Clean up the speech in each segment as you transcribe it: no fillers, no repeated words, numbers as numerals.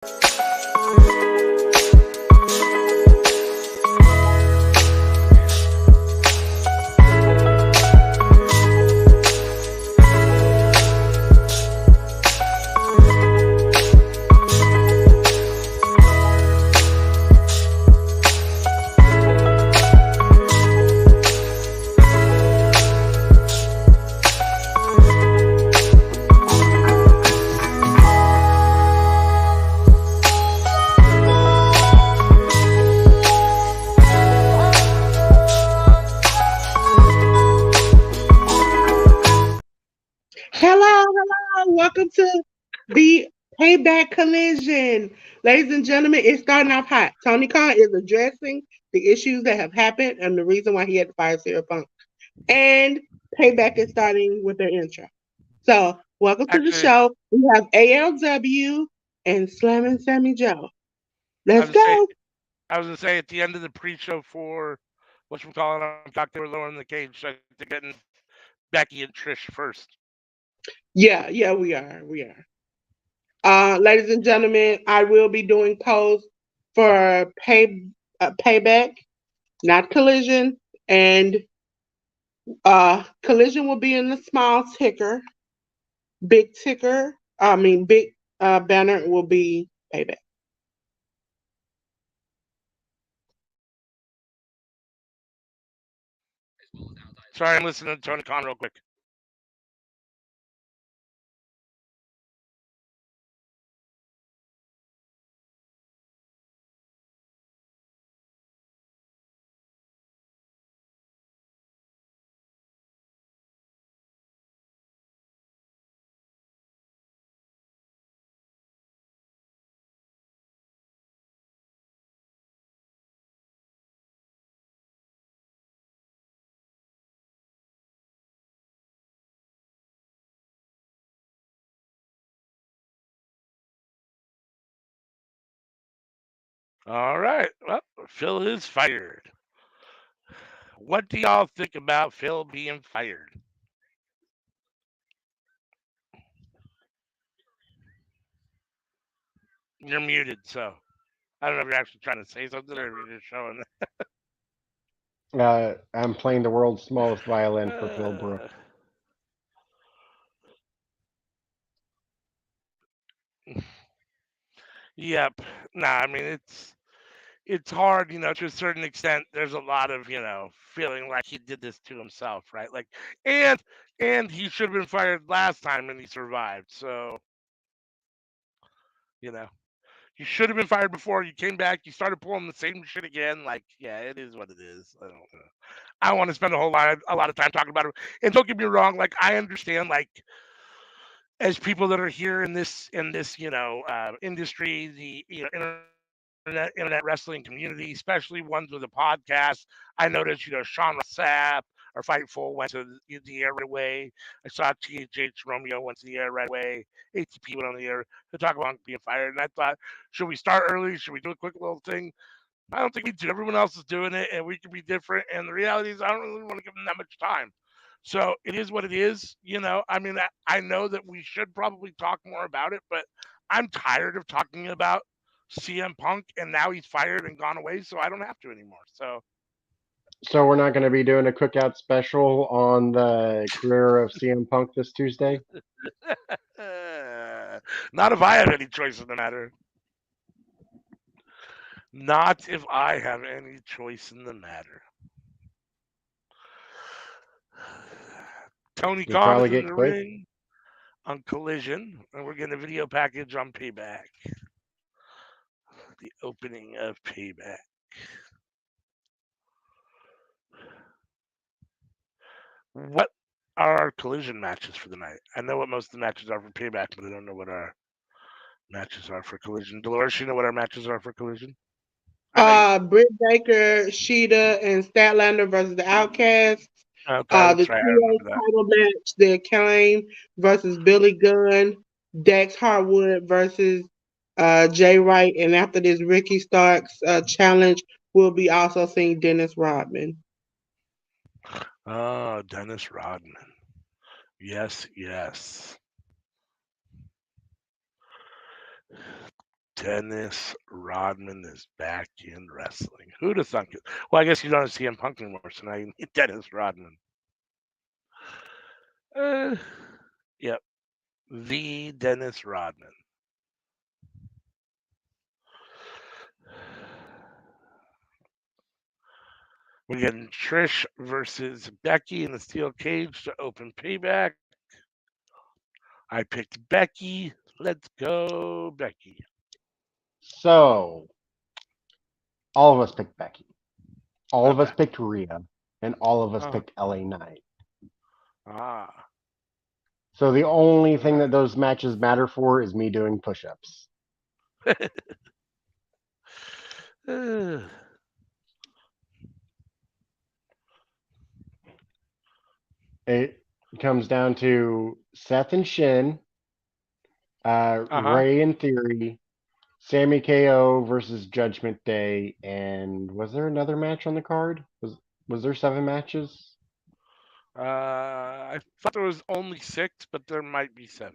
Hello. Welcome to the Payback Collision. Ladies and gentlemen, it's starting off hot. Tony Khan is addressing the issues that have happened and the reason why he had to fire Sarah Punk. And Payback is starting with their intro. So, welcome to the Actually, show. We have ALW and Slammin' Sammy Joe. I Let's was gonna say, go. I was gonna say at the end of the pre-show for whatchamacallit on Cock, they were lowering the cage, so they're getting Becky and Trish first. Yeah, we are. We are. Ladies and gentlemen, I will be doing polls for payback, not collision, and collision will be in the small ticker. Big ticker, big banner will be payback. Sorry, I'm listening to Tony Khan real quick. All right. Well, Phil is fired. What do y'all think about Phil being fired? You're muted, so I don't know if you're actually trying to say something or if you're just showing. I'm playing the world's smallest violin for Phil Uh, Brooks. yep. Nah, I mean it's hard, to a certain extent. There's a lot of, feeling like he did this to himself, right? Like, and and he should have been fired last time and he survived. So, you know, you should have been fired before. You came back, you started pulling the same shit again. Like, yeah, it is what it is. I don't know. I don't want to spend a lot of time talking about it. And don't get me wrong, like I understand, like as people that are here in this industry, the internet wrestling community, especially ones with a podcast. I noticed, Sean Rossap or Fightful went to the air right away. I saw THH Romeo went to the air right away. ATP went on the air to talk about being fired. And I thought, should we start early? Should we do a quick little thing? I don't think we do. Everyone else is doing it, and we can be different. And the reality is, I don't really want to give them that much time. So it is what it is. I mean, I know that we should probably talk more about it, but I'm tired of talking about CM Punk, and now he's fired and gone away, so I don't have to anymore. So, So we're not going to be doing a cookout special on the career of CM Punk this Tuesday. not if I have any choice in the matter. Not if I have any choice in the matter. Tony You'll Khan probably is in get the clipped. ring on Collision, and we're getting a video package on Payback. The opening of Payback. What are our Collision matches for the night? I know what most of the matches are for Payback, but I don't know what our matches are for Collision. Dolores, you know what our matches are for Collision? I know you. Britt Baker, Sheeta, and Statlander versus the Outcasts. Okay, The that's right. I trio remember that. title match, the Acclaim versus Billy Gunn, Dex Harwood versus Jay Wright, and after this Ricky Starks challenge, we'll be also seeing Dennis Rodman. Oh, Dennis Rodman. Yes, yes. Dennis Rodman is back in wrestling. Who'd have thunk it? Well, I guess you don't have CM Punk anymore, so now you need Dennis Rodman. Yep. The Dennis Rodman. We're getting Trish versus Becky in the steel cage to open Payback. I picked Becky. Let's go, Becky. So, all of us picked Becky. All of us Okay. picked Rhea. And all of us picked LA Knight. Ah. So the only thing that those matches matter for is me doing push-ups. It comes down to Seth and Shin, Ray and Theory, Sammy KO versus Judgment Day, and was there another match on the card? Was there 7 matches? I thought there was only 6, but there might be 7.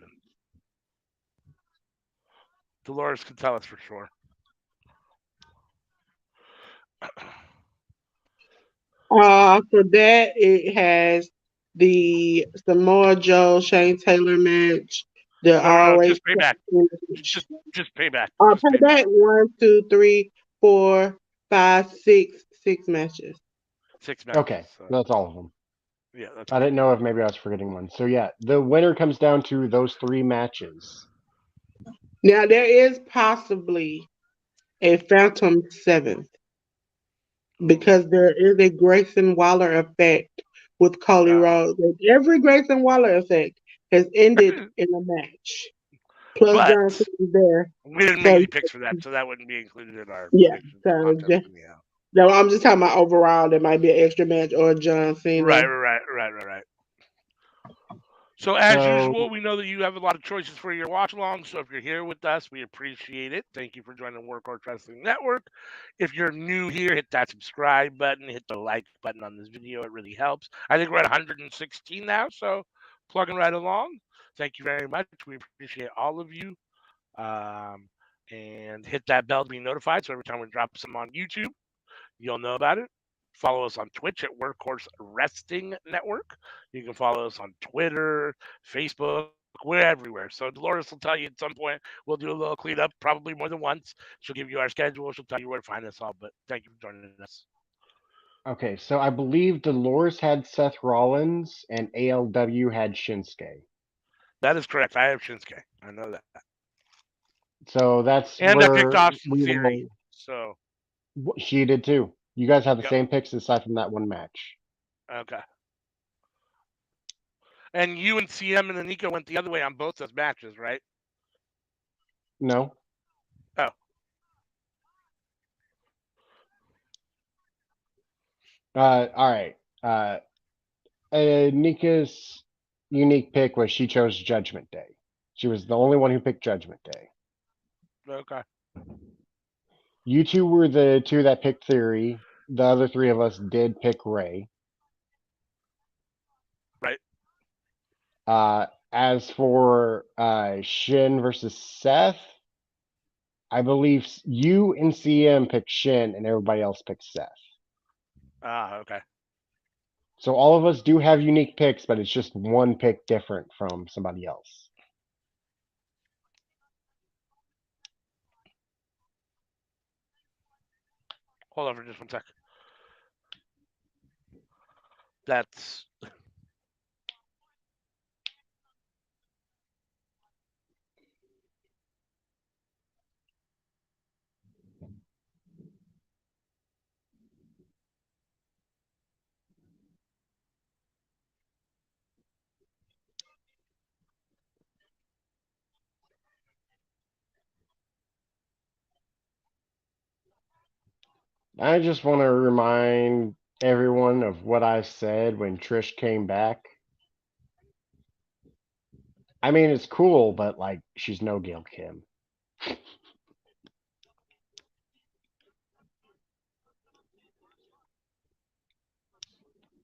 Dolores can tell us for sure. For that, it has the Samoa Joe Shane Taylor match. The No, ROH just Payback. Just Payback. Just Payback. 1, 2, 3, 4, 5, 6 matches. 6 matches. Okay, So. that's all of them. Yeah, that's I didn't know if maybe I was forgetting one. So yeah, the winner comes down to those 3 matches. Now there is possibly a Phantom 7th because there is a Grayson Waller effect with Cody Rhodes. Every Grayson Waller effect has ended in a match. Plus but John Cena's there. we didn't make any picks for that, so that wouldn't be included in our predictions contest. No, I'm just talking about overall. There might be an extra match or John Cena. Right. So as usual, we know that you have a lot of choices for your watch along. So if you're here with us, we appreciate it. Thank you for joining Workhorse Wrestling Network. If you're new here, hit that subscribe button, hit the like button on this video. It really helps. I think we're at 116 now, so plugging right along. Thank you very much. We appreciate all of you. And hit that bell to be notified. So every time we drop something on YouTube, you'll know about it. Follow us on Twitch at Workhorse Wrestling Network. You can follow us on Twitter, Facebook. We're everywhere. So Dolores will tell you at some point. We'll do a little cleanup, probably more than once. She'll give you our schedule. She'll tell you where to find us all. But thank you for joining us. Okay, so I believe Dolores had Seth Rollins and ALW had Shinsuke. That is correct. I have Shinsuke. I know that. So that's and where I picked off we Theory. will. So She did too. You guys have the same picks aside from that one match. Okay. And you and CM and Anika went the other way on both those matches, right? No. Oh. All right. Nika's unique pick was she chose Judgment Day. She was the only one who picked Judgment Day. Okay. You 2 were the 2 that picked Theory. The other 3 of us did pick Ray. Right. As for Shin versus Seth, I believe you and CM picked Shin and everybody else picked Seth. Okay. So all of us do have unique picks, but it's just one pick different from somebody else. Hold on for just one sec. That's I just want to remind everyone of what I said when Trish came back. I mean, it's cool, but like, she's no Gail Kim.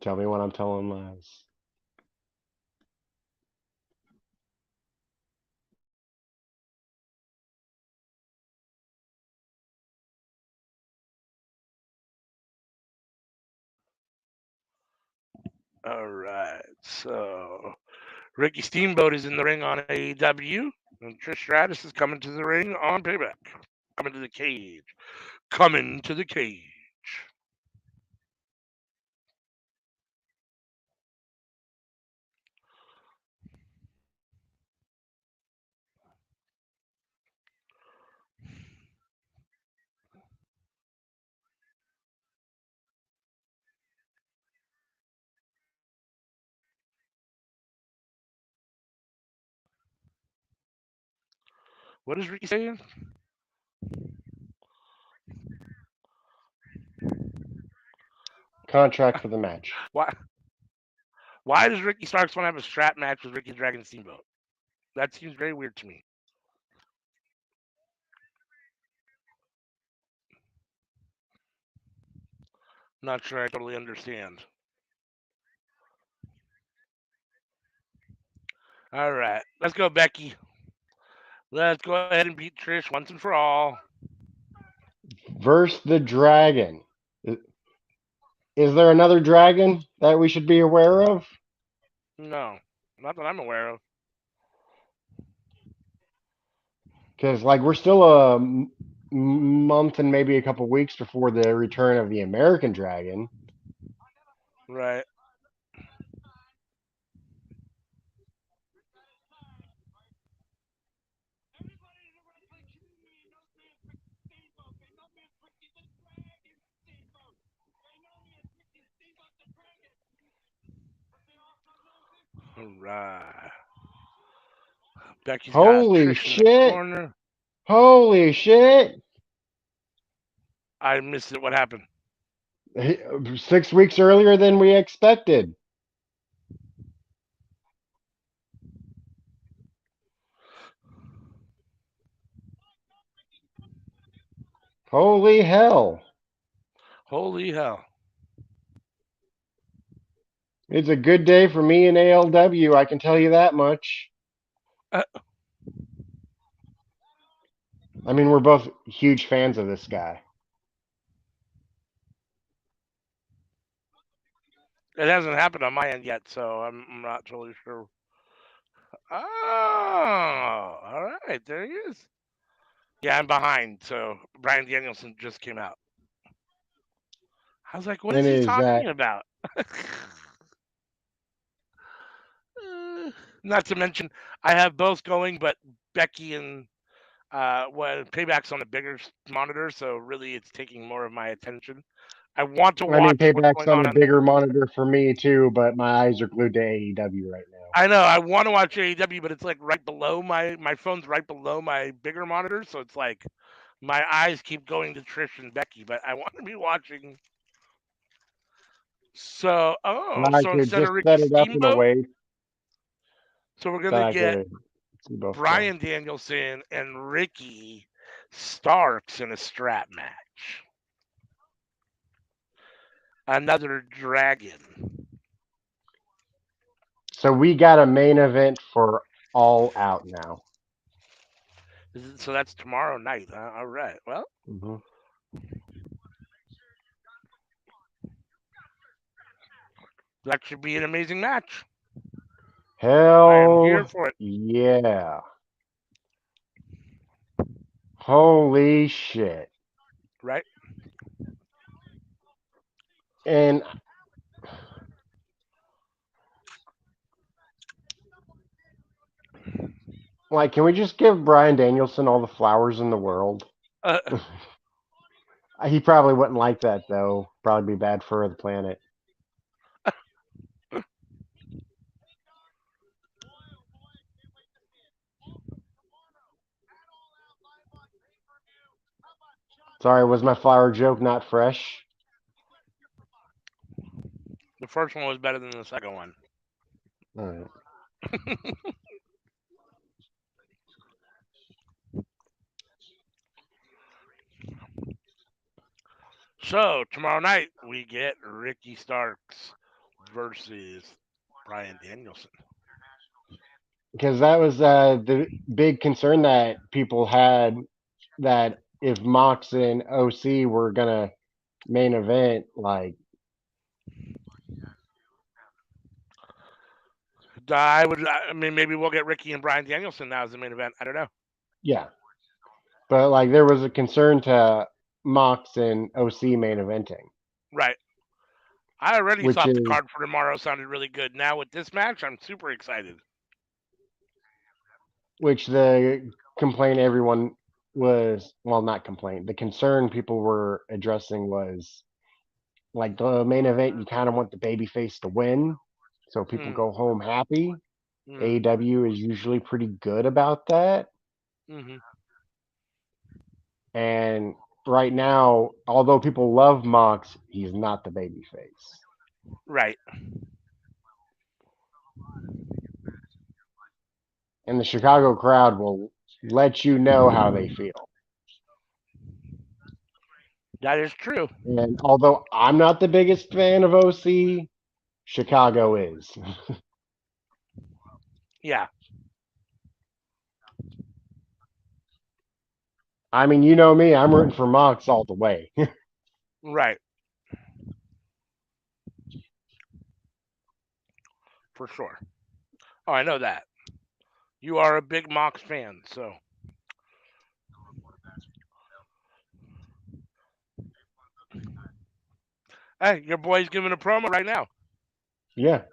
Tell me when I'm telling lies. All right. So Ricky Steamboat is in the ring on AEW, and Trish Stratus is coming to the ring on Payback. Coming to the cage. Coming to the cage. What is Ricky saying? Contract for the match. Why? Why does Ricky Starks want to have a strap match with Ricky Dragon Steamboat? That seems very weird to me. Not sure I totally understand. All right, let's go, Becky. Let's go ahead and beat Trish once and for all. Versus the Dragon. Is there another dragon that we should be aware of? No, not that I'm aware of. Because like we're still a month and maybe a couple weeks before the return of the American Dragon. Right. All right. Becky's got Holy Trish in the shit! corner. Holy shit! I missed it. What happened? 6 weeks earlier than we expected. Holy hell! Holy hell. It's a good day for me and ALW, I can tell you that much. Uh, I mean, we're both huge fans of this guy. it hasn't happened on my end yet, so I'm not totally sure. Oh, all right. There he is. Yeah, I'm behind. So Brian Danielson just came out. I was like, what And is he is that talking about? Not to mention, I have both going, but Becky and Payback's on a bigger monitor, so really it's taking more of my attention. I want to I mean, watch what's Payback's going on on. a bigger monitor for me too, but my eyes are glued to AEW right now. I know I want to watch AEW, but it's like right below my phone's right below my bigger monitor, so it's like my eyes keep going to Trish and Becky, but I want to be watching. I So could instead just of Ricky set it up in a Steamboat, way so we're that gonna I get could see both of them. Brian Danielson and Ricky Starks in a strap match. Another dragon. So we got a main event for All Out now. So that's tomorrow night. All right. Well, Hmm. that should be an amazing match. I am here Hell for it. yeah. Holy shit. Right? And like, can we just give Brian Danielson all the flowers in the world? Uh, He probably wouldn't like that though. Probably be bad for the planet. Sorry, was my flower joke not fresh? the first one was better than the second one. All right. So tomorrow night we get Ricky Starks versus Brian Danielson. Because that was the big concern that people had, that if Mox and OC were gonna main event, like I mean, maybe we'll get Ricky and Bryan Danielson now as the main event. I don't know. Yeah, but like there was a concern to Mox and OC main eventing, Right. I already which thought the is card for tomorrow sounded really good. Now with this match, I'm super excited. which the complaint everyone was, well, not complaint, the concern people were addressing was like the main event, you kind of want the babyface to win so people Mm, go home happy. mm, AEW is usually pretty good about that. hmm And right now, although people love Mox, he's not the babyface. Right. And the Chicago crowd will let you know how they feel. That is true. And although I'm not the biggest fan of OC, Chicago is. Yeah. I mean, you know me, I'm rooting for Mox all the way. Right. For sure. Oh, I know that. You are a big Mox fan, so hey, your boy's giving a promo right now. Yeah,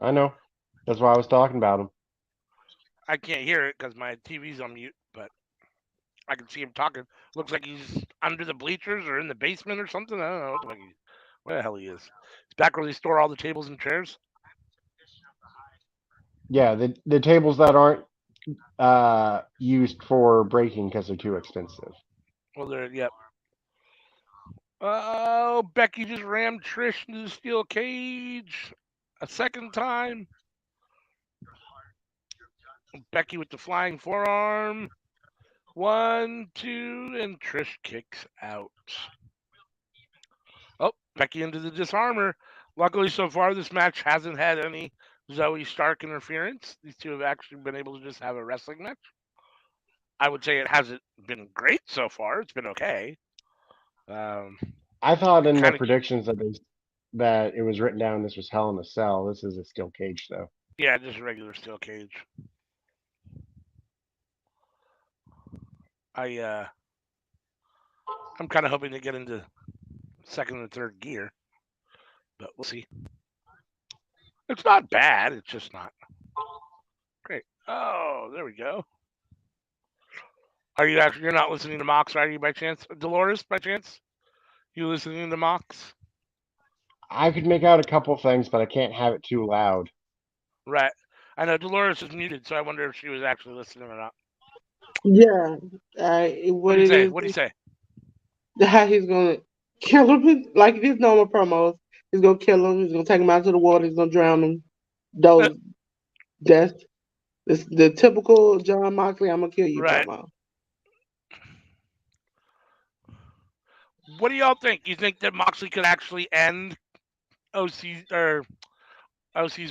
I know. That's why I was talking about him. I can't hear it because my TV's on mute, but I can see him talking. Looks like he's under the bleachers or in the basement or something. I don't know where the hell he is. It's back where they store all the tables and chairs. Yeah, the tables that aren't used for breaking because they're too expensive. Well, there, yep. Oh, Becky just rammed Trish into the steel cage a second time. Becky with the flying forearm. 1, 2, and Trish kicks out. Oh, Becky into the disarmer. Luckily, so far, this match hasn't had any Zoe Stark interference. These two have actually been able to just have a wrestling match. I would say it hasn't been great so far. It's been okay. Um, I thought it in the kind of, predictions that it was written down this was Hell in a Cell. This is a steel cage though. yeah, just a regular steel cage. I, uh, I'm kind of hoping to get into second and third gear, but we'll see. It's not bad. It's just not great. Oh, there we go. Are you actually? You're not listening to Mox, are you, by chance? Dolores, by chance? You listening to Mox? I could make out a couple things, but I can't have it too loud. Right. I know Dolores is muted, so I wonder if she was actually listening or not. Yeah, What what do you it say? is, What do you say? how he's gonna kill him like his normal promos. He's gonna kill him. He's gonna take him out to the water. He's gonna drown him. Those that's the typical John Moxley. I'm gonna kill you Right. promo. What do y'all think? You think that Moxley could actually end OC's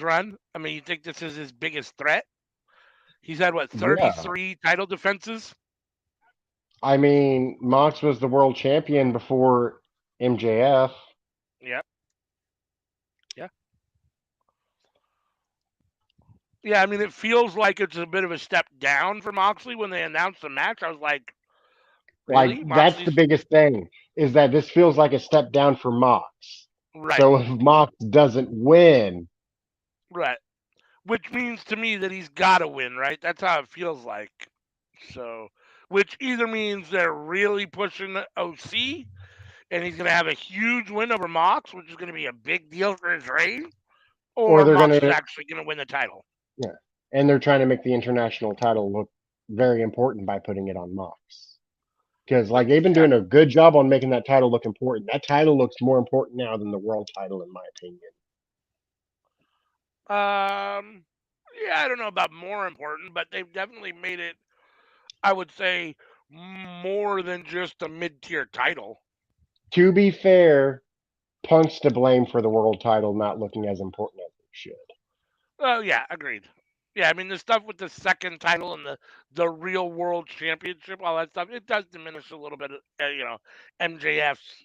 run? I mean, you think this is his biggest threat? He's had what, Yeah. 33 title defenses? I mean, Mox was the world champion before MJF. Yeah. Yeah. Yeah, I mean, it feels like it's a bit of a step down for Moxley when they announced the match. I was like, Like really? that's the Moxley's biggest thing is that this feels like a step down for Mox. right, So if Mox doesn't win, right. Which means to me that he's got to win, right? That's how it feels like. So, which either means they're really pushing OC and he's going to have a huge win over Mox, which is going to be a big deal for his reign, or or they're Mox is gonna, actually going to win the title. yeah, and they're trying to make the international title look very important by putting it on Mox. Because like they've been Yeah. doing a good job on making that title look important. That title looks more important now than the world title, in my opinion. Yeah, I don't know about more important, but they've definitely made it, I would say, more than just a mid-tier title. To be fair, Punk's to blame for the world title not looking as important as it should. Oh yeah, agreed. Yeah, I mean the stuff with the second title and the real world championship, all that stuff, it does diminish a little bit. MJF's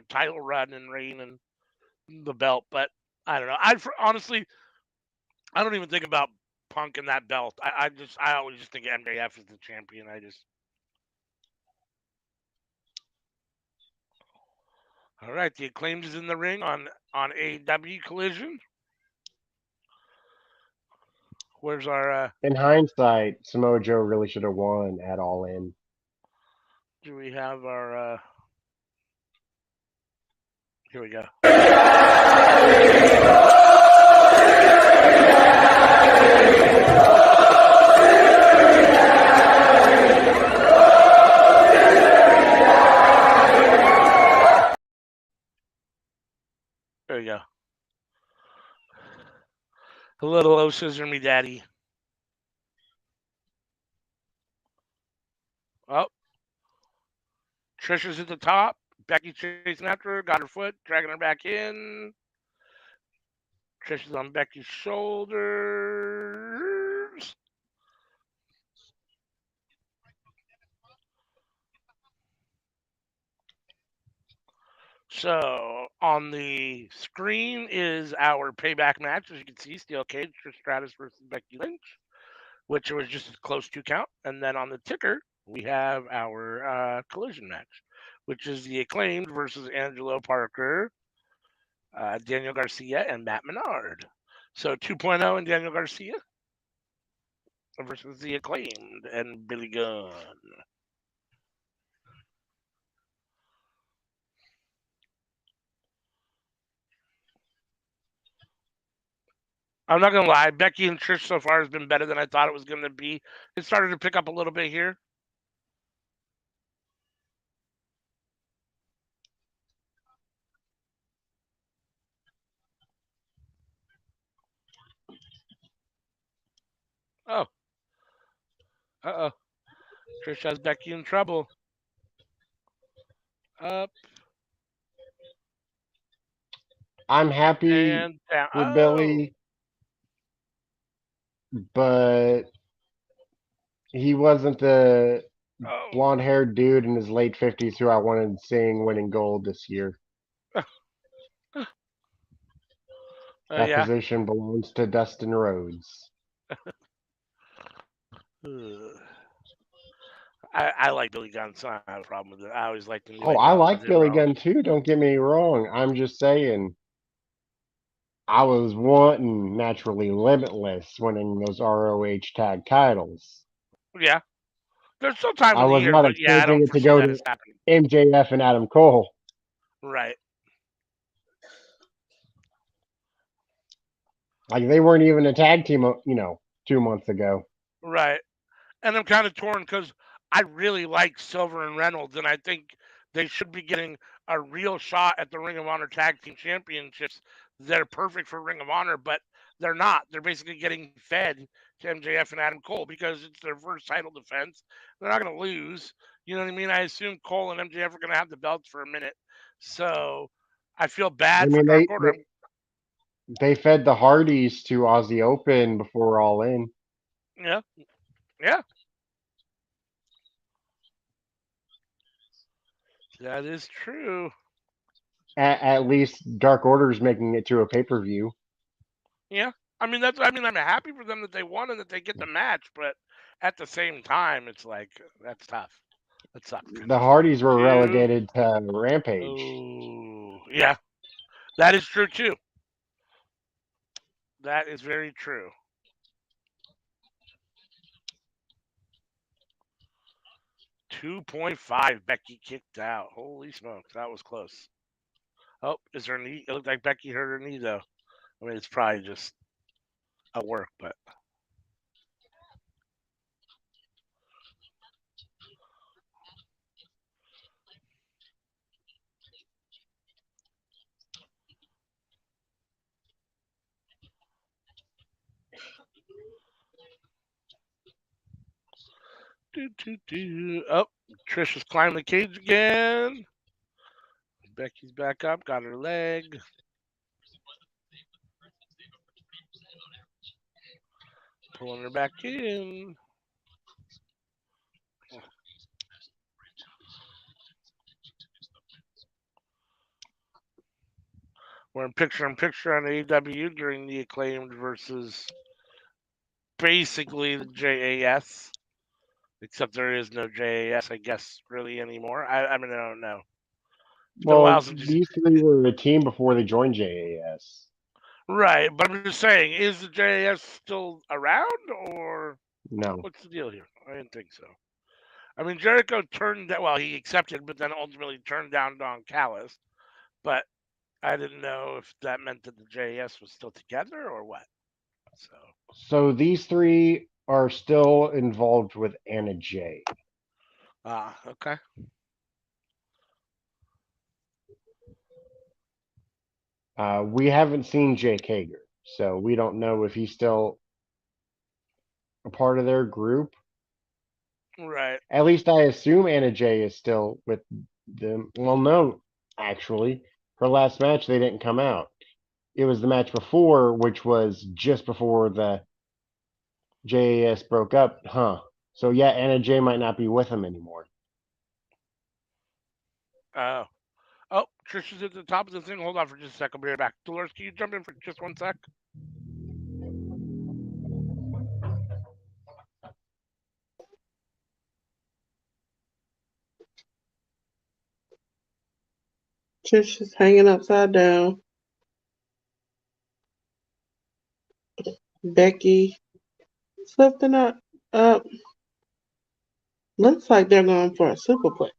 title run and reign and the belt, but I don't know. Honestly, I don't even think about Punk and that belt. I always just think MJF is the champion. All right, the Acclaimed is in the ring on AEW Collision. Where's our? In hindsight, Samoa Joe really should have won at All In. Do we have our? Here we go. There we go. A little O scissor me daddy. Oh, Trish is at the top. Becky chasing after her, got her foot, dragging her back in. Trish is on Becky's shoulders. So on the screen is our payback match. As you can see, steel cage, Trish Stratus versus Becky Lynch, which was just a close 2 count. And then on the ticker, we have our collision match, which is the Acclaimed versus Angelo Parker, Daniel Garcia, and Matt Menard. So 2.0 and Daniel Garcia versus the Acclaimed and Billy Gunn. I'm not gonna lie, Becky and Trish so far has been better than I thought it was gonna be. It started to pick up a little bit here. Oh. Uh-oh. Trish has Becky in trouble. Up. I'm happy And down. for Billy, but he wasn't the blonde-haired dude in his late 50s who I wanted seeing winning gold this year. That Yeah. position belongs to Dustin Rhodes. I like Billy Gunn, so I don't have a problem with it. I always liked him. Oh, I like Billy Gunn too, don't get me wrong. I'm just saying, I was wanting Naturally Limitless winning those ROH tag titles. Yeah. There's still time I in the was year, not but yeah, I expecting don't it to foresee go that to as happening. MJF and Adam Cole. Right. Like, they weren't even a tag team, 2 months ago. Right. And I'm kind of torn because I really like Silver and Reynolds, and I think they should be getting a real shot at the Ring of Honor Tag Team Championships. They're perfect for Ring of Honor, but they're not. They're basically getting fed to MJF and Adam Cole because it's their first title defense. They're not going to lose. You know what I mean? I assume Cole and MJF are going to have the belts for a minute. So I feel bad for Dark Order. They fed the Hardys to Aussie Open before All In. Yeah. Yeah. That is true. At least Dark Order's making it to a pay-per-view. Yeah. I'm happy for them that they won and that they get the match, but at the same time, it's like, that's tough. That sucks. The Hardys were relegated to Rampage. Oh, yeah. That is true, too. That is very true. .5 Becky kicked out. Holy smokes, that was close. Oh, is her knee? It looked like Becky hurt her knee, though. I mean, it's probably just a work, but. Oh, Trish has climbed the cage again. Becky's back up, got her leg. Pulling her back in. We're in picture on AEW during the Acclaimed versus basically the JAS, except there is no JAS, I guess, really anymore. I mean, I don't know. It's been a while Well, since you. these three were a team before they joined JAS. Right, but I'm just saying, is the JAS still around, or No. what's the deal here? I didn't think so. I mean, Jericho turned that. Well, he accepted, but then ultimately turned down Don Callis. But I didn't know if that meant that the JAS was still together or what. So, So these three are still involved with Anna Jay. okay. We haven't seen Jake Hager, so we don't know if he's still a part of their group. Right. At least I assume Anna Jay is still with them. Well, no, actually, her last match they didn't come out. It was the match before, which was just before the JAS broke up, huh? So yeah, Anna Jay might not be with them anymore. Oh. Oh, Trish is at the top of the thing. Hold on for just a sec. I'll be right back. Dolores, can you jump in for just 1 sec? Trish is hanging upside down. Becky lifting up. Looks like they're going for a superplex.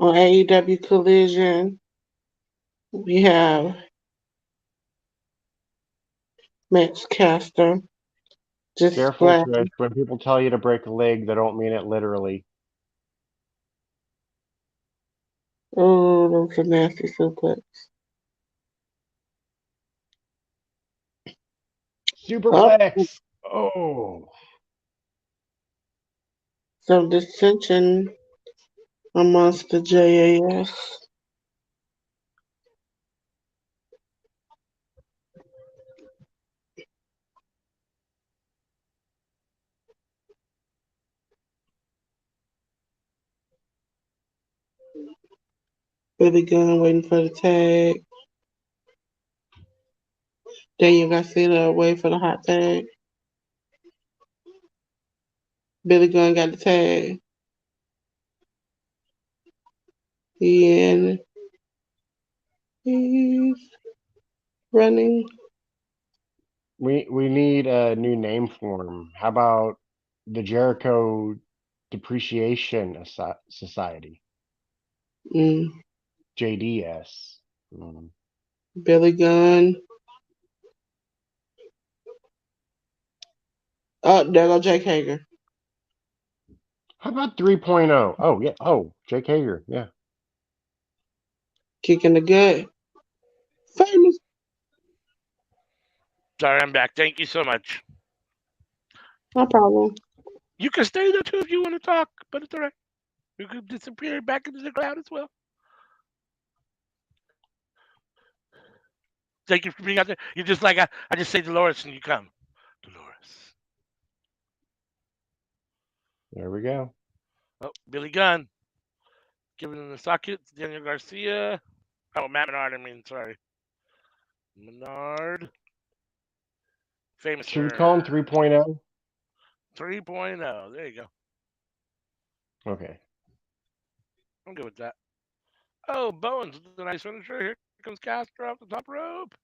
On AEW Collision, we have Max Caster just Careful, flat. Trish. When people tell you to break a leg, they don't mean it literally. Oh, that's a nasty suplex. Oh, Superplex. Oh, some dissension amongst the JAS. Billy Gunn waiting for the tag. Daniel Garcia waiting for the hot tag. Billy Gunn got the tag. And he's running. we need a new name for him. How about the Jericho Depreciation Society, Mm, JDS? Mm. Billy Gunn. Oh, there go Jake Hager. How about 3.0? Oh yeah. Oh, Jake Hager. Yeah. Kicking the gut. Famous. Sorry, I'm back. Thank you so much. No problem. You can stay there too if you want to talk, but it's all right. You could disappear back into the cloud as well. Thank you for being out there. You're just like I just say Dolores and you come. Dolores. There we go. Oh, Billy Gunn. Giving him the socket to Daniel Garcia. Oh, Matt Menard, I mean, sorry. Menard. Should we call him Famouser. 3.0? 3.0. There you go. Okay. I'm good with that. Oh, Bowens with a nice finisher. Here comes Castro off the top rope.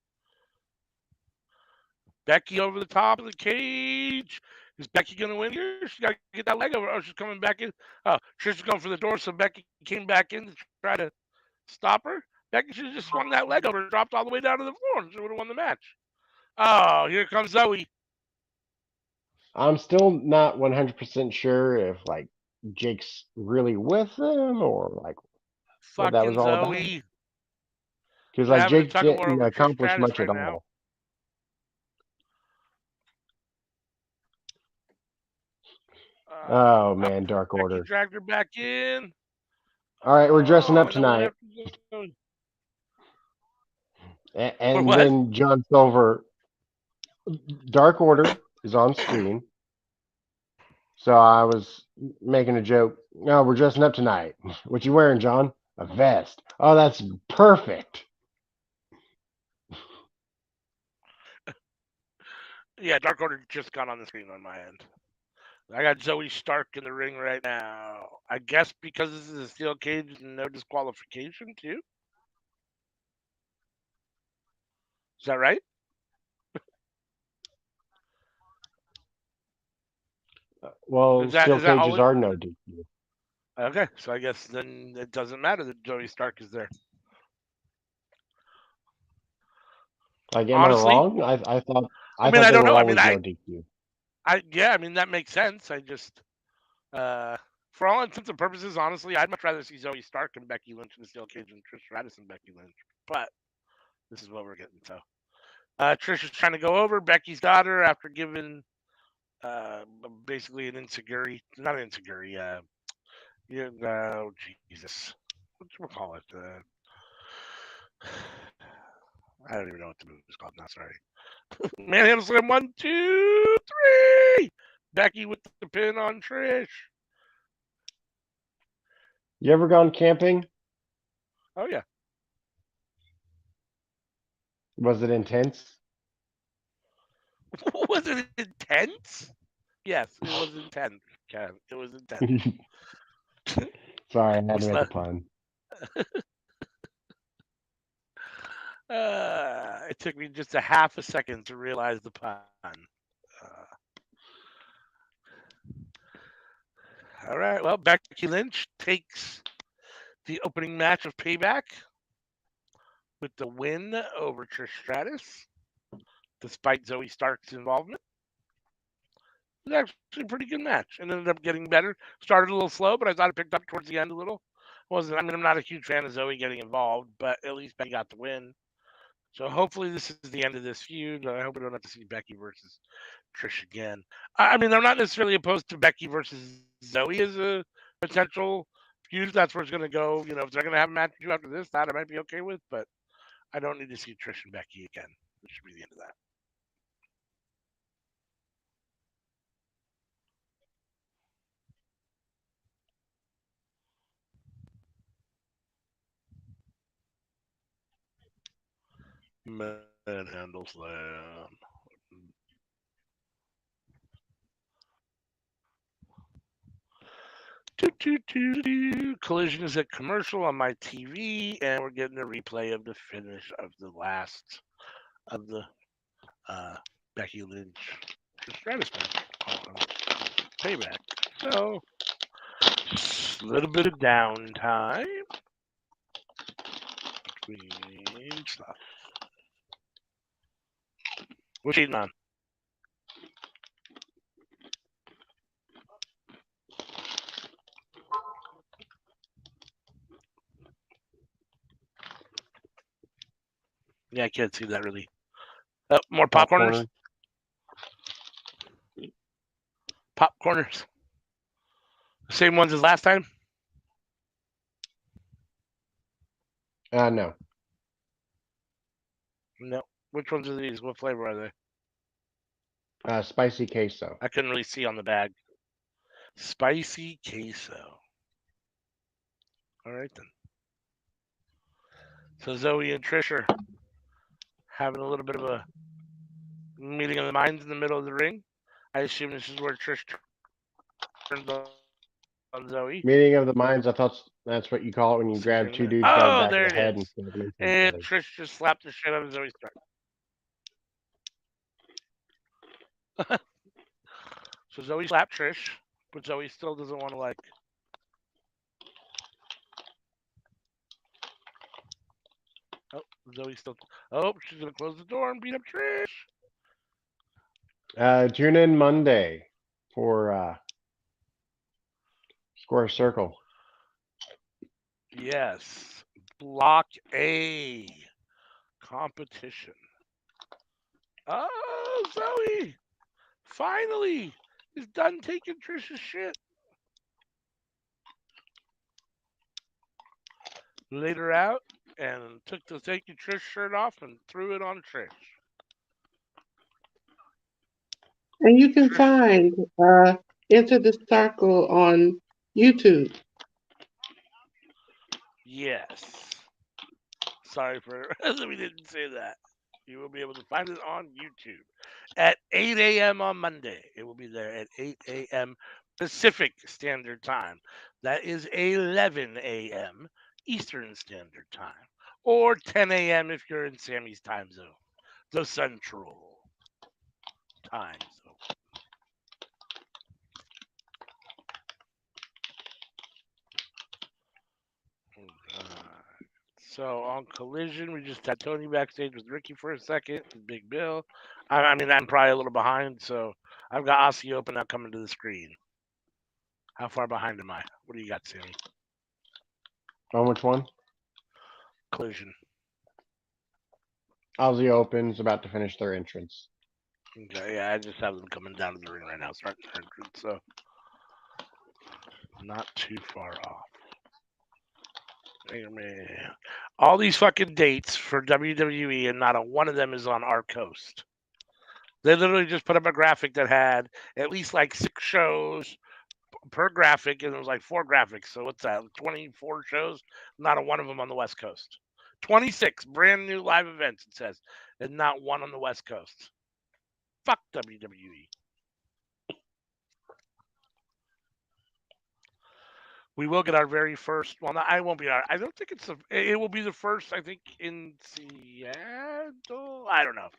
Becky over the top of the cage. Is Becky going to win here? She's got to get that leg over. Oh, she's coming back in. Oh, Trish is going for the door, so Becky came back in to try to stop her. Becky should have just swung that leg over and dropped all the way down to the floor and she would have won the match. Oh, here comes Zoe. I'm still not 100% sure if like Jake's really with them or like what that was Fucking all about. Zoe. Because They're like having a Jake tug of war didn't over Trish accomplish Stratus much right at now. all. Oh man, Dark Becky Order. dragged her back in. All right, we're dressing up And then we're tonight, going to have to. For and what? then John Silver. Dark Order is on screen. So I was making a joke. No, we're dressing up tonight. What you wearing, John? A vest. Oh, that's perfect. Yeah, Dark Order just got on the screen on my end. I got Zoe Stark in the ring right now. I guess because this is a steel cage, no disqualification too. Is that right? Well, steel Is that cages always are no DQ. okay? So I guess then it doesn't matter that Zoe Stark is there. Like, am I Honestly, wrong? I I mean thought I they don't were know. I mean always no DQ. yeah. I mean that makes sense. I just uh, for all intents and purposes, honestly, I'd much rather see Zoe Stark and Becky Lynch in the steel cage than Trish Stratus and Becky Lynch. But this is what we're getting. So Trish is trying to go over Becky's daughter after giving uh, basically an insecurity, not an insecurity. Yeah, oh Jesus, what do we call it? I don't even know what the movie is called now. Sorry. Manhandle Slam 1, 2, 3. Becky with the pin on Trish. You ever gone camping? Oh yeah. Was it intense? Was it intense? Yes, it was intense. Kev. It was intense. Sorry, I had We to make a slept. pun. It took me just a half a second to realize the pun. All right. Well, Becky Lynch takes the opening match of Payback with the win over Trish Stratus, despite Zoe Stark's involvement. It was actually a pretty good match and ended up getting better. Started a little slow, but I thought it picked up towards the end a little. Wasn't I mean I'm not a huge fan of Zoe getting involved, but at least Becky got the win. So hopefully this is the end of this feud. I hope we don't have to see Becky versus Trish again. I mean I'm not necessarily opposed to Becky versus Zoe as a potential feud. If that's where it's gonna go. You know, if they're gonna have a match after this, that I might be okay with, but I don't need to see Trish and Becky again. This should be the end of that. Manhandle Slam. Collision is a commercial on my TV, and we're getting a replay of the finish of the last of the uh, Becky Lynch Stratus match on Payback. So, a little bit of downtime between stuff. What's cheating on? Yeah, I can't see that really. More popcorners. Popcorners. Same ones as last time. No. No. Which ones are these? What flavor are they? Spicy queso. I couldn't really see on the bag. Spicy queso. All right then. So Zoe and Trish are having a little bit of a meeting of the minds in the middle of the ring. I assume this is where Trish turns on Zoe. Meeting of the minds. I thought that's what you call it when you grab two dudes by the Oh, back there of the it head is. and stab them into each And other. Trish just slapped the shit out of Zoe Stark. So Zoe slapped Trish, but Zoe still doesn't want to like. Oh, Zoe still. Oh, she's gonna close the door and beat up Trish. Tune in Monday for Square Circle. Yes, Block A competition. Oh, Zoe finally is done taking Trish's shit. Laid her out and took the taking Trish shirt off and threw it on Trish. And you can Trish. find Enter the Circle on YouTube. Yes. Sorry for we didn't say that. You will be able to find it on YouTube at 8 a.m. on Monday. It will be there at 8 a.m. Pacific Standard Time. That is 11 a.m. Eastern Standard Time, or 10 a.m. if you're in Sammy's time zone, the Central Time Zone. So on Collision, we just had Tony backstage with Ricky for a second, and Big Bill. I mean, I'm probably a little behind, so I've got Aussie Open now coming to the screen. How far behind am I? What do you got, Sammy? On which one? Collision. Aussie Open's about to finish their entrance. Okay, yeah, I just have them coming down to the ring right now, starting their entrance, so not too far off. All these fucking dates for WWE, and not a one of them is on our coast. They literally just put up a graphic that had at least like 6 shows per graphic, and it was like 4 graphics. So what's that? 24 shows? Not a one of them on the West Coast. 26 brand new live events, it says, and not one on the West Coast. Fuck WWE. We will get our very first. Well, no, I won't be. I don't think it's. It will be the first. I think in Seattle. I don't know.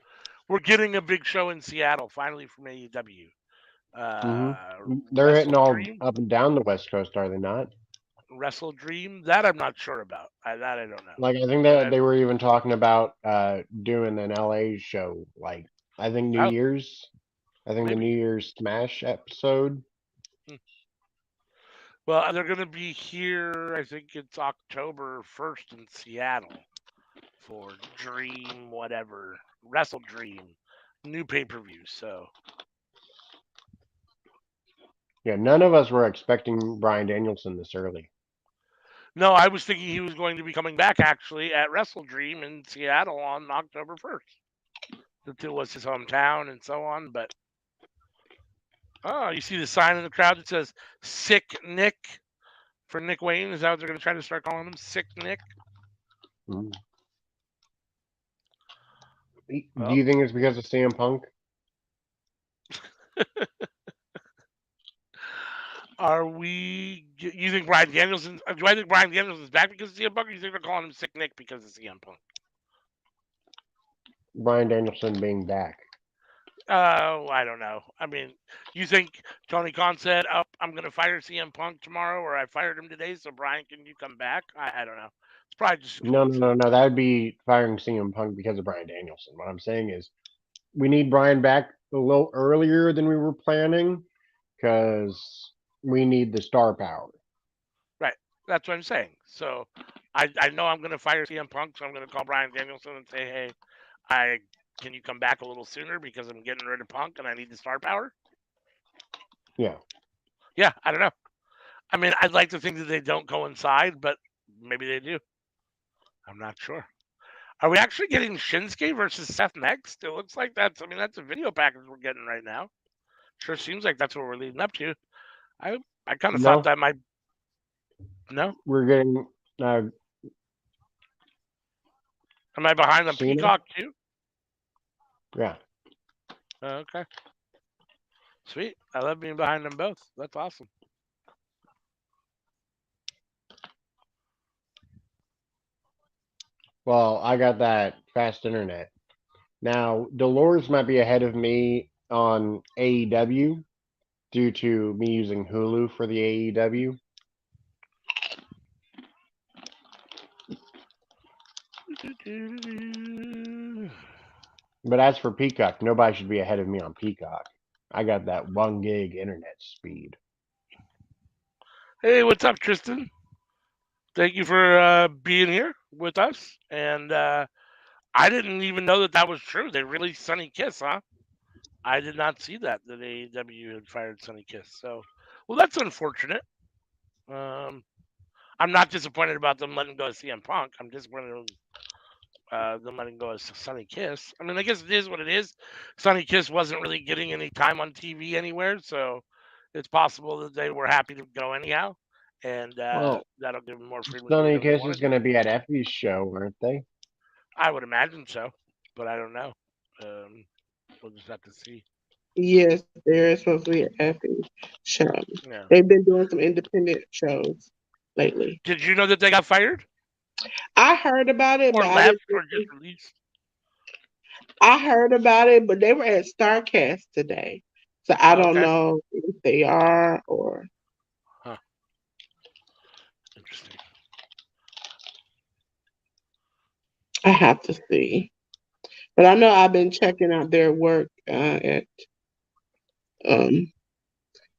We're getting a big show in Seattle finally from AEW. They're Wrestle hitting all Dream. up and down the West Coast, are they not? Wrestle Dream. That I'm not sure about. That I don't know. Like I think that they were even talking about doing an LA show. Like I think New Year's. I think the New Year's Smash episode. Well, they're going to be here. I think it's October 1st in Seattle for Dream, whatever, Wrestle Dream, new pay-per-view. So yeah, none of us were expecting Bryan Danielson this early. No, I was thinking he was going to be coming back actually at Wrestle Dream in Seattle on October 1st. It was his hometown and so on, but you see the sign in the crowd that says "Sick Nick" for Nick Wayne. Is that what they're going to try to start calling him? Sick Nick. Mm. Do you think it's because of CM Punk? Are we? You think Bryan Danielson? Do I think Bryan Danielson's back because of CM Punk, or you think they're calling him Sick Nick because of CM Punk? Bryan Danielson being back. I don't know. I mean, you think Tony Khan said, "Oh, I'm going to fire CM Punk tomorrow," or "I fired him today, so Bryan, can you come back?" I don't know. It's probably just no. That would be firing CM Punk because of Bryan Danielson. What I'm saying is, we need Bryan back a little earlier than we were planning because we need the star power. Right. That's what I'm saying. So I know I'm going to fire CM Punk, so I'm going to call Bryan Danielson and say, "Hey, can you come back a little sooner because I'm getting rid of Punk and I need the star power?" Yeah. Yeah, I don't know. I mean, I'd like to think that they don't coincide, but maybe they do. I'm not sure. Are we actually getting Shinsuke versus Seth next? It looks like that's a video package we're getting right now. Sure seems like that's what we're leading up to. I kind of thought that might. No? We're getting. Am I behind on Peacock too? Yeah. Okay. Sweet. I love being behind them both. That's awesome. Well, I got that fast internet. Now, Dolores might be ahead of me on AEW due to me using Hulu for the AEW. But as for Peacock, nobody should be ahead of me on Peacock. I got that 1 gig internet speed. Hey, what's up, Tristan? Thank you for being here with us. And I didn't even know that was true. They released Sonny Kiss, huh? I did not see that AEW had fired Sonny Kiss. So, well, that's unfortunate. I'm not disappointed about them letting go of CM Punk. I'm disappointed them letting go of Sonny Kiss. I mean, I guess it is what it is. Sonny Kiss wasn't really getting any time on TV anywhere, so it's possible that they were happy to go anyhow, and Well, that'll give them more freedom to do Sonny whatever they Kiss want is to going do. to be at Effie's show, aren't they? I would imagine so, but I don't know. Um, we'll just have to see. Yes, they're supposed to be a happy show. Yeah. They've been doing some independent shows lately. Did you know that they got fired I heard about it, but or I didn't. left or just released? I heard about it, but they were at Starcast today, so I Oh, don't okay. know if they are or Huh. Interesting. I have to see. But I know I've been checking out their work at um,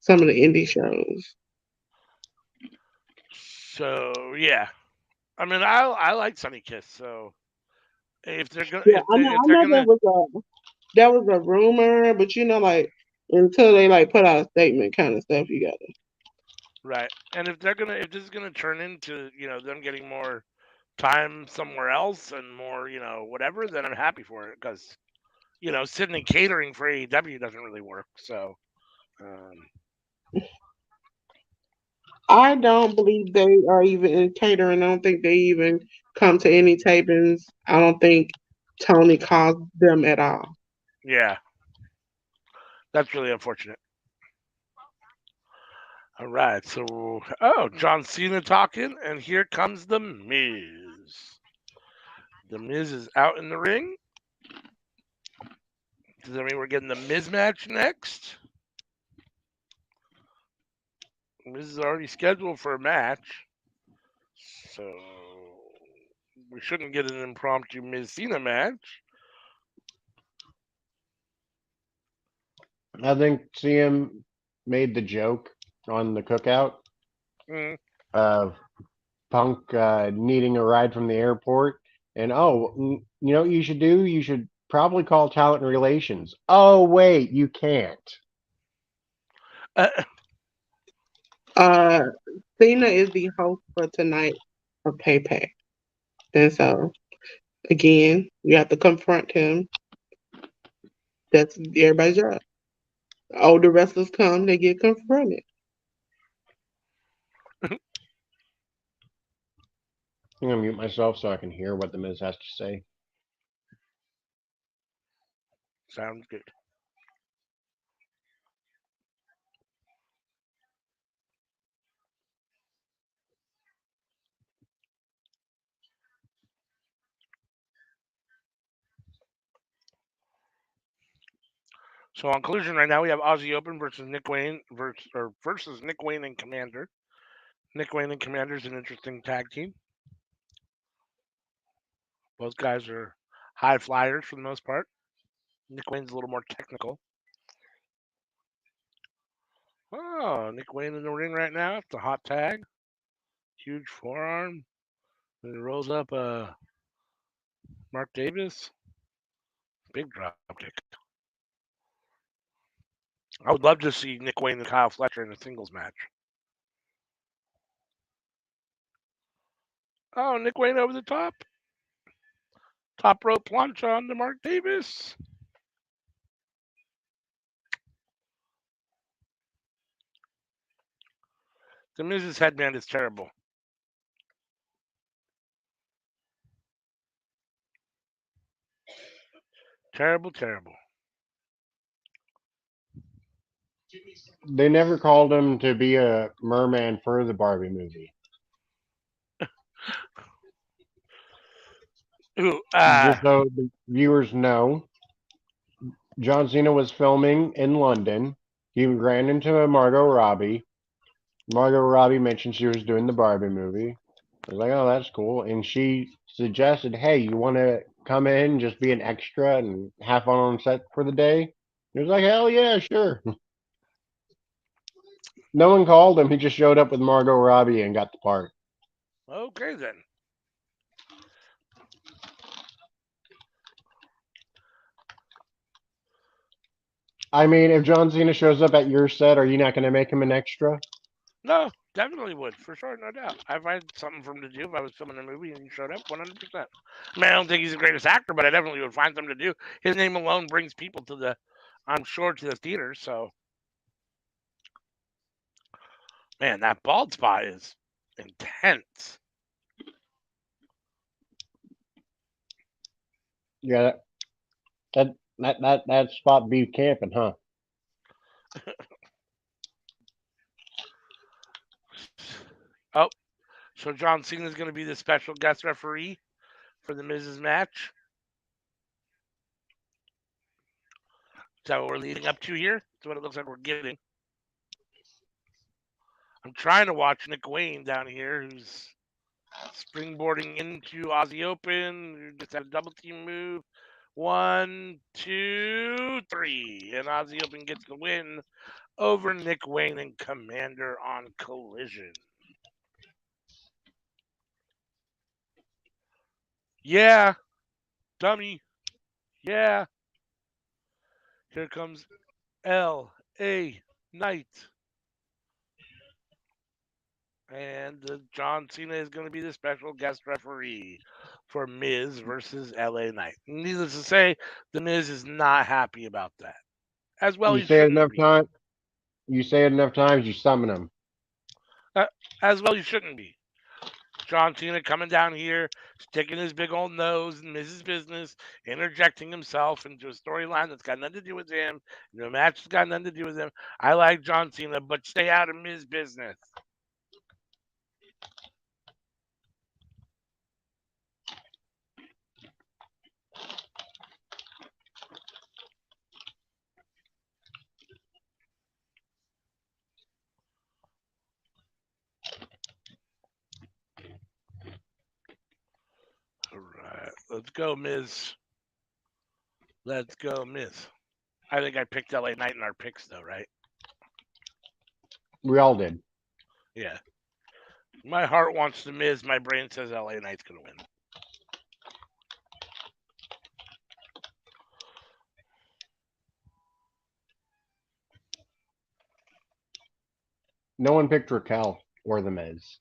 some of the indie shows. So yeah, I mean, I like Sunny Kiss. So if they're gonna Yeah, if I they're know gonna there was a rumor, but like until they like put out a statement kind of stuff, you got. right, and if this is gonna turn into them getting more time somewhere else and more whatever, then I'm happy for it because sitting in catering for AEW doesn't really work. So um, I don't believe they are even in catering. I don't think they even come to any tapings. I don't think Tony calls them at all. yeah, that's really unfortunate. All right, so John Cena talking, and here comes the Miz. The Miz is out in the ring. Does that mean we're getting the Miz match next? Miz is already scheduled for a match, so we shouldn't get an impromptu Miz Cena match. I think CM made the joke on the cookout Mm. of Punk needing a ride from the airport. And you know what you should do? You should probably call talent relations. Oh, wait, you can't. Uh, Uh, Cena is the host for tonight of Payback, and so again, you have to confront him. That's everybody's job. Older wrestlers come, they get confronted. I'm going to mute myself so I can hear what the Miz has to say. Sounds good. So on Collision right now, we have Aussie Open versus Nick Wayne versus Nick Wayne and Commander. Nick Wayne and Commander is an interesting tag team. Both guys are high flyers for the most part. Nick Wayne's a little more technical. Oh, Nick Wayne in the ring right now. It's a hot tag. Huge forearm. Then he rolls up Mark Davis. Big drop kick. I would love to see Nick Wayne and Kyle Fletcher in a singles match. Oh, Nick Wayne over the top. Top rope plancha on to Mark Davis. The Miz's headband is terrible. Terrible, terrible. They never called him to be a merman for the Barbie movie. Ooh, Just so the viewers know, John Cena was filming in London. He ran into Margot Robbie. Margot Robbie mentioned she was doing the Barbie movie. I was like, oh, that's cool. And she suggested, hey, you want to come in, just be an extra and have fun on set for the day? He was like, hell yeah, sure. No one called him. He just showed up with Margot Robbie and got the part. okay then. I mean, if John Cena shows up at your set, are you not going to make him an extra? No, definitely would, for sure, no doubt. I'd find something for him to do if I was filming a movie and he showed up 100%. I mean, I don't think he's the greatest actor, but I definitely would find something to do. His name alone brings people I'm sure, to the theater, so. Man, that bald spot is intense. Yeah, that spot be camping, huh? Oh, so John Cena is going to be the special guest referee for the Miz's match. Is that what we're leading up to here? That's what it looks like we're getting. I'm trying to watch Nick Wayne down here, who's springboarding into Aussie Open, who just had a double team move. 1, 2, 3. And Aussie Open gets the win over Nick Wayne and Commander on Collision. Yeah, dummy. Yeah. Here comes L.A. Knight. And John Cena is going to be the special guest referee for Miz versus LA Knight. Needless to say, the Miz is not happy about that. As well, You he say it shouldn't enough be. time. You say it enough times, you summon them. As well, he shouldn't be. John Cena coming down here, sticking his big old nose in Miz's business, interjecting himself into a storyline that's got nothing to do with him, into a match that's got nothing to do with him. I like John Cena, but stay out of Miz business. All right, let's go, Miz. Let's go, Miz. I think I picked LA Knight in our picks, though, right? We all did. Yeah. My heart wants the Miz. My brain says LA Knight's going to win. No one picked Raquel or the Miz.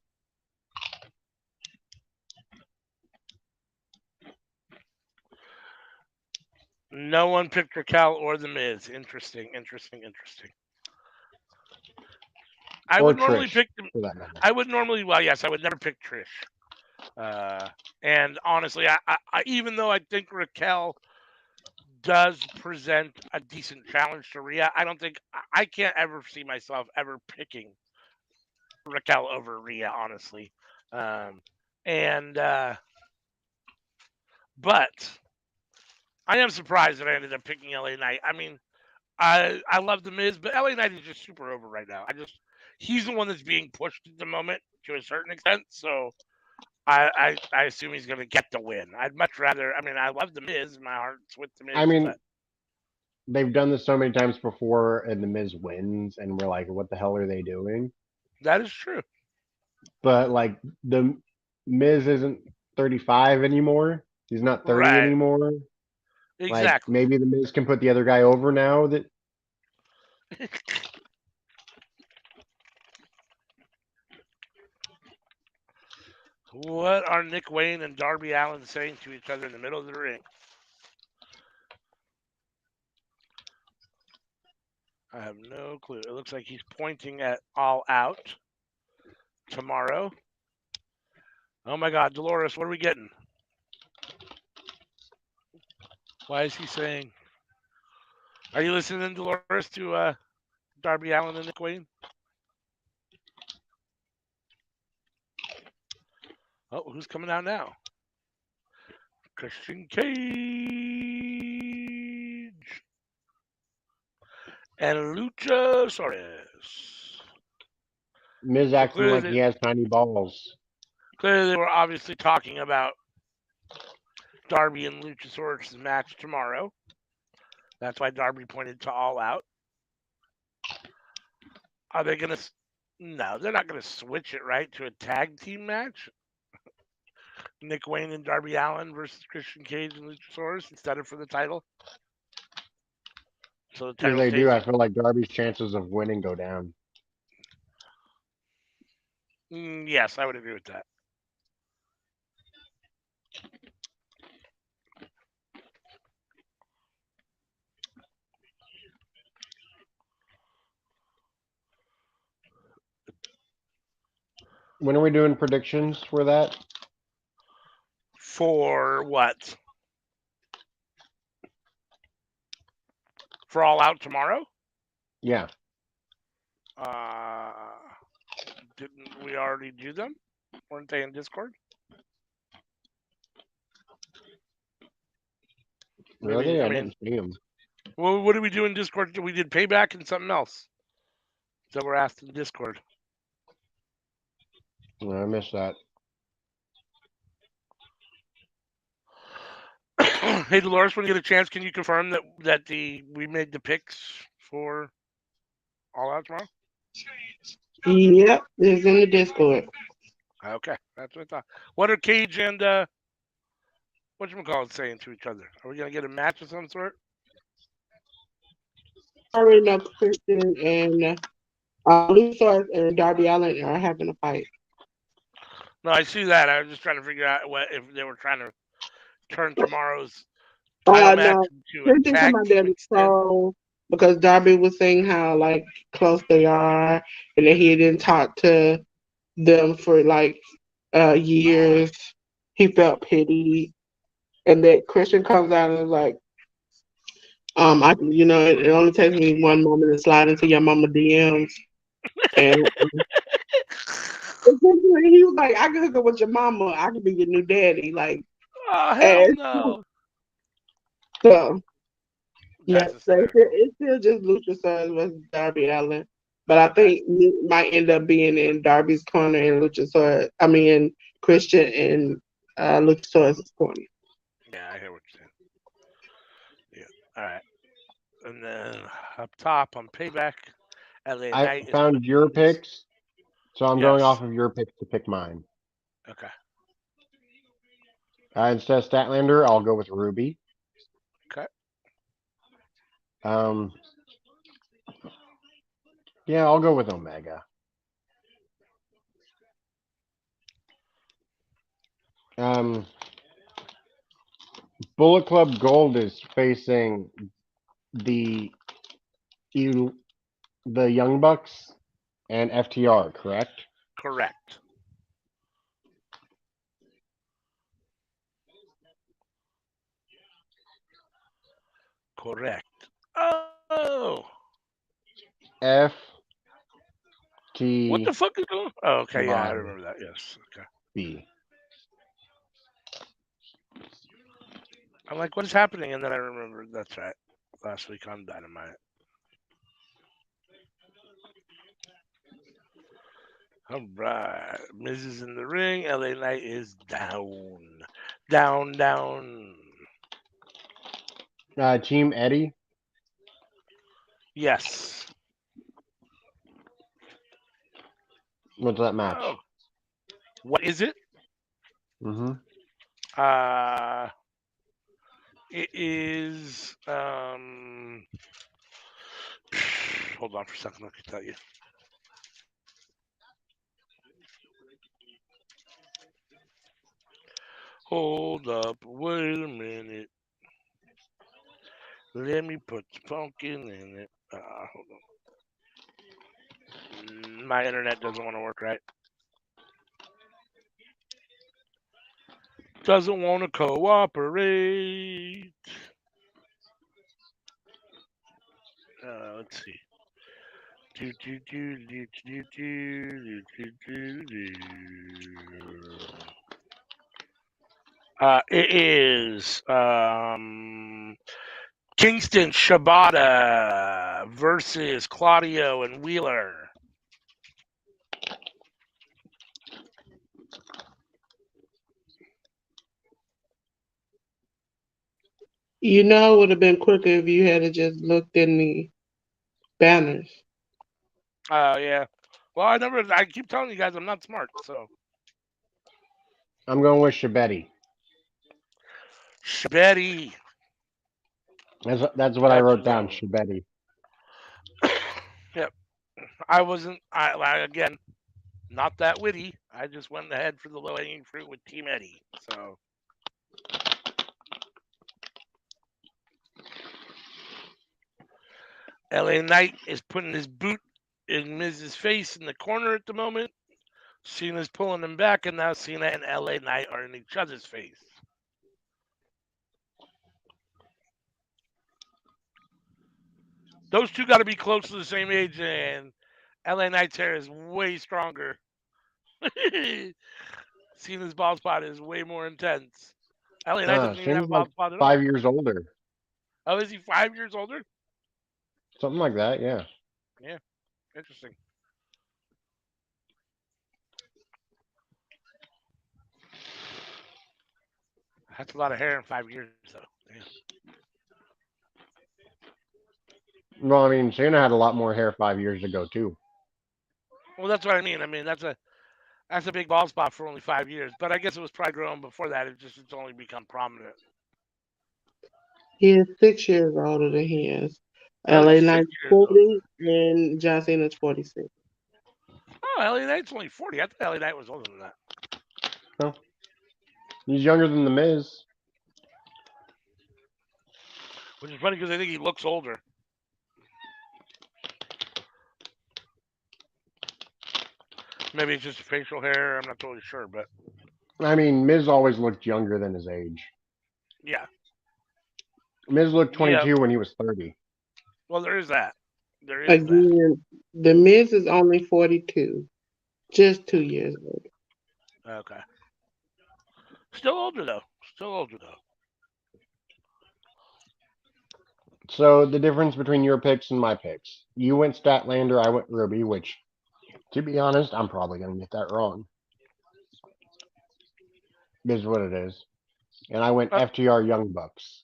No one picked Raquel or the Miz. Interesting. I Or would normally Trish, pick them. for that matter. I would normally, well, yes, I would never pick Trish. And honestly, I even though I think Raquel does present a decent challenge to Rhea, I don't think I can't ever see myself ever picking Raquel over Rhea, honestly. And but I am surprised that I ended up picking LA Knight. I mean, I love the Miz, but LA Knight is just super over right now. He's the one that's being pushed at the moment to a certain extent. So I assume he's going to get the win. I'd much rather. I mean, I love the Miz. My heart's with the Miz. I mean, But they've done this so many times before, and the Miz wins, and we're like, what the hell are they doing? that is true. But like the Miz isn't 35 anymore. He's not 30 Right. anymore. Like Exactly. maybe the Miz can put the other guy over now. That What are Nick Wayne and Darby Allin saying to each other in the middle of the ring? I have no clue. It looks like he's pointing at All Out tomorrow. Oh my God, Dolores, what are we getting? Why is he saying? Are you listening, Dolores, to Darby Allin and Nick Wayne? Oh, who's coming out now? Christian Cage and Luchasaurus. Miz So acting like he has tiny balls. clearly they were obviously talking about Darby and Luchasaurus' match tomorrow. That's why Darby pointed to All Out. Are they going to? No, they're not going to switch it right to a tag team match. Nick Wayne and Darby Allin versus Christian Cage and Luchasaurus instead of for the title. So the If title they stays. do, I feel like Darby's chances of winning go down. Yes, I would agree with that. When are we doing predictions for that? For what? For All Out tomorrow? Yeah. Didn't we already do them? Weren't they in Discord? Really? I didn't see them. Well, what did we do in Discord? We did Payback and something else. So we're asked in Discord. No, I missed that. Hey, Dolores, when you get a chance, can you confirm that we made the picks for All Out tomorrow? Yep, it's in the Discord. Okay, that's what I thought. What are Cage and whatchamacallit saying to each other? Are we gonna get a match of some sort? I already know Christian and Luthor and Darby Allin are having a fight. No, I see that. I was just trying to figure out if they were trying to turn tomorrow's Oh, title I match know. into a Christian come tag out there team to instead. troll because Darby was saying how like close they are, and that he didn't talk to them for like years. He felt pity, and that Christian comes out and is like, it only takes me one moment to slide into your mama DMs, and essentially he was like, I can hook up with your mama, I can be your new daddy, like, Oh hell and no! so. Yeah, That's so hysterical. it's still just Luchasaurus versus Darby Allin. But I Okay. think it might end up being in Darby's corner and in Christian and Luchasaurus' corner. Yeah, I hear what you're saying. Yeah. All right. And then up top on Payback, LA I Knight is found your putting his. picks, so I'm going Yes. off of your picks to pick mine. Okay. Instead of Statlander, I'll go with Ruby. Okay. Um, yeah, I'll go with Omega. Um, Bullet Club Gold is facing the the Young Bucks and FTR, correct? Correct. Correct. Oh. F What T the fuck is going on? Oh, okay. Yeah, I Y remember that. Yes. Okay. B. I'm like, what is happening? And then I remembered that's right. Last week on Dynamite. All right. Miz is in the ring. LA Knight is down. Down, down. Team Eddie. Yes. What's that match? Oh. What is it? Mm-hmm. It is. Hold on for a second. I can tell you. Hold up. Wait a minute. Let me put the pumpkin in it. Hold on. My internet doesn't want to work right. Doesn't want to cooperate. Let's see. It is Kingston Shibata versus Claudio and Wheeler. You know, it would have been quicker if you had just looked in the banners. Oh yeah. Well, I keep telling you guys I'm not smart, so. I'm going with Shabetti. Shabetty. That's what I wrote down. Shabetti. Yep. I wasn't. Again, not that witty. I just went ahead for the low hanging fruit with Team Eddie. So. LA Knight is putting his boot in Miz's face in the corner at the moment. Cena's pulling him back, and now Cena and LA Knight are in each other's face. Those two got to be close to the same age, and LA Knight's hair is way stronger. Cena's bald spot is way more intense. LA Knight doesn't even have a Cena's like bald spot at all. 5 years older. Oh, is he 5 years older? Something like that, yeah. Yeah, interesting. That's a lot of hair in 5 years, though. Damn. Well, I mean, Cena had a lot more hair 5 years ago too. Well, that's what I mean. I mean, that's a big bald spot for only 5 years. But I guess it was probably growing before that. It's only become prominent. He is 6 years older than he is. Oh, LA he's six Knight's years old. 40 and John Cena's 46. Oh, LA Knight's only 40. I thought LA Knight was older than that. No, he's younger than the Miz. Which is funny because I think he looks older. Maybe it's just facial hair. I'm not totally sure, but I mean, Miz always looked younger than his age. yeah. Miz looked Yeah. 22 when he was 30. Well, there is that. There is that. Again, The Miz is only 42, just 2 years older. Okay. Still older though. So the difference between your picks and my picks, you went Statlander, I went Ruby, which, to be honest, I'm probably gonna get that wrong. Is what it is. And I went FTR Young Bucks.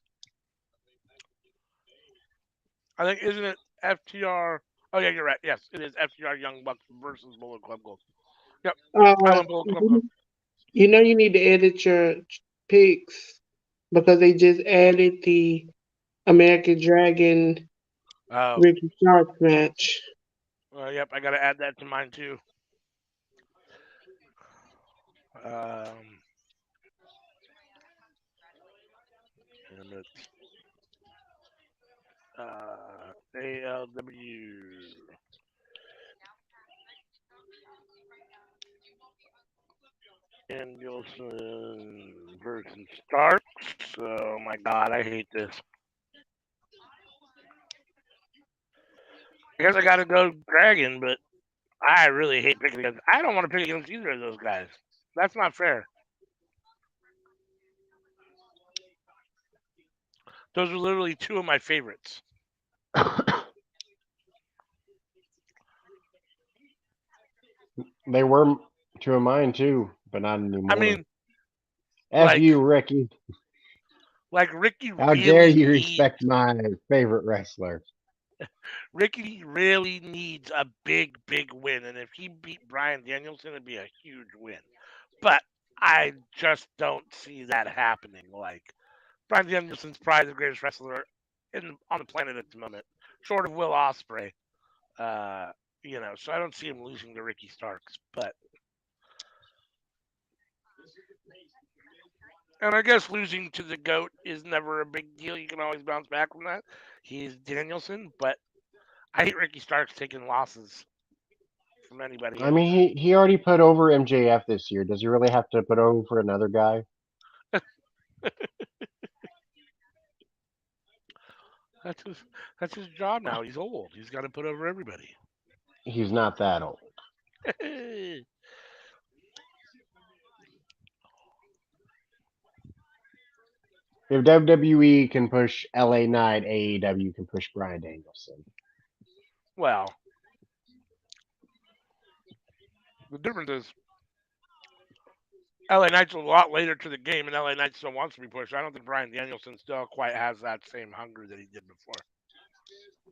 I think isn't it FTR? Oh yeah, you're right. Yes, it is FTR Young Bucks versus Bullet Club Gold. Yep. I went Bullet Club Gold. You know you need to edit your picks because they just added the American Dragon Ricky Starks match. Yep, I gotta add that to mine too. ALW Danielson versus Starks. Oh my god, I hate this. I guess I gotta go Dragon, but I really hate picking against. I don't want to pick against either of those guys. That's not fair. Those are literally two of my favorites. They were two of mine too, but not anymore. I mean, F you, Ricky. Like Ricky. How dare you respect my favorite wrestler? Ricky really needs a big, big win, and if he beat Bryan Danielson, it'd be a huge win. But I just don't see that happening. Like Bryan Danielson's probably the greatest wrestler on the planet at the moment, short of Will Ospreay. So I don't see him losing to Ricky Starks. And I guess losing to the GOAT is never a big deal. You can always bounce back from that. He's Danielson, but I hate Ricky Starks taking losses from anybody. I mean, he already put over MJF this year. Does he really have to put over another guy? That's his job now. He's old. He's got to put over everybody. He's not that old. If WWE can push LA Knight, AEW can push Bryan Danielson. Well, the difference is LA Knight's a lot later to the game, and LA Knight still wants to be pushed. I don't think Bryan Danielson still quite has that same hunger that he did before.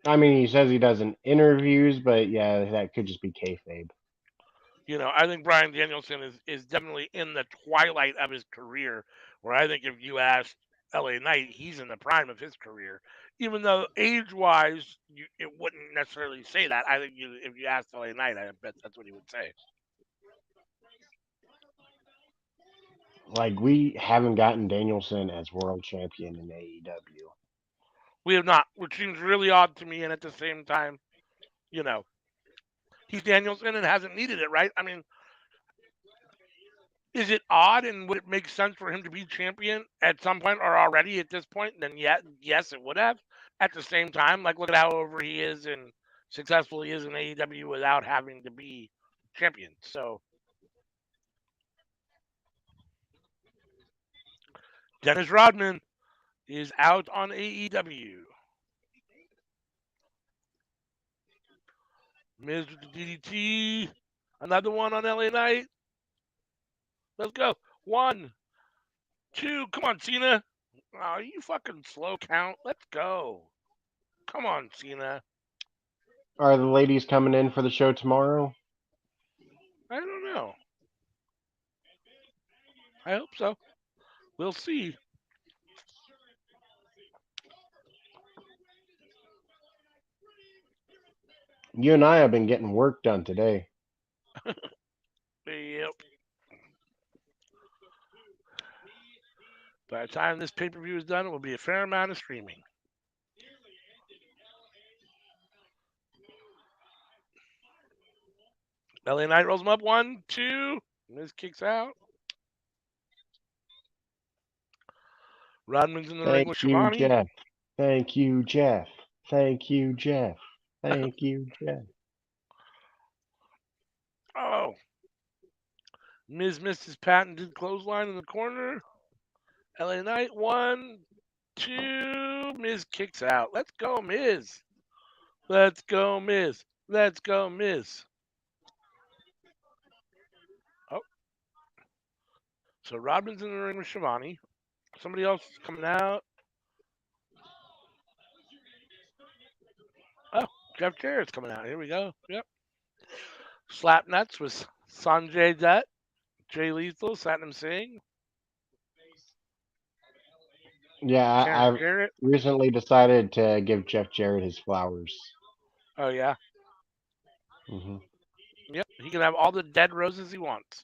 I mean, he says he does in interviews, but yeah, that could just be kayfabe. I think Bryan Danielson is definitely in the twilight of his career, where I think if you asked LA Knight, he's in the prime of his career. Even though age-wise, it wouldn't necessarily say that. I think if you asked LA Knight, I bet that's what he would say. Like, we haven't gotten Danielson as world champion in AEW. We have not, which seems really odd to me, and at the same time, he's Danielson and hasn't needed it, right? I mean, Is it odd, and would it make sense for him to be champion at some point or already at this point? Then yes, it would have. At the same time, like look at how over he is and successful he is in AEW without having to be champion. So Dennis Rodman is out on AEW. Miz with the DDT. Another one on LA Knight. Let's go. 1, 2. Come on, Cena. Oh, you fucking slow count. Let's go. Come on, Cena. Are the ladies coming in for the show tomorrow? I don't know. I hope so. We'll see. You and I have been getting work done today. Yep. By the time this pay per view is done, it will be a fair amount of streaming. LA Knight rolls him up. 1, 2. Miz kicks out. Rodman's in the ring Thank with you, Shivani. Jeff. Thank you, Jeff. Thank you, Jeff. Thank you, Jeff. Oh. Miz missed his patented clothesline in the corner. LA Knight. 1, 2. Miz kicks out. Let's go, Miz. Let's go, Miz. Let's go, Miz. Oh. So Rodman's in the ring with Shivani. Somebody else is coming out. Oh, Jeff Jarrett's coming out. Here we go. Yep. Slap Nuts with Sanjay Dutt, Jay Lethal, Satnam Singh, Yeah, Sharon I've Jarrett. recently decided to give Jeff Jarrett his flowers. Oh, yeah. Hmm. Yep. He can have all the dead roses he wants.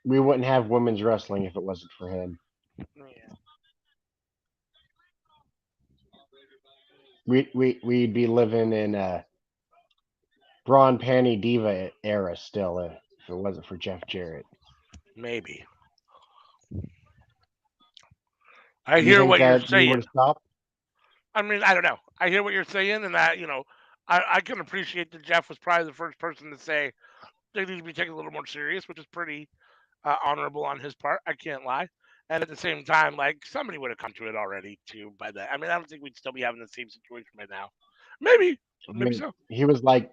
We wouldn't have women's wrestling if it wasn't for him. Yeah. We'd be living in a bra and panty diva era still if it wasn't for Jeff Jarrett. Maybe. I You hear think what you're that we would saying. have stopped? I mean, I don't know. I hear what you're saying, and that, I can appreciate that Jeff was probably the first person to say they need to be taken a little more serious, which is pretty honorable on his part. I can't lie. And at the same time, like somebody would have come to it already too by that. I mean, I don't think we'd still be having the same situation right now. Maybe, I maybe mean, so. he was like,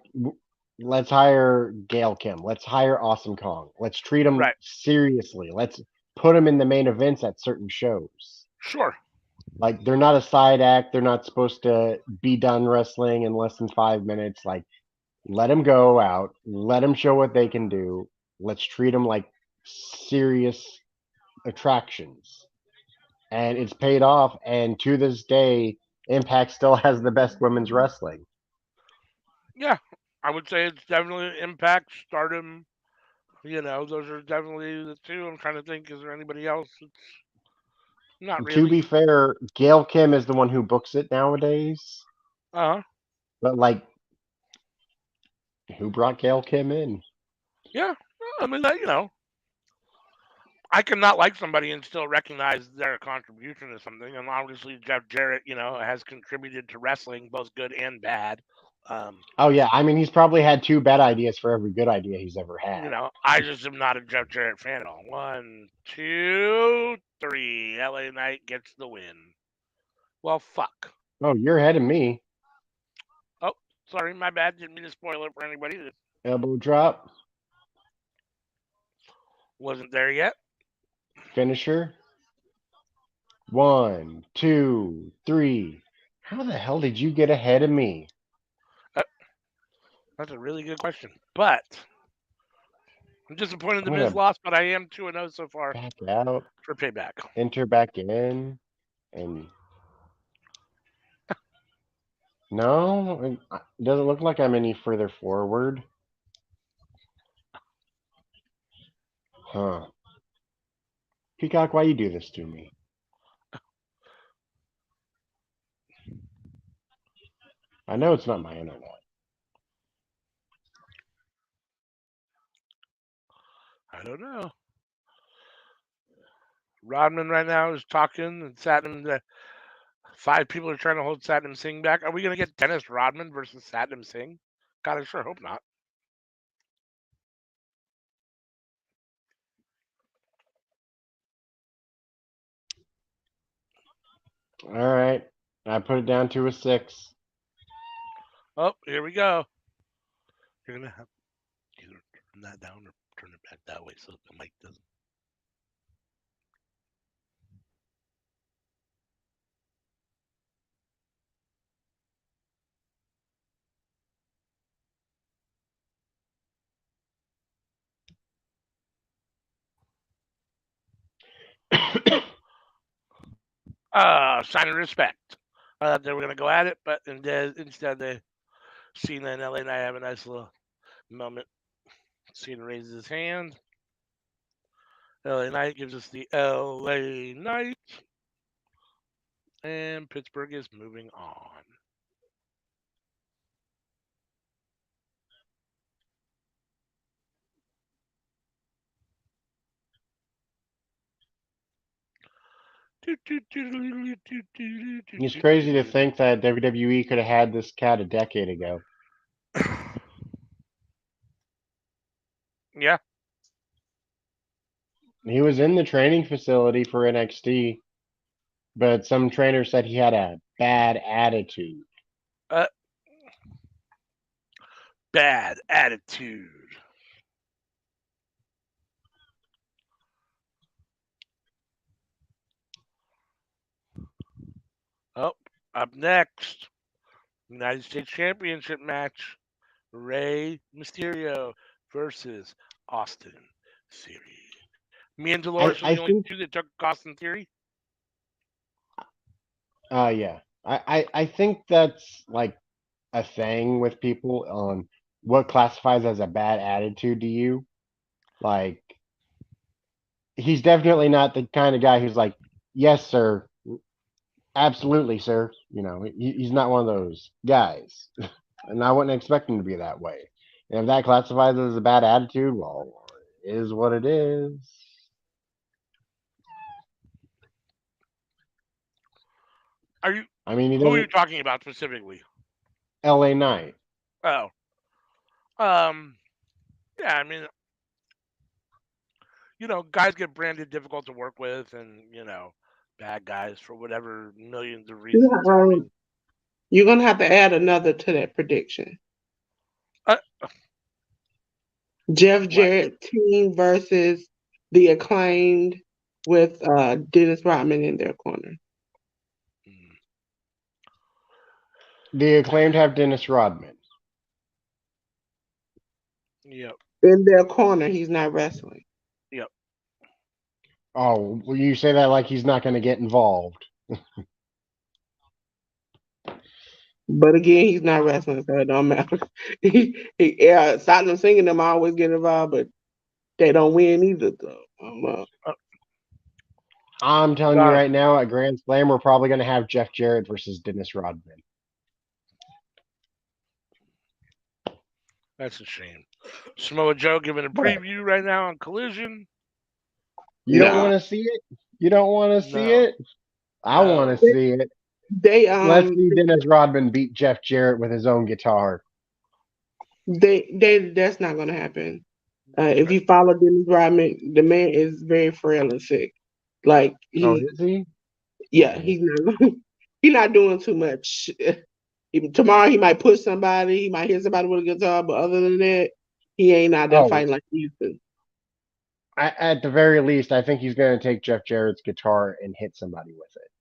let's hire Gail Kim. Let's hire Awesome Kong. Let's treat him Right. seriously. Let's put him in the main events at certain shows. Sure. Like, they're not a side act. They're not supposed to be done wrestling in less than 5 minutes. Like, let them go out. Let them show what they can do. Let's treat them like serious attractions. And it's paid off. And to this day, Impact still has the best women's wrestling. Yeah, I would say it's definitely Impact, Stardom. Those are definitely the two. I'm trying to think. Is there anybody else? Not To really. be fair, Gail Kim is the one who books it nowadays. Uh huh. But like, who brought Gail Kim in? Yeah. I mean, I can not like somebody and still recognize their contribution to something. And obviously, Jeff Jarrett, has contributed to wrestling, both good and bad. Um, Oh yeah, I mean he's probably had two bad ideas for every good idea he's ever had. I just am not a Jeff Jarrett fan at all. 1, 2, 3. LA Knight gets the win. Well, fuck. Oh, you're ahead of me. Oh, sorry, my bad. Didn't mean to spoil it for anybody that Elbow drop, wasn't there yet. finisher. 1, 2, 3. How the hell did you get ahead of me? Uh, that's a really good question. But I'm disappointed the I'm Miz gonna lost, but I am 2-0 so far back out, for Payback. enter back in, and no, it doesn't look like I'm any further forward. Huh. Peacock, why you do this to me? I know it's not my internet. I don't know. Rodman right now is talking, and Satnam. 5 people are trying to hold Satnam Singh back. Are we going to get Dennis Rodman versus Satnam Singh? God, I sure hope not. All right. I put it down to a 6. Oh, here we go. You're going to have to either turn that down or turn it back that way so the mic doesn't. Sign of respect. I thought they were going to go at it, but instead they Cena and LA Knight have a nice little moment. Cena raises his hand. LA Knight gives us the LA Knight. And Pittsburgh is moving on. It's crazy to think that WWE could have had this cat a decade ago. Yeah. He was in the training facility for NXT, but some trainer said he had a bad attitude. Bad attitude. Oh, up next, United States Championship match. Rey Mysterio versus Austin Theory. Me and Dolores were the only think, two that took Austin Theory. yeah. I think that's like a thing with people on what classifies as a bad attitude to you. Like, he's definitely not the kind of guy who's like, yes, sir. Absolutely, sir. He's not one of those guys. And I wouldn't expect him to be that way. And if that classifies as a bad attitude, well, it is what it is. Are you? I mean, he Who are you doesn't. talking about specifically? LA Knight. Oh, um, yeah. I mean, guys get branded difficult to work with, and bad guys for whatever millions of Yeah, reasons. I mean, you're gonna have to add another to that prediction. uh, Jeff what? Jarrett team versus the Acclaimed with Dennis Rodman in their corner. Mm. The Acclaimed have Dennis Rodman. Yep. In their corner, he's not wrestling. Yep. Oh, well, you say that like he's not going to get involved. But again, he's not wrestling, so it don't matter. Satnam singing them always get involved, but they don't win either. So I'm telling you God, right now, at Grand Slam, we're probably going to have Jeff Jarrett versus Dennis Rodman. that's a shame. Samoa Joe giving a preview right now on Collision. You don't want to see it? You don't want to see No. it? I want to see it. They Let's see Dennis Rodman beat Jeff Jarrett with his own guitar. That's not gonna happen. If you follow Dennis Rodman, the man is very frail and sick. Like is he? Yeah, he's not doing too much. Tomorrow he might push somebody, he might hit somebody with a guitar, but other than that, he ain't out there fighting like he used to. At the very least, I think he's going to take Jeff Jarrett's guitar and hit somebody with it.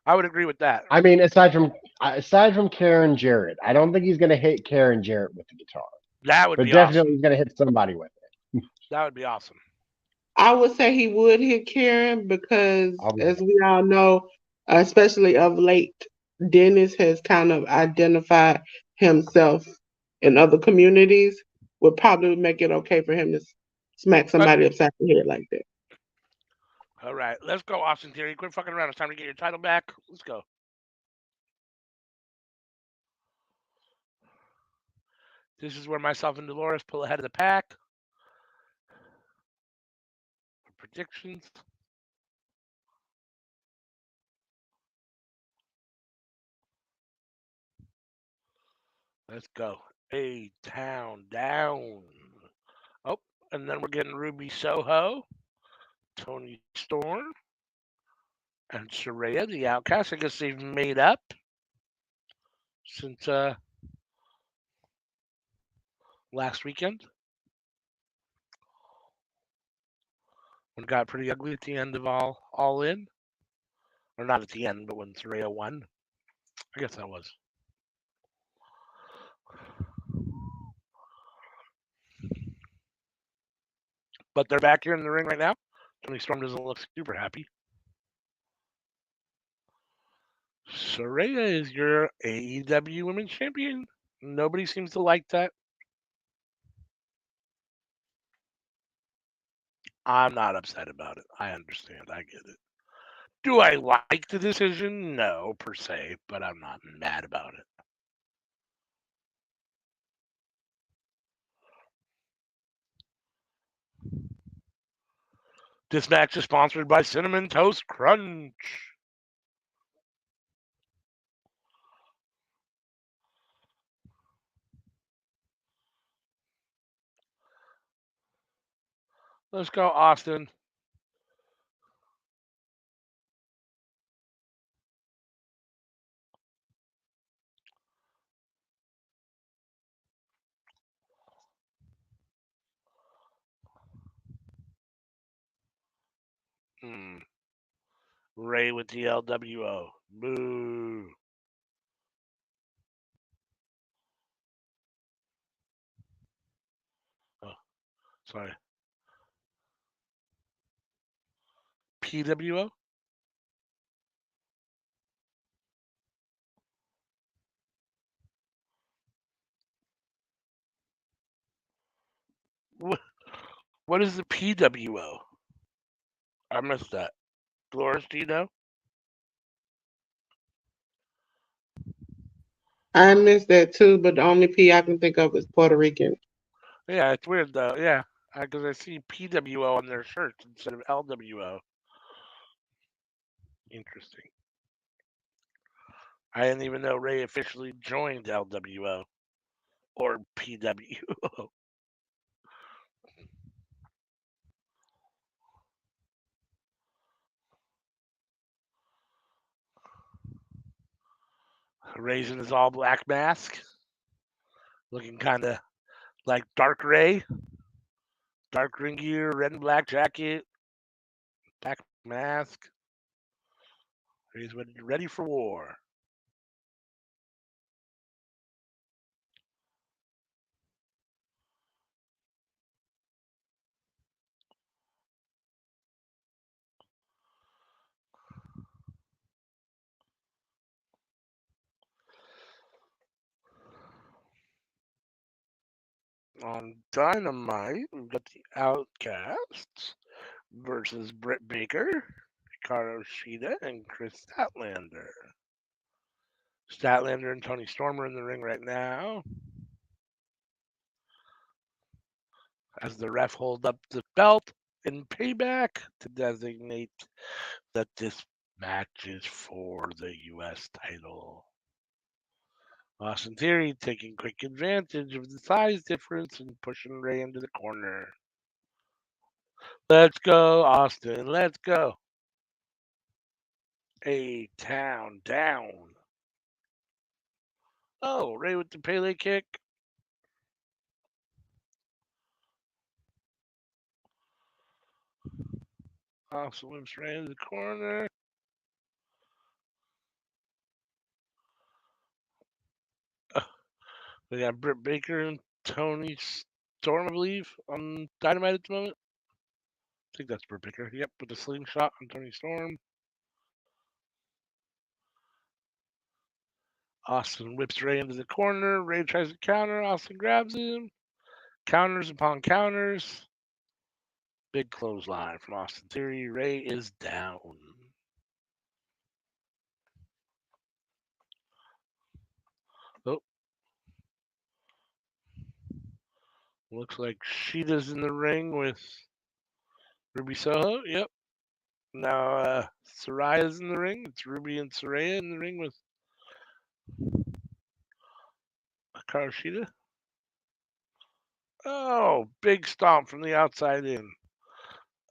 I would agree with that. I mean, aside from Karen Jarrett, I don't think he's going to hit Karen Jarrett with the guitar. That would but be definitely awesome. He's going to hit somebody with it. That would be awesome. I would say he would hit Karen because, as we all know, especially of late, Dennis has kind of identified himself in other communities. Would probably make it okay for him to smack somebody upside the head like that. All right, let's go, Austin Theory. Quit fucking around. It's time to get your title back. Let's go. This is where myself and Dolores pull ahead of the pack. Predictions. Let's go. A-Town down. Oh, and then we're getting Ruby Soho, Tony Storm, and Saraya, the Outcast. I guess they've made up since last weekend. When it got pretty ugly at the end of All In. Or not at the end, but when Saraya won. I guess that was. But they're back here in the ring right now. Tony Storm doesn't look super happy. Saraya is your AEW Women's Champion. Nobody seems to like that. I'm not upset about it. I understand. I get it. Do I like the decision? No, per se, but I'm not mad about it. This match is sponsored by Cinnamon Toast Crunch. Let's go, Austin. Ray with the LWO. Boo. Oh, sorry. PWO? What is the PWO? I missed that. Dolores, do you know? I missed that too, but the only P I can think of is Puerto Rican. Yeah, it's weird though. Yeah, because I see PWO on their shirts instead of LWO. Interesting. I didn't even know Ray officially joined LWO or PWO. Ray's in his all black mask, looking kind of like Dark Ray. Dark ring gear, red and black jacket, black mask. He's ready for war. On Dynamite, we've got the Outcasts versus Britt Baker, Hikaru Shida, and Chris Statlander. Statlander and Tony Storm are in the ring right now. As the ref holds up the belt in Payback to designate that this match is for the U.S. title. Austin Theory taking quick advantage of the size difference and pushing Ray into the corner. Let's go, Austin. Let's go. A-Town down. Oh, Ray with the Pele kick. Austin whips Ray into the corner. We got Britt Baker and Tony Storm, I believe, on Dynamite at the moment. I think that's Britt Baker. Yep, with the slingshot on Tony Storm. Austin whips Ray into the corner. Ray tries to counter. Austin grabs him. Counters upon counters. Big clothesline from Austin Theory. Ray is down. Oh. Looks like Sheeta's in the ring with Ruby Soho. Yep. Now Soraya's in the ring. It's Ruby and Soraya in the ring with Hikaru Shida. Oh, big stomp from the outside in.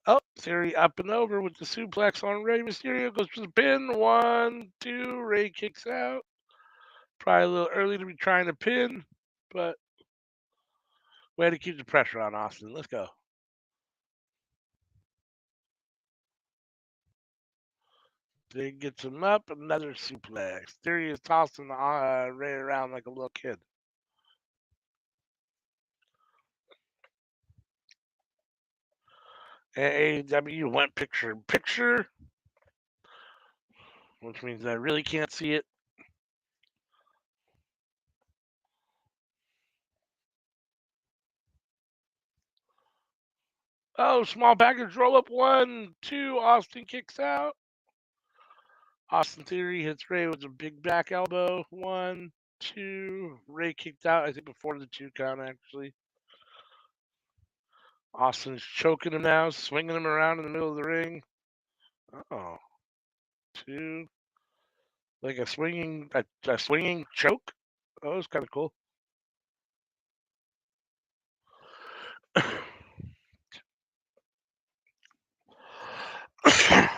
Oh, Theory up and over with the suplex on Rey Mysterio. Goes for the pin. 1, 2. Rey kicks out. Probably a little early to be trying to pin, but way to keep the pressure on Austin. Let's go. Big gets him up. Another suplex. Theory is tossing Rey around like a little kid. AEW went picture in picture, which means I really can't see it. Oh, small package roll up. 1, 2. Austin kicks out. Austin Theory hits Rey with a big back elbow. 1, 2. Rey kicked out, I think, before the 2 count, actually. Austin's choking him now, swinging him around in the middle of the ring. Oh, 2. Like a swinging choke. Oh, it's kind of cool.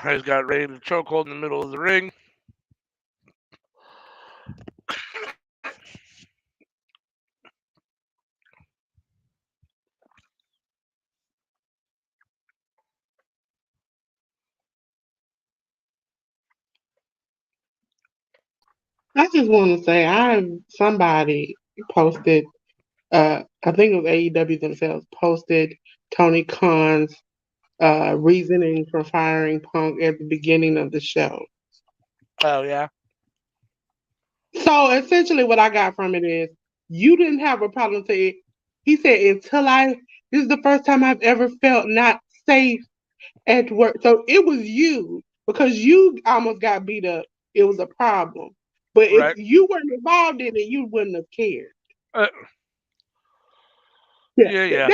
He's got Rey in the chokehold in the middle of the ring. I just want to say, somebody posted, I think it was AEW themselves posted Tony Khan's reasoning for firing Punk at the beginning of the show. Oh, yeah? So essentially, what I got from it is you didn't have a problem saying. He said, this is the first time I've ever felt not safe at work. So it was you because you almost got beat up. It was a problem. But if Right. you weren't involved in it, you wouldn't have cared. Yeah.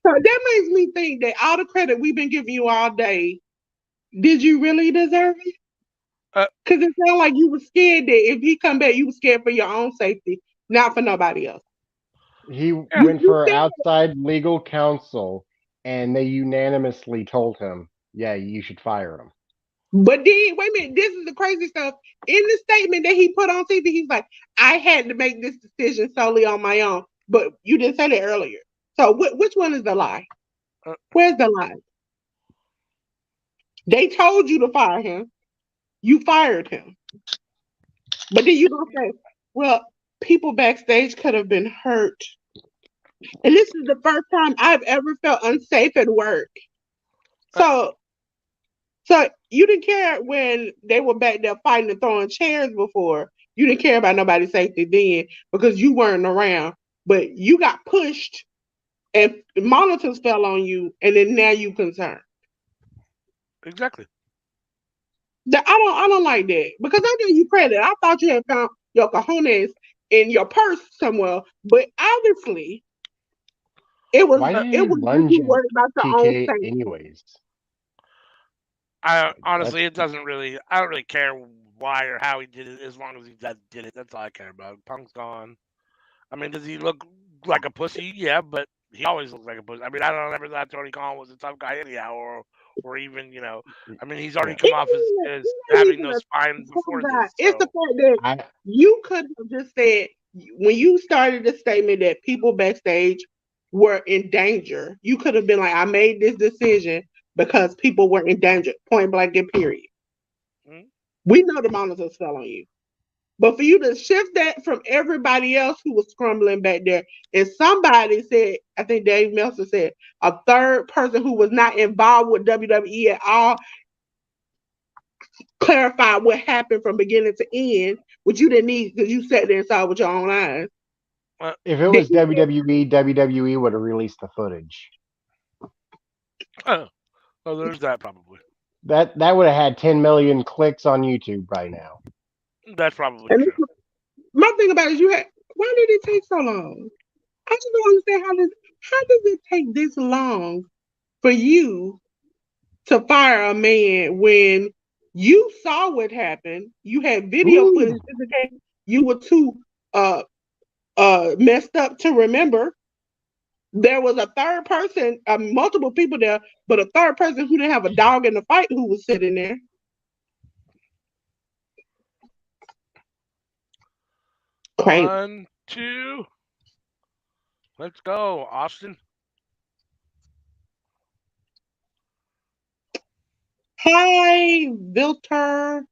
So that makes me think that all the credit we've been giving you all day, did you really deserve it? Because it sounded like you were scared that if he come back, you were scared for your own safety, not for nobody else. He went for outside legal counsel, and they unanimously told him, "Yeah, you should fire him." But then, wait a minute, this is the crazy stuff. In the statement that he put on TV, he's like, I had to make this decision solely on my own. But you didn't say that earlier. So which one is the lie? Where's the lie? They told you to fire him. You fired him. But then you don't say, well, people backstage could have been hurt. And this is the first time I've ever felt unsafe at work. So you didn't care when they were back there fighting and throwing chairs before. You didn't care about nobody's safety then because you weren't around. But you got pushed and monitors fell on you, and then now you concerned. Exactly. I don't like that because I give you credit. I thought you had found your cojones in your purse somewhere, but obviously it was Why did he it was lunge you at worried about your own TK safety. anyways? Honestly, it doesn't really. I don't really care why or how he did it, as long as he did it. That's all I care about. Punk's gone. I mean, does he look like a pussy? Yeah, but he always looks like a pussy. I mean, I don't ever thought Tony Khan was a tough guy anyhow, or even I mean, he's already come off as having those spines before this. It's the fact that you could have just said when you started the statement that people backstage were in danger. You could have been like, I made this decision because people were in danger, point blank and period. Mm-hmm. We know the monitors fell on you. But for you to shift that from everybody else who was scrambling back there, and somebody said, I think Dave Meltzer said, a third person who was not involved with WWE at all clarified what happened from beginning to end, which you didn't need because you sat there and saw it with your own eyes. If it was WWE, WWE would have released the footage. Oh, there's that probably. That would have had 10 million clicks on YouTube right now. That's probably and true. My thing about it is why did it take so long? I just don't understand how this. how does it take this long for you to fire a man when you saw what happened? You had video Ooh. footage indicating you were too uh messed up to remember. There was a third person, multiple people there, but a third person who didn't have a dog in the fight who was sitting there. Crazy. 1, 2. Let's go, Austin. Hi, Vilter.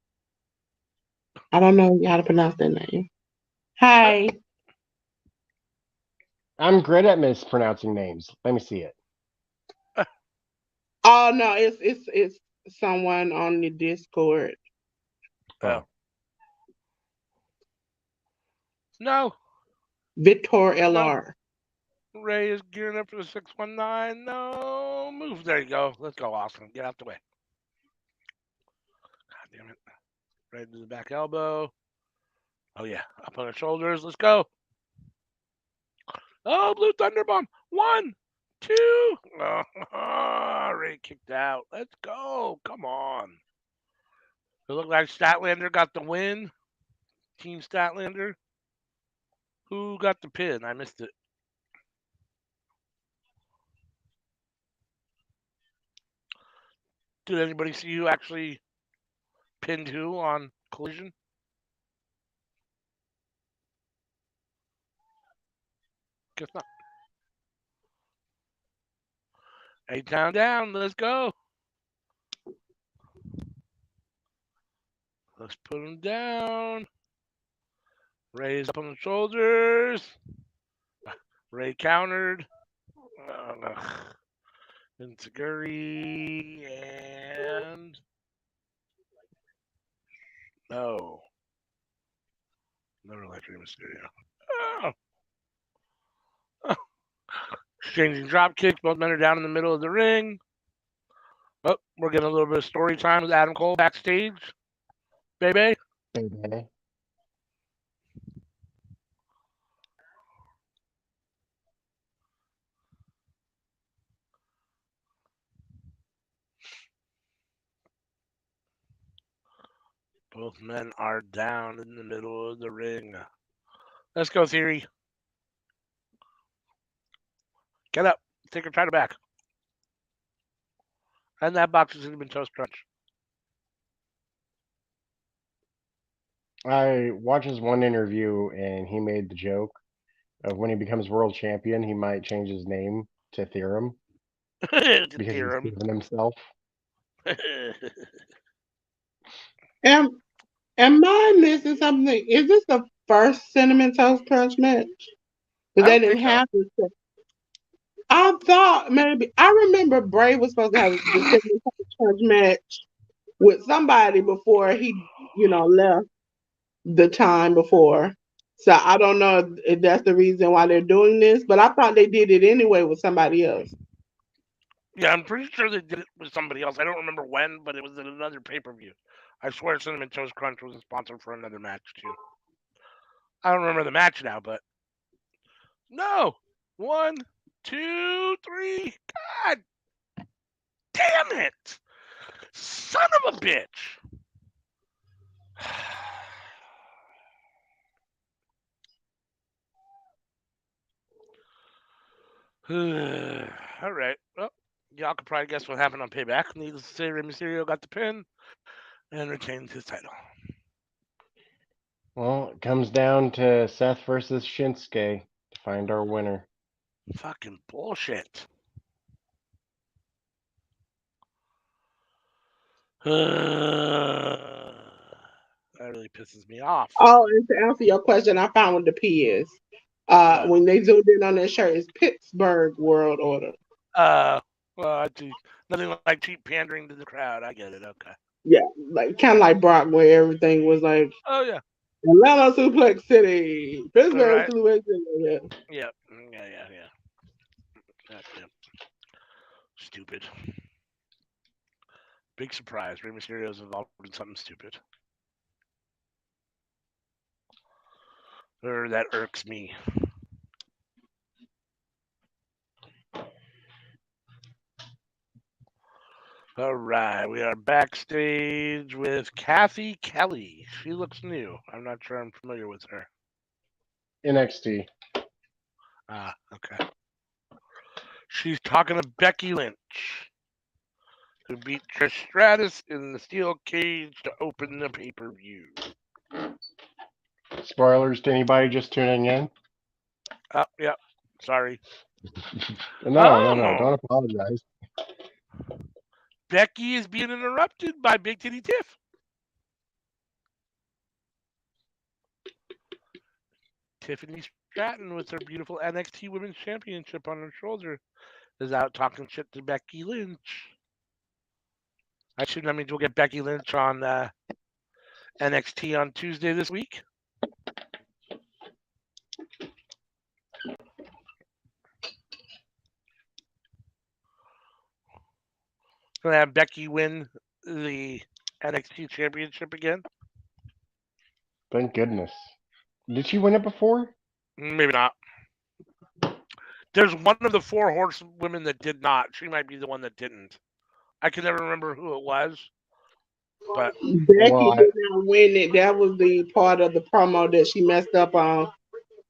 I don't know how to pronounce that name. Hi. I'm great at mispronouncing names. Let me see it. Oh no, it's someone on the Discord. Oh. Oh. No. Victor No. LR. Ray is gearing up for the 619. No. Move. There you go. Let's go, Austin. Get out the way. God damn it. Right to the back elbow. Oh, yeah. Up on the shoulders. Let's go. Oh, Blue Thunder Bomb. 1, 2. Oh, Ray kicked out. Let's go. Come on. It looked like Statlander got the win. Team Statlander. Who got the pin? I missed it. Did anybody see who actually pinned who on Collision? Guess not. 8 down. Let's go. Let's put him down. Ray's up on the shoulders. Ray countered. Insiguri and no. Never liked Rey Mysterio. Oh. Exchanging drop kicks. Both men are down in the middle of the ring. Oh, we're getting a little bit of story time with Adam Cole backstage. Baby. Baby. Both men are down in the middle of the ring. Let's go, Theory. Get up. Take your title back. And that box is Cinnamon Toast Crunch. I watched his one interview and he made the joke of when he becomes world champion, he might change his name to Theorem The because he's theorem. proven himself. Am I missing something? Is this the first Cinnamon Toast Crunch match? I Because they don't didn't think so. have this. I thought maybe I remember Bray was supposed to have the Cinnamon Toast Crunch match with somebody before he, left the time before. So I don't know if that's the reason why they're doing this, but I thought they did it anyway with somebody else. Yeah, I'm pretty sure they did it with somebody else. I don't remember when, but it was in another pay-per-view. I swear Cinnamon Toast Crunch was a sponsor for another match, too. I don't remember the match now, but... No! 1, 2, 3... God damn it! Son of a bitch! All right. Well, y'all could probably guess what happened on Payback. Needless to say, Rey Mysterio got the pin and retained his title. Well, it comes down to Seth versus Shinsuke to find our winner. Fucking bullshit. That really pisses me off. Oh, and to answer your question, I found what the P is. When they zoomed in on that shirt, it's Pittsburgh World Order. Well, nothing like cheap pandering to the crowd. I get it. Okay. Yeah, like kind of like Brock, where everything was like Oh yeah. Atlanta Suplex City, Pittsburgh Right. Suplex City. Yeah. Yeah. Stupid. Big surprise. Rey Mysterio's involved in something stupid. Or that irks me. All right, we are backstage with Kathy Kelly. She looks new. I'm not sure I'm familiar with her. NXT. Ah, okay. She's talking to Becky Lynch, who beat Trish Stratus in the steel cage to open the pay-per-view. Spoilers to anybody just tuning in? Oh, yeah. Sorry. No. Oh, Don't apologize. Becky is being interrupted by Big Titty Tiff. Tiffany Stratton, with her beautiful NXT Women's Championship on her shoulder, is out talking shit to Becky Lynch. That means we'll get Becky Lynch on NXT on Tuesday this week. Gonna have Becky win the NXT Championship again. Thank goodness. Did she win it before? Maybe not. There's one of the 4 horsewomen that did not. She might be the one that didn't. I can never remember who it was, but Becky Well, did not win it. That was the part of the promo that she messed up on,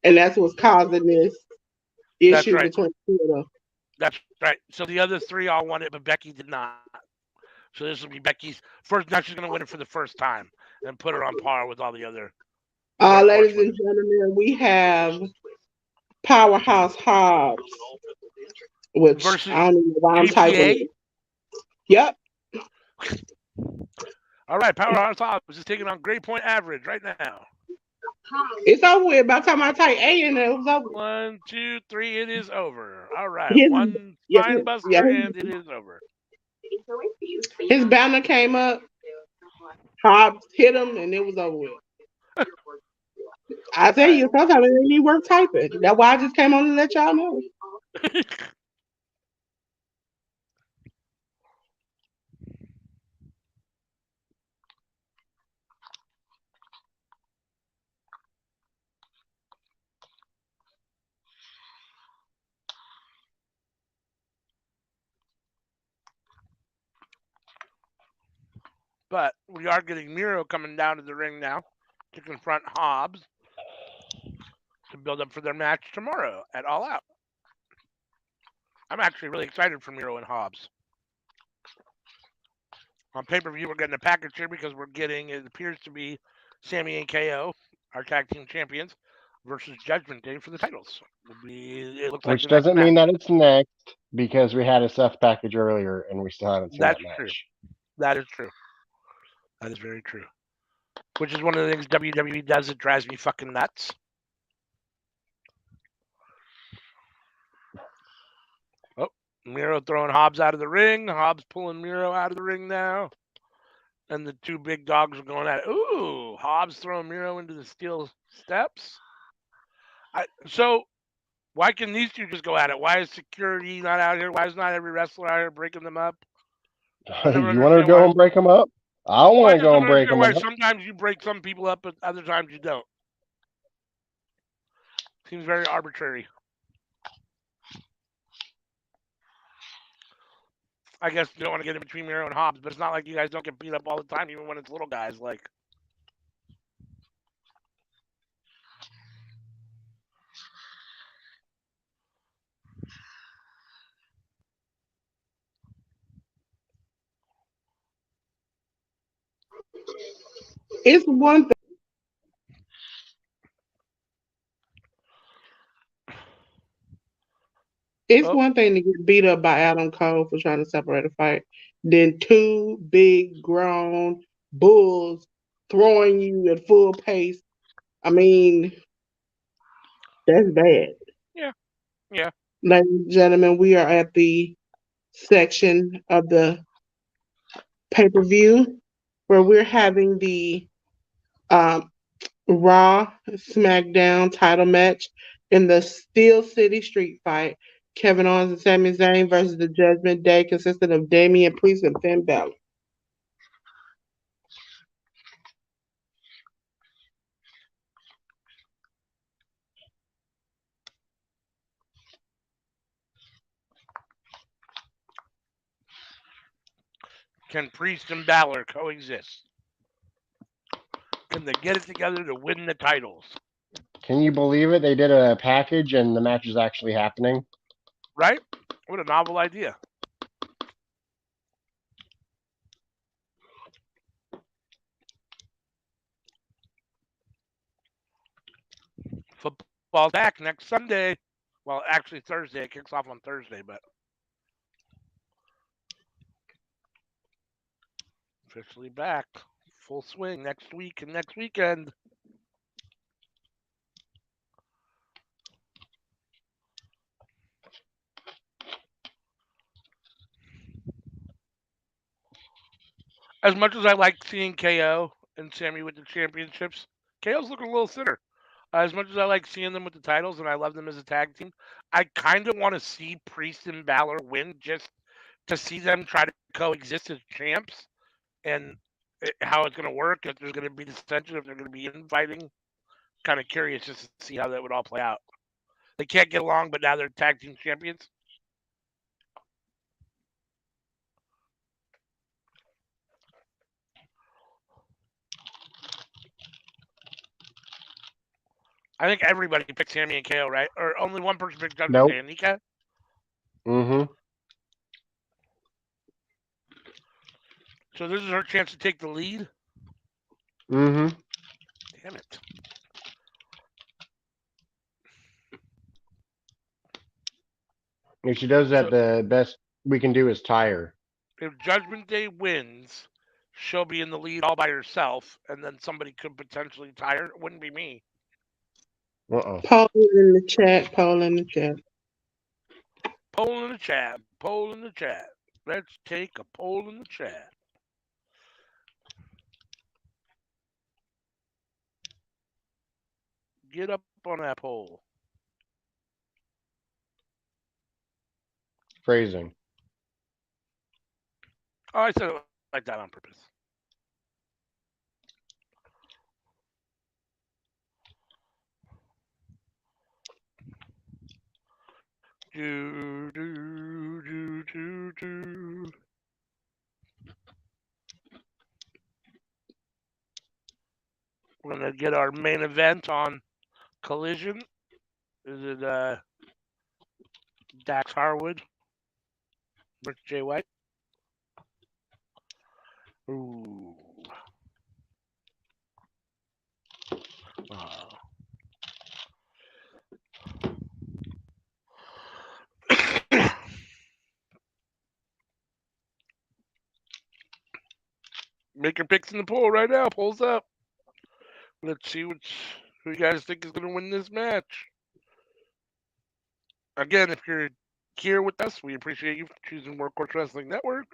and that's what's causing this that's issue right. between the two of them. That's right. So the other 3 all won it, but Becky did not. So this will be Becky's first. Now she's going to win it for the first time and put her on par with all the other Ladies and horsewomen. gentlemen, we have Powerhouse Hobbs, which Versus I don't even know why I'm typing GPA. it. Yep. All right, Powerhouse Hobbs is taking on Great Point Average right now. It's over with. By the time I type A in there, it was over. 1, 2, 3. It is over. All right, His, one yeah, spine yeah, buster, and it is over. his banner came up. Hobbs hit him, and it was over with. I tell you, sometimes it ain't even worth typing. That's why I just came on to let y'all know. But we are getting Miro coming down to the ring now to confront Hobbs to build up for their match tomorrow at All Out. I'm actually really excited for Miro and Hobbs. On pay-per-view, we're getting a package here because we're getting, it appears to be Sammy and KO, our tag team champions, versus Judgment Day for the titles. It looks like which the next doesn't match. mean that it's next because we had a Seth package earlier and we still haven't seen That's that true. match. That is true. That is very true. Which is one of the things WWE does that drives me fucking nuts. Oh, Miro throwing Hobbs out of the ring. Hobbs pulling Miro out of the ring now. And the 2 big dogs are going at it. Ooh, Hobbs throwing Miro into the steel steps. So why can these 2 just go at it? Why is security not out here? Why is not every wrestler out here breaking them up? I never You want to understand go why. and break them up? I Well, I want to just go don't and break understand them why up. sometimes you break some people up, but other times you don't. Seems very arbitrary. I guess you don't want to get in between Miro and Hobbs, but it's not like you guys don't get beat up all the time, even when it's little guys. Like, It's one thing. It's oh, one thing to get beat up by Adam Cole for trying to separate a fight. Then 2 big grown bulls throwing you at full pace. I mean, that's bad. yeah, yeah. Ladies and gentlemen, we are at the section of the pay-per-view where we're having the um, Raw SmackDown title match in the Steel City Street Fight. Kevin Owens and Sami Zayn versus the Judgment Day, consisting of Damian Priest and Finn Balor. Can Priest and Balor coexist? Can they get it together to win the titles? Can you believe it? They did a package and the match is actually happening. Right? What a novel idea. Football's back next Sunday. Well, actually Thursday. It kicks off on Thursday, but officially back. Full swing next week and next weekend. As much as I like seeing KO and Sammy with the championships, KO's looking a little thinner. As much as I like seeing them with the titles and I love them as a tag team, I kind of want to see Priest and Balor win just to see them try to coexist as champs and how it's going to work, if there's going to be dissension, if they're going to be infighting. Kind of curious just to see how that would all play out. They can't get along, but now they're tag team champions. I think everybody picked Sammy and KO, right? Or only one person picked Judgment Nope. Day and Nika? Mm-hmm. So this is her chance to take the lead? Mm-hmm. Damn it. If she does that, So the best we can do is tie her. if Judgment Day wins, she'll be in the lead all by herself, and then somebody could potentially tie her. It wouldn't be me. Uh-uh. Poll in the chat. Poll in the chat. Poll in the chat. Poll in the chat. Let's take a poll in the chat. Get up on that poll. Phrasing. Oh, I said it like that on purpose. Do, do, do, do, do. We're going to get our main event on Collision. Is it Dax Harwood versus Jay White? Ooh. Uh. Make your picks in the poll right now. Polls up. Let's see who you guys think is going to win this match. Again, if you're here with us, we appreciate you choosing Workhorse Wrestling Network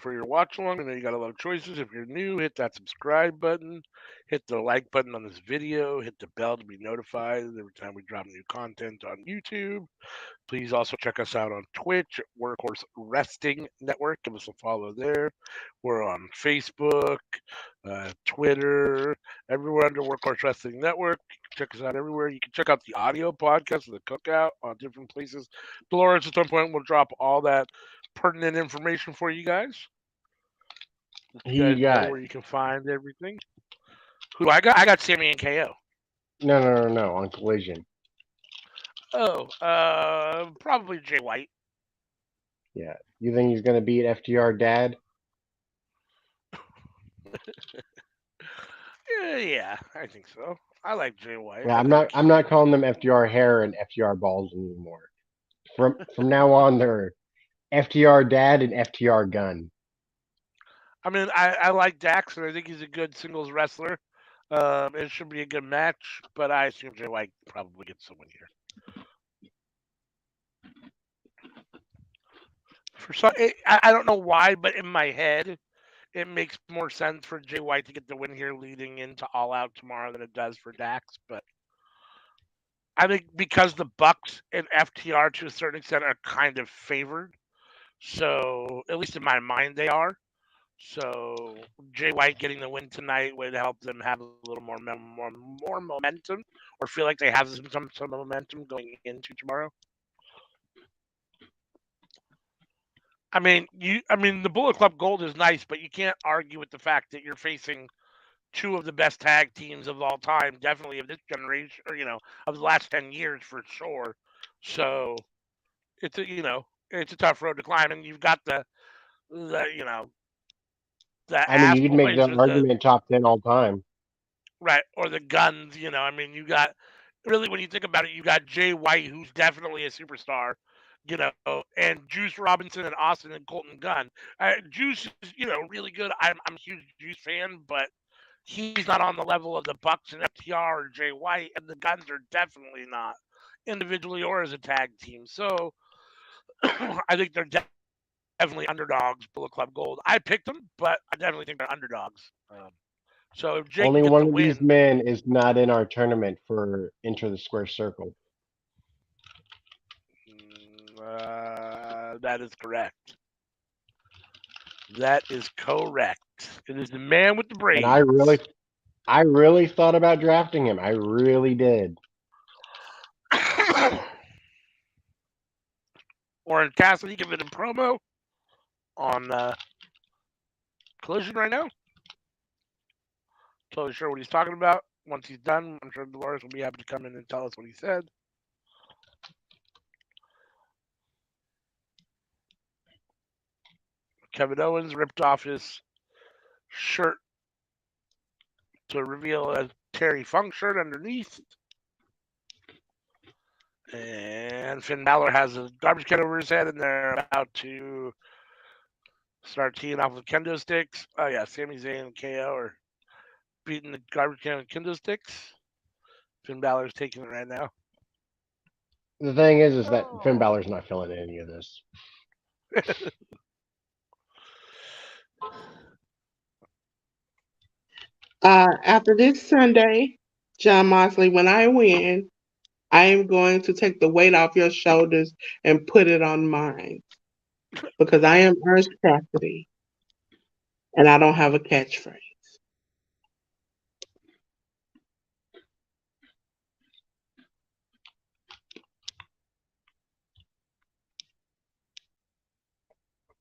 for your watch along. I know you got a lot of choices. If you're new, hit that subscribe button, hit the like button on this video, hit the bell to be notified every time we drop new content on YouTube. Please also check us out on Twitch, Workhorse Wrestling Network. Give us a follow there. We're on Facebook, Twitter, everywhere under Workhorse Wrestling Network. Check us out everywhere. You can check out the audio podcast of the Cookout on different places. Dolores, at some point, will drop all that pertinent information for you guys. Who You guys you know got? where you can find everything. Who I got? I got Sammy and KO. No. On Collision. Oh, probably Jay White. Yeah. You think he's gonna beat FTR Dad? Yeah, I think so. I like Jay White. Yeah. I I'm think not calling them FTR hair and FTR balls anymore. From now on, they're FTR Dad and FTR Gun. I mean, I like Dax, and I think he's a good singles wrestler. It should be a good match, but I assume Jay White probably gets the win here. For some, I don't know why, but in my head, it makes more sense for Jay White to get the win here leading into All Out tomorrow than it does for Dax. But I think because the Bucks and FTR to a certain extent are kind of favored, so at least in my mind they are. So Jay White getting the win tonight would help them have a little more momentum, or feel like they have some momentum going into tomorrow. the Bullet Club Gold is nice, but you can't argue with the fact that you're facing two of the best tag teams of all time, definitely of this generation, or of the last 10 years for sure. So it's a tough road to climb, and you've got the I mean, ass you could make boys that or the argument top 10 all time. right or the guns. You got really when you think about it, you got Jay White, who's definitely a superstar. And Juice Robinson and Austin and Colton Gunn. Juice is, really good. I'm a huge Juice fan, but he's not on the level of the Bucks and FTR or Jay White, and the Guns are definitely not individually or as a tag team. So I think they're definitely underdogs. Bullet Club Gold. I picked them, but I definitely think they're underdogs. So if Jake can get the Only one of win, these men is not in our tournament for Enter the Square Circle. that is correct. That is correct. It is the man with the And braids. I really thought about drafting him. I really did. Orange Cassidy giving him promo on Collision right now. Totally sure what he's talking about. Once he's done, I'm sure Dolores will be happy to come in and tell us what he said. Kevin Owens ripped off his shirt to reveal a Terry Funk shirt underneath. And Finn Balor has a garbage can over his head, and they're about to start teeing off with kendo sticks. Oh, yeah, Sami Zayn and KO are beating the garbage can with kendo sticks. Finn Balor's taking it right now. The thing is that Finn Balor's not feeling any of this. After this Sunday, John Moxley, when I win, I am going to take the weight off your shoulders and put it on mine because I am Ernst Cassidy and I don't have a catchphrase.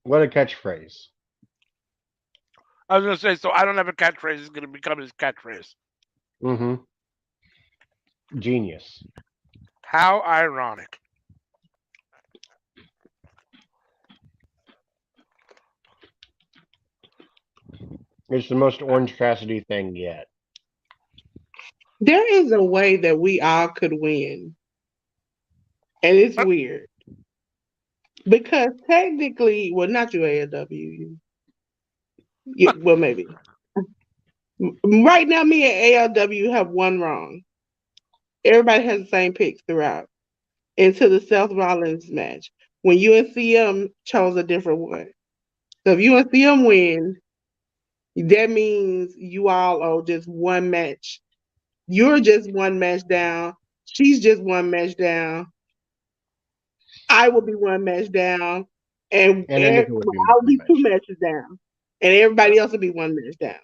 What a catchphrase. I was going to say, so I don't have a catchphrase. It's going to become his catchphrase. Mm-hmm. Genius. How ironic. It's the most Orange Cassidy thing yet. There is a way that we all could win, and it's weird because technically, well, not you ALW, well, maybe. Right now, me and ALW have one wrong. Everybody has the same picks throughout into the Seth Rollins match. When you and CM chose a different one. So if you and CM win, that means you all are just one match. You're just one match down. She's just one match down. I will be one match down. And And Anika would be I'll one be two match. matches down. And everybody else will be one match down.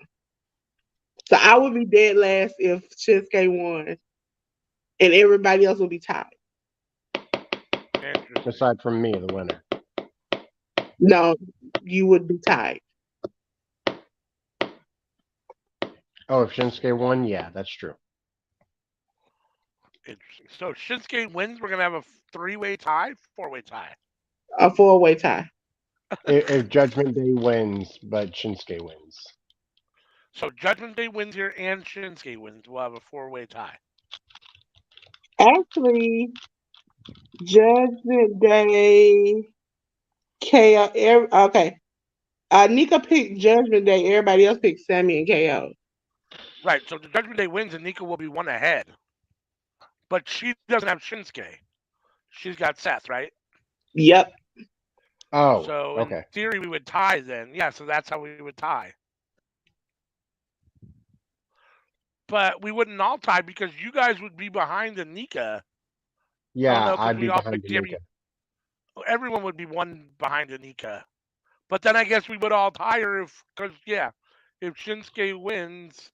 So I would be dead last if Shinsuke won. And everybody else will be tied. Aside from me, the winner. No, you would be tied. Oh, if Shinsuke won, yeah, that's true. Interesting. So Shinsuke wins, we're going to have a three-way tie, four-way tie. A 4-way tie. If Judgment Day wins, but Shinsuke wins. So Judgment Day wins here and Shinsuke wins. We'll have a four-way tie. Actually, Judgment Day, KO. Okay. Nika picked Judgment Day. Everybody else picked Sammy and KO. Right. So the Judgment Day wins, and Nika will be one ahead. But she doesn't have Shinsuke. She's got Seth, right? Yep. Oh, so okay. In theory, we would tie then. Yeah, so that's how we would tie. But we wouldn't all tie because you guys would be behind Anika. Yeah, Oh, no, I'd we be all behind picked Anika. everyone would be one behind Anika. But then I guess we would all tie her because if Shinsuke wins,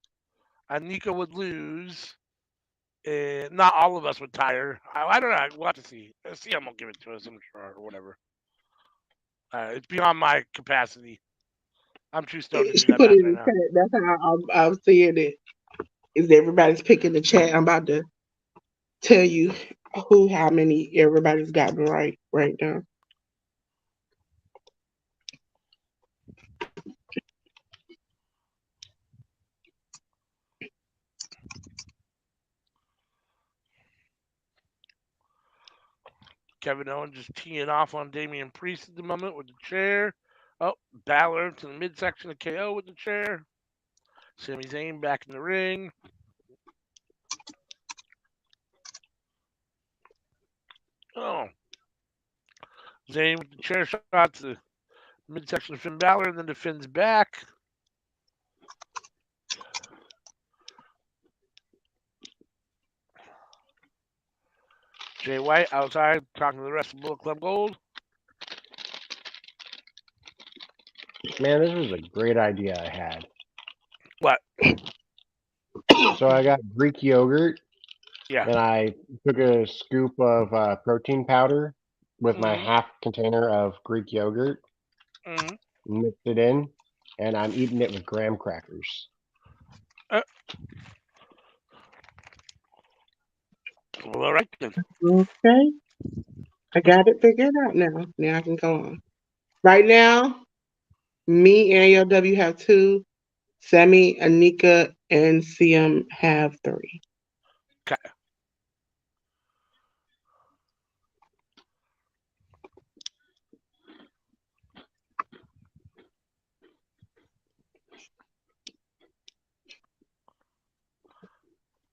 Anika would lose. Not all of us would tie her. I don't know. We'll have to see. CM will give it to us, I'm sure, or whatever. It's beyond my capacity. I'm too stoned to do She that put math it in right the now. chat. That's how I'm seeing it. Is everybody's picking the chat? I'm about to tell you how many everybody's gotten right now. Kevin Owens just teeing off on Damian Priest at the moment with the chair. Oh, Balor to the midsection of KO with the chair. Sami Zayn back in the ring. Oh. Zayn with the chair shot to the midsection of Finn Balor, and then to Finn's back. Jay White outside talking to the rest of Bullet Club Gold. Man, this was a great idea I had. What? So I got Greek yogurt, Yeah. and I took a scoop of protein powder with my Mhm. half container of Greek yogurt, Mhm. mixed it in, and I'm eating it with graham crackers. Well, all right then. Okay. I got it figured out now. Now I can go on. Right now, me and AOW have 2. Sammy, Anika, and CM have 3. Okay.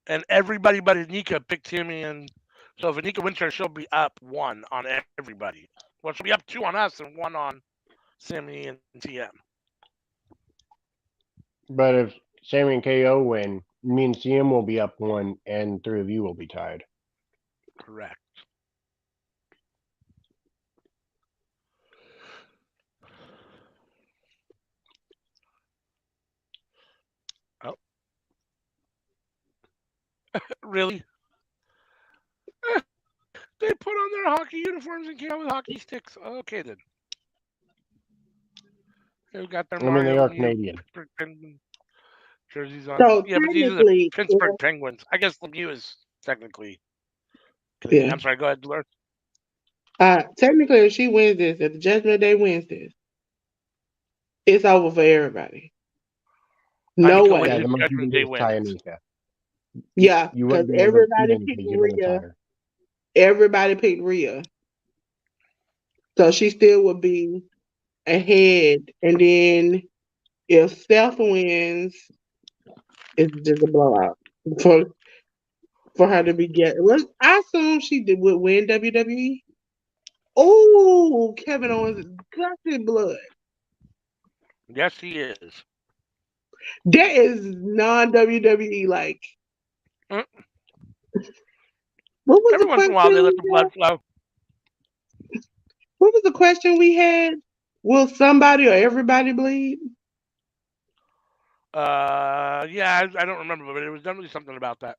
And everybody but Anika picked Timmy, and so if Anika wins her, she'll be up 1 on everybody. Well, she'll be up 2 on us and 1 on Sammy and TM. But if Sammy and KO win, me and CM will be up 1, and 3 of you will be tied. Correct. Oh. Really? They put on their hockey uniforms and came out with hockey sticks. Okay, then. They've got their I mean, they Mario are Lemieux Canadian. Pittsburgh Penguins jerseys on. So Yeah, but these are the technically, Pittsburgh Penguins. I guess Lemieux is technically Canadian. yeah. I'm sorry, go ahead, Dolores. Technically, if she wins this, if the Judgment Day wins this, it's over for everybody. No Anika wins Yeah, way. the if most you can Judgment do Day is tie wins. Anika. Yeah, You because wouldn't be able to beat everybody Anika. picked You'd only tie Rhea. her. Everybody picked Rhea. So she still would be ahead. And then if Steph wins, it's just a blowout for her to be getting. Well, I assume would win WWE. Oh, Kevin Owens is gushing blood. Yes, he is. That is non WWE like. Mm. What was Every the once in a while, question they let we the had? blood flow. What was the question we had? Will somebody or everybody bleed? Yeah, I don't remember, but it was definitely something about that.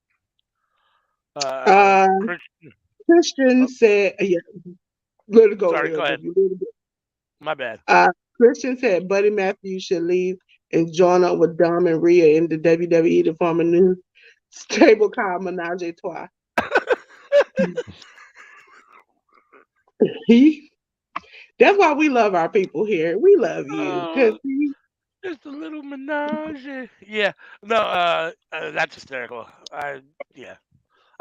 Uh, Christian. Christian Oh, said, yeah, let it go, sorry, go ahead. AOW. Let it go. My bad. Christian said Buddy Matthews should leave and join up with Dom and Rhea in the WWE to form a new stable called Menage a Trois. That's why we love our people here. We love you because Oh, just a little menage. Yeah. No, that's hysterical. Yeah.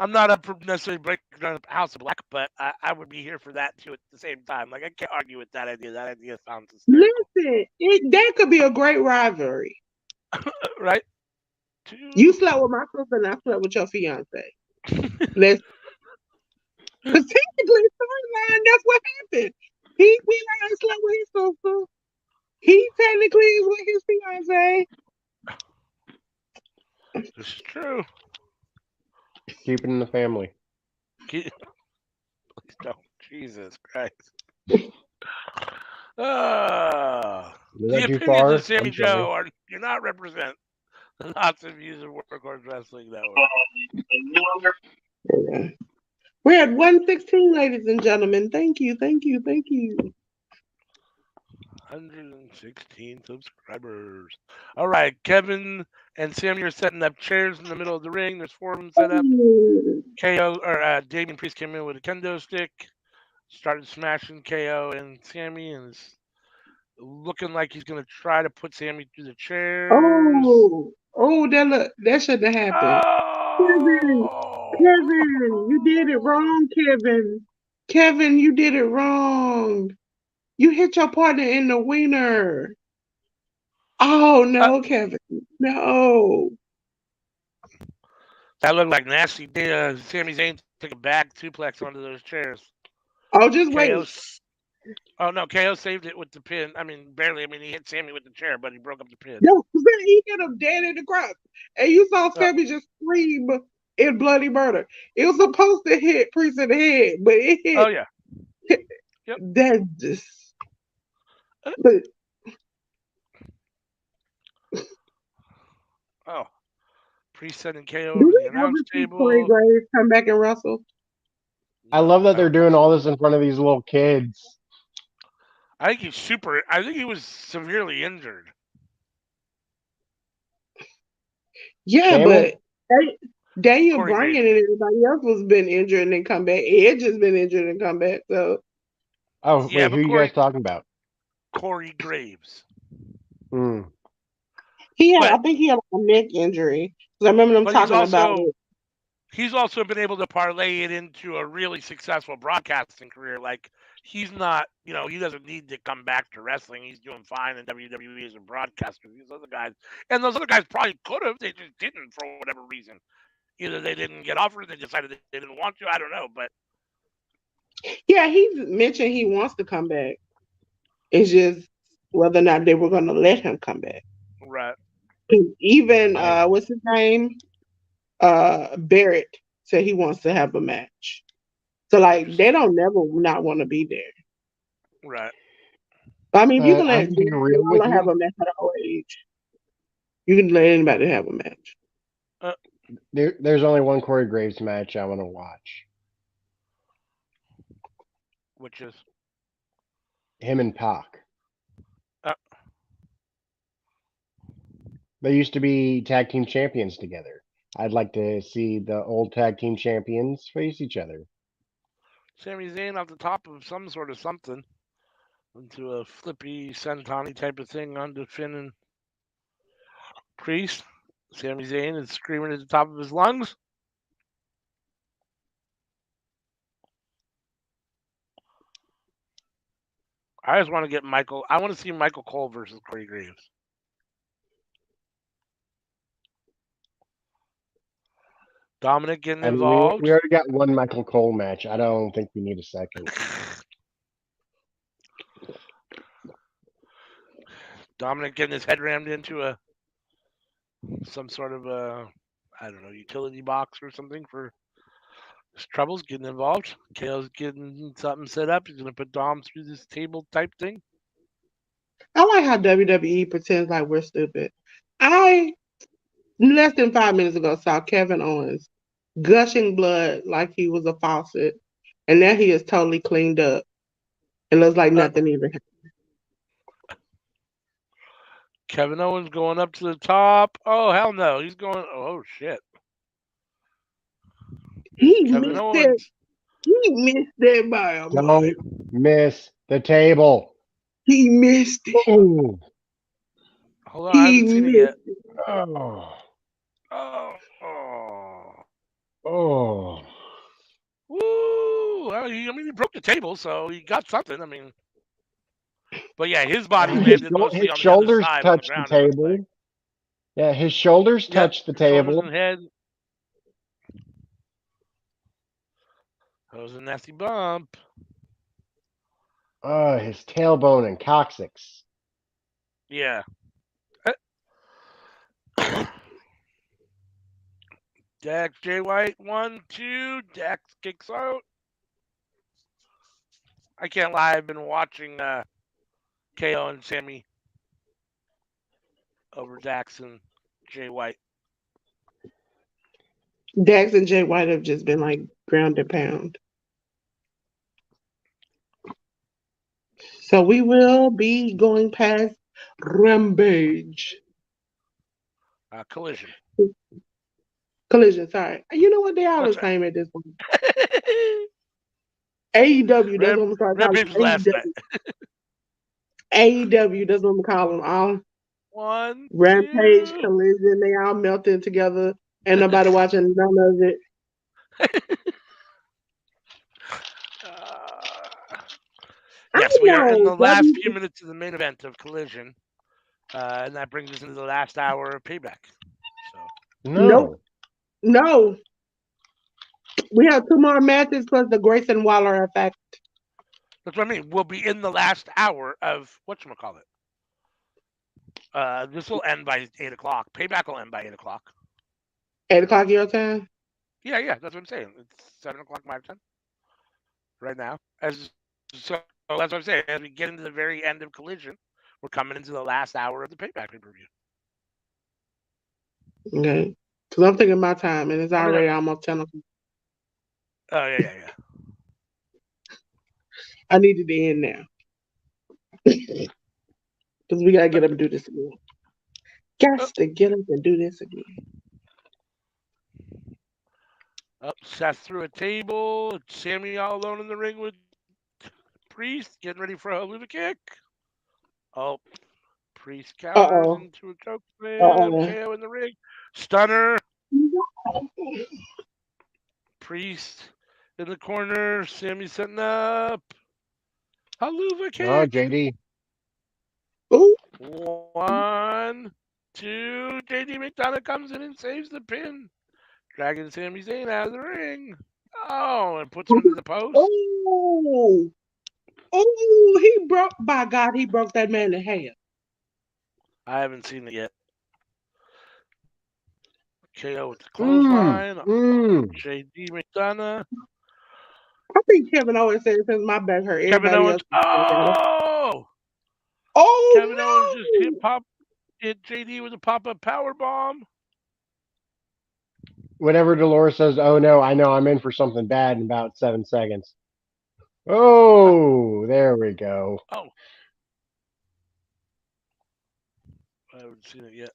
I'm not up for necessarily breaking down the House of Black, but I would be here for that too at the same time. Like, I can't argue with that idea. That idea sounds hysterical. listen, that could be a great rivalry. Right? You Two. slept with my sister and I slept with your fiance. Let's because technically storyline, that's what happened. We like slept with his sister. He technically is with his fiance. This is true. Keep it in the family. Please don't. Jesus Christ. Uh, Was the that too opinions of far? Sammy I'm sorry. Joe do not represent the lots of views of Workhorse Wrestling Network. Yeah. We're at 116, ladies and gentlemen. Thank you, thank you, thank you. 116 subscribers. All right, Kevin and Sammy are setting up chairs in the middle of the ring. There's 4 of them set up. KO or Damian Priest came in with a kendo stick, started smashing KO and Sammy, and is looking like he's gonna try to put Sammy through the chairs. That shouldn't have happened. Kevin, Kevin, you did it Oh! wrong, Kevin. Kevin, you did it wrong. You hit your partner in the wiener. Oh Uh, no, Kevin. No. that looked like nasty. Sami Zayn took a back suplex onto those chairs. Oh, just KO. wait. Oh no, KO saved it with the pin. I mean, barely. I mean, he hit Sammy with the chair, but he broke up the pin. No, he hit him dead in the crowd. And you saw Uh, Sammy just scream in bloody murder. It was supposed to hit Priest in the head, but it oh hit yeah. Yep. that just Uh, but oh, Priest sending KO do over the we ever announce see Corey table. Graves come back and wrestle? I No, love that I they're don't think doing all so. this in front of these little kids. I think he's super. I think he was severely injured. Yeah, Sammy? but Daniel Corey Bryan Graves. and everybody else was been injured and then come back. Edge has been injured and come back. So Oh, Yeah, wait, who but are you guys talking about? Corey Graves. Hmm. I But think he had a neck injury. 'Cause I remember them but he's talking about also it. he's also been able to parlay it into a really successful broadcasting career. Like he's not, he doesn't need to come back to wrestling. He's doing fine in WWE as a broadcaster. These other guys, and those other guys probably could have. They just didn't for whatever reason. Either they didn't get offered, they decided they didn't want to. I don't know, but Yeah, he mentioned he wants to come back. It's just whether or not they were going to let him come back. right. Even I, what's his name? Barrett said he wants to have a match. So like they Interesting. don't never not want to be there. Right. I mean, if you can I'm let gonna be real with Lawler have you. a match at all age, you can let anybody have a match. Uh, There's only one Corey Graves match I want to watch. which is Him and Pac. uh, They used to be tag team champions together. I'd like to see the old tag team champions face each other. Sami Zayn off the top of some sort of something into a flippy Santani type of thing onto Finn and Priest. Sami Zayn is screaming at the top of his lungs. I just want to get Michael. I want to see Michael Cole versus Corey Graves. Dominic getting I mean, we involved. already got one Michael Cole match. I don't think we need a second. Dominic getting his head rammed into some sort of I don't know, utility box or something for his troubles. Getting involved. KO's getting something set up. He's gonna put Dom through this table type thing. I like how WWE pretends like we're stupid. I less than 5 minutes ago saw Kevin Owens gushing blood like he was a faucet, and now he is totally cleaned up and looks like Uh, nothing even happened. Kevin Owens going up to the top. Oh hell no, he's going. Oh shit. He Kevin missed it. Owens. He missed that by a mile. Don't miss the table. He missed it. Ooh. Hold on, I He haven't seen it yet. missed it. Oh. Oh, oh. Oh. Woo! Well, he broke the table, so he got something. I mean, but yeah, his body landed mostly His on the other shoulders side on the touched the ground. It looks like. table. Yeah, his shoulders Yep, touched the shoulders table. and head. That was a nasty bump. His tailbone and coccyx. Yeah. Dax J White 1-2. Dax kicks out. I can't lie. I've been watching KO and Sammy over Dax and Jay White. Dax and Jay White have just been like ground and pound. So we will be going past Rampage. Collision. Collision, sorry. You know what? They all the That's right. same at this point. AEW, that's what I'm trying to call Rampage them. was last night. AEW, that's what I'm calling them. All 1, Rampage, 2. Collision, they all melting together. Ain't nobody watching none of it. Yes, we are in the last few W. minutes of the main event of Collision, and that brings us into the last hour of Payback. So Nope. No. No. We have 2 more matches plus the Grayson Waller effect. that's what I mean. We'll be in the last hour of whatchamacallit. This will end by 8 o'clock. Payback will end by 8 o'clock. 8 o'clock your time? Yeah, that's what I'm saying. It's 7 o'clock my time right now. So that's what I'm saying. As we get into the very end of Collision, we're coming into the last hour of the Payback pay-per-view. Okay. Because I'm thinking my time, and it's already almost 10 o'clock. Oh, yeah. I need it to end now. Because we got to get up and do this again. Got to get up and do this again. Seth through a table. Sammy all alone in the ring with Priest, getting ready for a haluva kick. Oh, Priest counters into a choke slam. KO in the ring. Stunner. Priest in the corner. Sammy setting up. Haluva kick. Oh, JD. Ooh. 1, 2. JD McDonough comes in and saves the pin. Dragging Sami Zayn out of the ring. Oh, and puts him into the post. Oh, he broke, by God, he broke that man in half. I haven't seen it yet. KO with the clothesline. JD McDonough. I think Kevin Owens said since my back hurt. Kevin Owens. Oh, Kevin no. Owens just hit JD with a pop-up power bomb. Whenever Dolores says, "Oh no, I know I'm in for something bad," in about 7 seconds. Oh, there we go. Oh. I haven't seen it yet.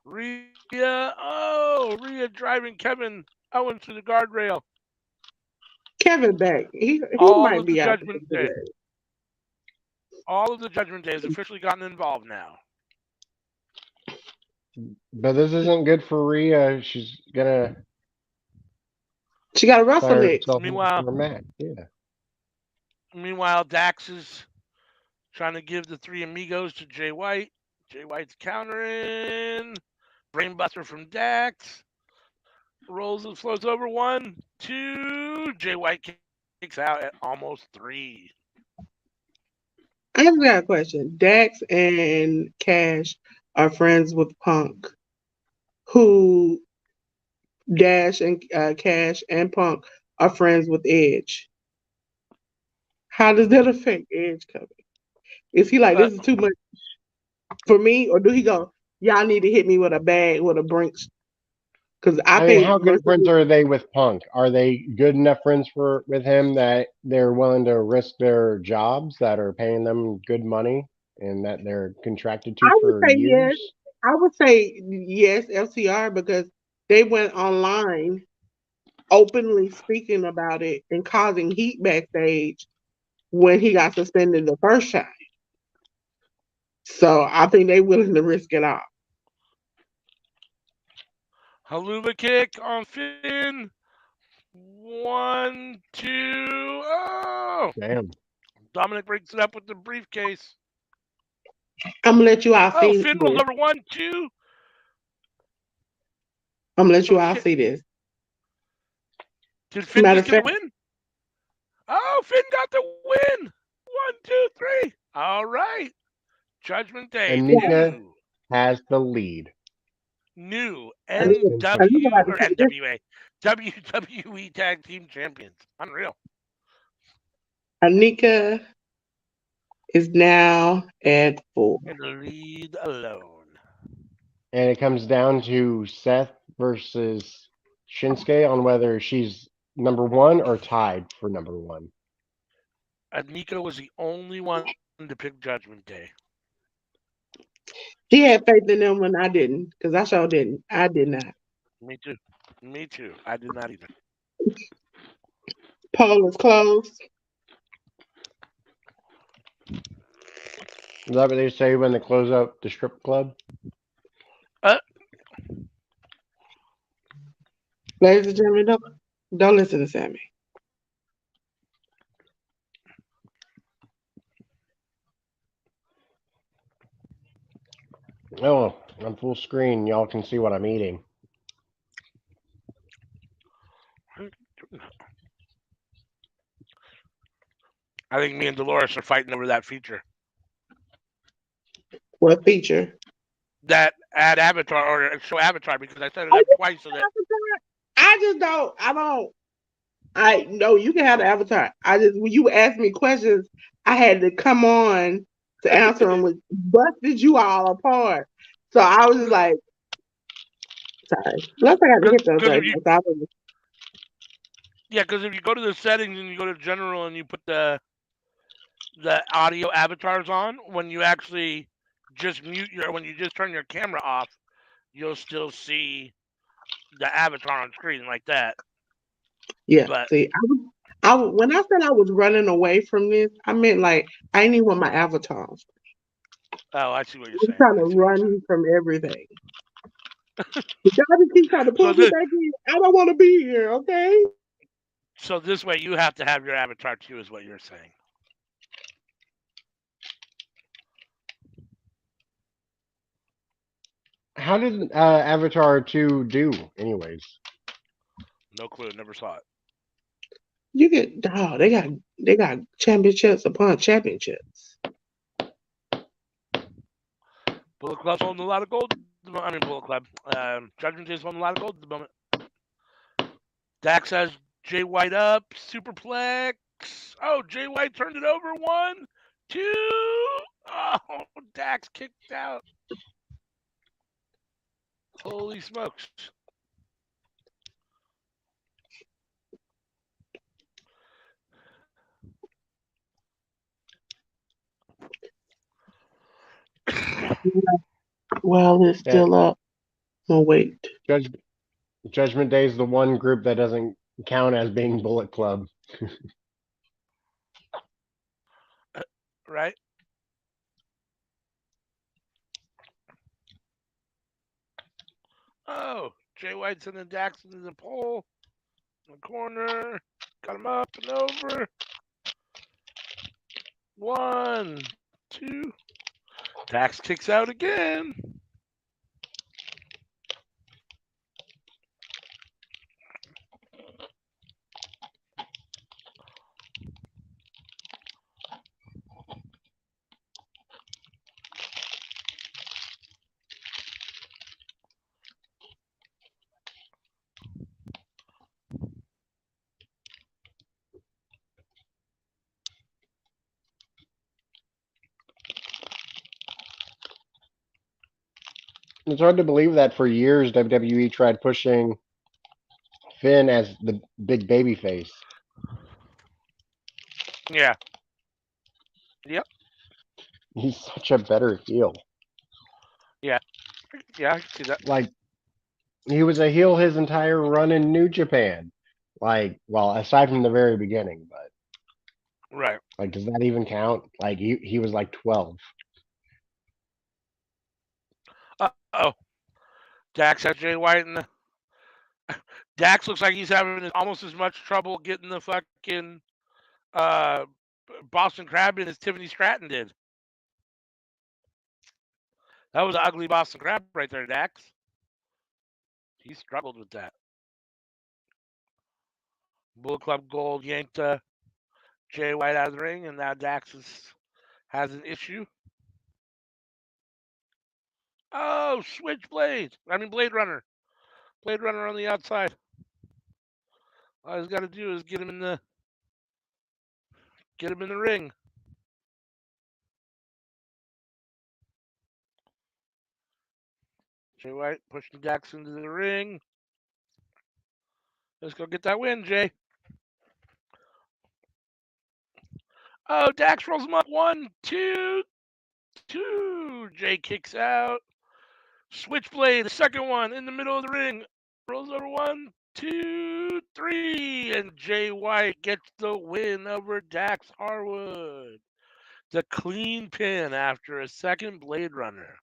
Rhea. Oh, Rhea driving Kevin Owens to the guardrail. Kevin back. He All might of the be out. Judgment Day. All of the Judgment Day has officially gotten involved now. But this isn't good for Rhea. She got to wrestle next. Meanwhile, Dax is trying to give the 3 amigos to Jay White. Jay White's countering. Brainbuster from Dax. Rolls and floats over. 1, 2. Jay White kicks out at almost 3. I've got a question. Dax and Cash are friends with Punk, who Dash and Cash and Punk are friends with Edge. How does that affect Edge coming? Is he like, this is too much for me? Or do he go, y'all need to hit me with a bag, with a Brinks? Because I mean, how good friends are they with Punk? Are they good enough friends with him that they're willing to risk their jobs that are paying them good money and that they're contracted to for years? Yes. I would say yes, FCR, because they went online openly speaking about it and causing heat backstage when he got suspended the first time. So I think they're willing to risk it all. Haluva kick on Finn. 1, 2. Oh! Damn. Dominic breaks it up with the briefcase. I'm gonna let you all see. Finn rolls over. 1, 2. I'm gonna let you all see this. Did Finn just get the win? Oh, Finn got the win. 1, 2, 3. All right. Judgment Day. Anika has the lead. New NWA WWE Tag Team Champions. Unreal. Anika is now at 4. In the lead alone. And it comes down to Seth versus Shinsuke on whether she's number 1 or tied for number 1. Anika was the only one to pick Judgment Day. He had faith in them when I didn't, because I sure didn't. I did not. Me too. Me too. I did not either. Poll is closed. Is that what they say when they close up the strip club? Uh, Ladies and gentlemen, don't listen to Sammy. Oh, on full screen, y'all can see what I'm eating. I think me and Dolores are fighting over that feature. What feature? That add avatar or show avatar because I set it Oh, up you twice so that avatar? I just don't. I don't. I know you can have the avatar. I just when you ask me questions, I had to come on to answer them with busted you all apart. So I was just like, sorry. Plus I got to hit those because right if you now. So because if you go to the settings and you go to general and you put the audio avatars on, when you actually just when you just turn your camera off, you'll still see the avatar on screen like that. yeah. But See, when I said I was running away from this, I meant like I didn't even want my avatars. oh, I see what you're I'm saying. trying to run from everything. The guy just keeps trying to So pull me back in. I don't want to be here. Okay. this way you have to have your avatar too, is what you're saying. How did Avatar 2 do, anyways? No clue. Never saw it. You get they got championships upon championships. Bullet Club's holding a lot of gold. I mean, Bullet Club. Judgment Day's holding a lot of gold at the moment. Dax has Jay White up. Superplex. Oh, Jay White turned it over. 1, 2. Oh, Dax kicked out. Holy smokes. Well, it's Yeah, still up. Oh wait. Judge, Judgment Day is the one group that doesn't count as being Bullet Club. Right? Oh, Jay White's in the Dax in the pole. In the corner. Got him up and over. 1, 2. Dax kicks out again. It's hard to believe that for years WWE tried pushing Finn as the big baby face. Yeah. Yep. He's such a better heel. Yeah. Yeah, I can see that. Like, he was a heel his entire run in New Japan. Like, well, aside from the very beginning, but Right. like, does that even count? Like, he was like 12. Oh. Dax has Jay White and Dax looks like he's having almost as much trouble getting the fucking uh, Boston Crab in as Tiffany Stratton did. That was an ugly Boston Crab right there, Dax. He struggled with that. Bullet Club Gold yanked Jay White out of the ring, and now Dax has an issue. Oh, Switchblade. I mean, Blade Runner. Blade Runner on the outside. All he's got to do is get him in the ring. Jay White pushing Dax into the ring. Let's go get that win, Jay. Oh, Dax rolls him up. 1, 2, 2. Jay kicks out. Switchblade, the second one in the middle of the ring. Rolls over 1, 2, 3. And Jay White gets the win over Dax Harwood. The clean pin after a second Blade Runner.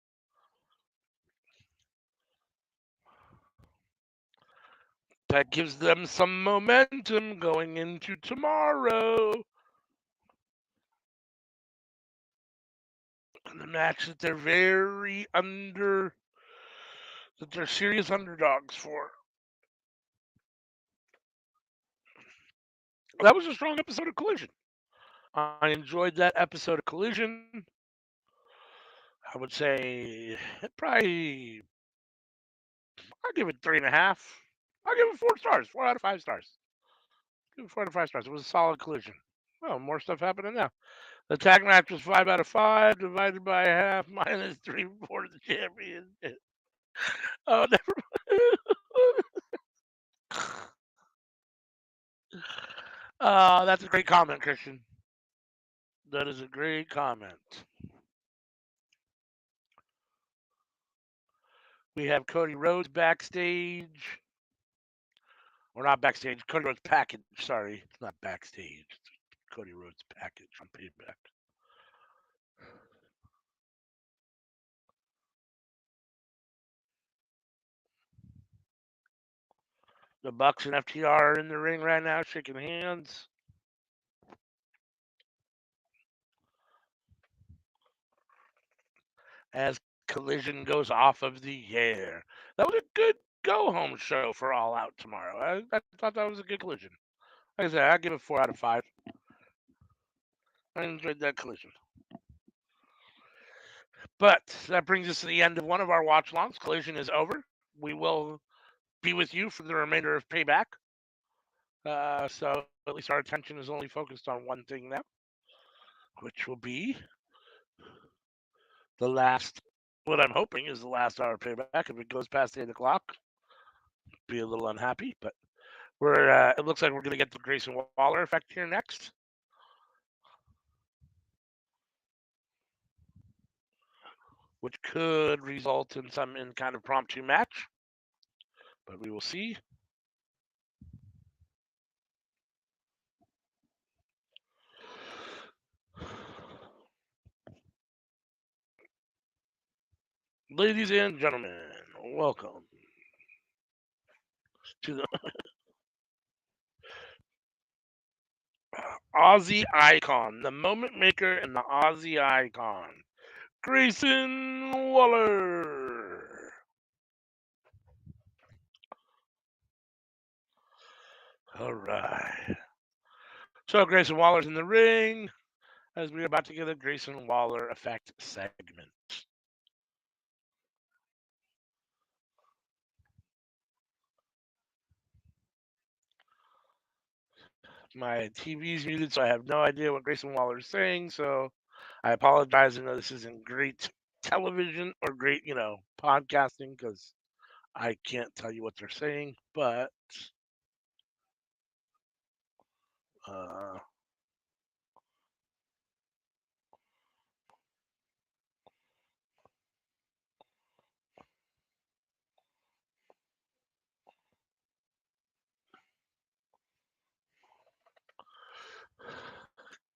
That gives them some momentum going into tomorrow. The match that they're that they're serious underdogs for. That was a strong episode of Collision. I enjoyed that episode of Collision. I would say probably I'll give it 3.5. I'll give it 4 stars, 4 out of 5 stars. Give it 4 out of 5 stars. It was a solid Collision. Oh, more stuff happening now. The tag match was 5 out of 5, divided by half, minus 3 for the champion. Oh, never that's a great comment, Christian. That is a great comment. We have Cody Rhodes backstage. Or not backstage. Cody Rhodes package. Sorry, it's not backstage. It's Cody Rhodes package on Payback. The Bucks and FTR are in the ring right now, shaking hands. As Collision goes off of the air. That was a good go-home show for All Out tomorrow. I thought that was a good Collision. Like I said, I'll give it 4 out of 5. I enjoyed that Collision. But that brings us to the end of one of our watch-alongs. Collision is over. We will be with you for the remainder of Payback. So at least our attention is only focused on one thing now, which will be the last, what I'm hoping is the last hour of Payback. If it goes past 8 o'clock, be a little unhappy, but it looks like we're going to get the Grayson Waller effect here next. Which could result in some kind of impromptu match, but we will see. Ladies and gentlemen, welcome to the Aussie icon, the moment maker and the Aussie icon, Grayson Waller. All right. So Grayson Waller's in the ring as we're about to get a Grayson Waller effect segment. My TV's muted, so I have no idea what Grayson Waller is saying. So I apologize. I know this isn't great television or great, podcasting because I can't tell you what they're saying. But uh,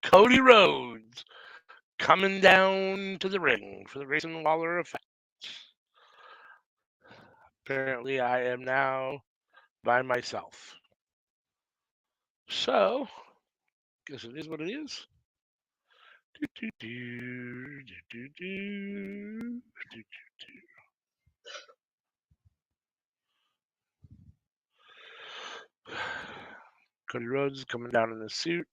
Cody Rhodes coming down to the ring for the Grayson Waller effect. Apparently, I am now by myself. So, guess it is what it is. Cody Rhodes coming down in a suit.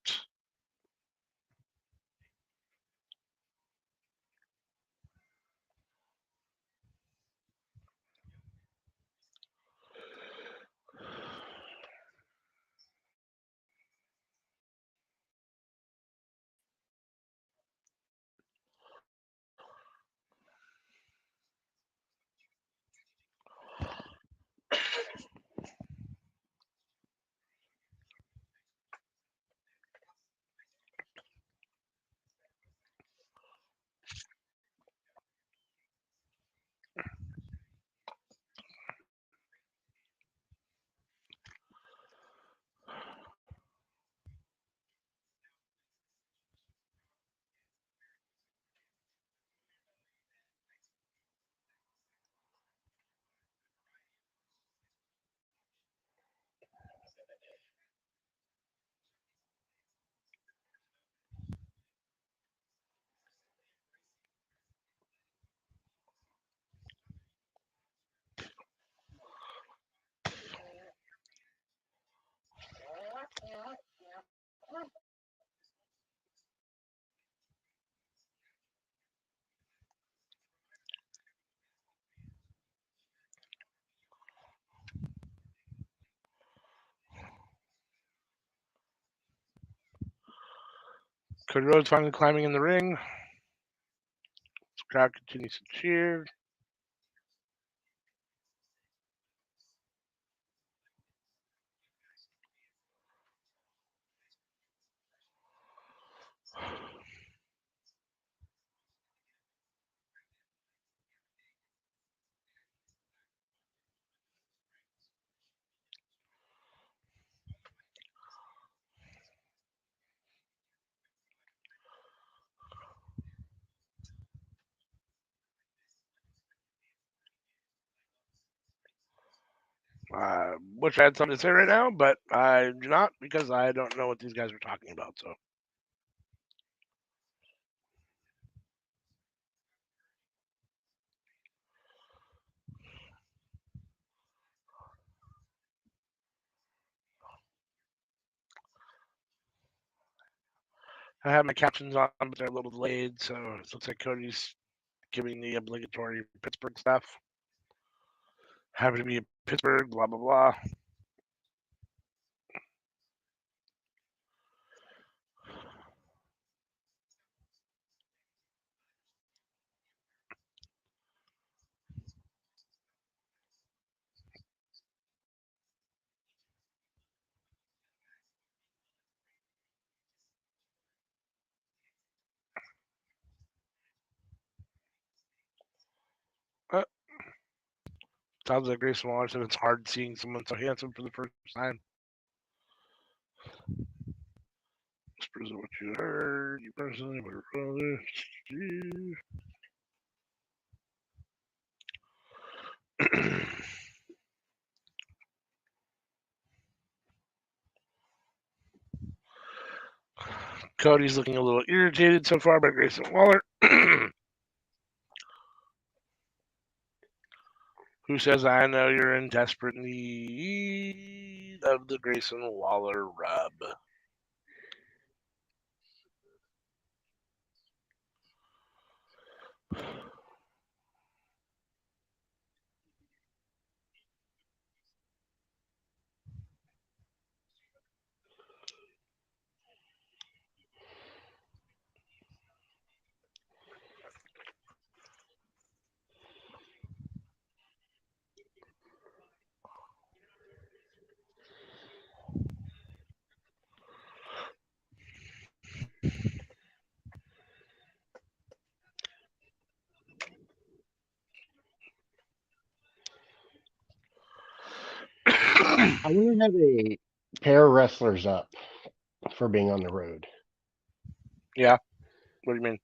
Cody Rhodes finally climbing in the ring. The crowd continues to cheer. Wish I had something to say right now, but I do not because I don't know what these guys are talking about. So I have my captions on, but they're a little delayed. So it looks like Cody's giving the obligatory Pittsburgh stuff. Happy to be in Pittsburgh, blah blah blah. Sounds like Grayson Waller said it's hard seeing someone so handsome for the first time. Whispers of what you heard, you personally, but brother. Cody's looking a little irritated so far by Grayson Waller, who says, I know you're in desperate need of the Grayson Waller rub. I want to have a pair of wrestlers up for being on the road. Yeah. What do you mean?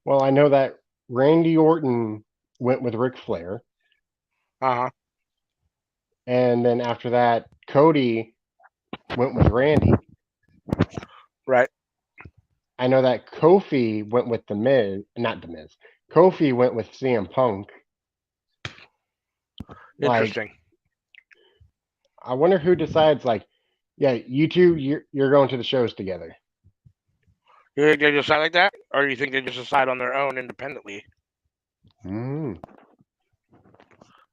Well, I know that Randy Orton went with Ric Flair, Uh-huh. and then after that, Cody went with Randy. Right. I know that Kofi went with The Miz, not The Miz. Kofi went with CM Punk. Like, Interesting. I wonder who decides. Like, yeah, you two, you're going to the shows together. You think they decide like that? Or you think they just decide on their own independently? Mm.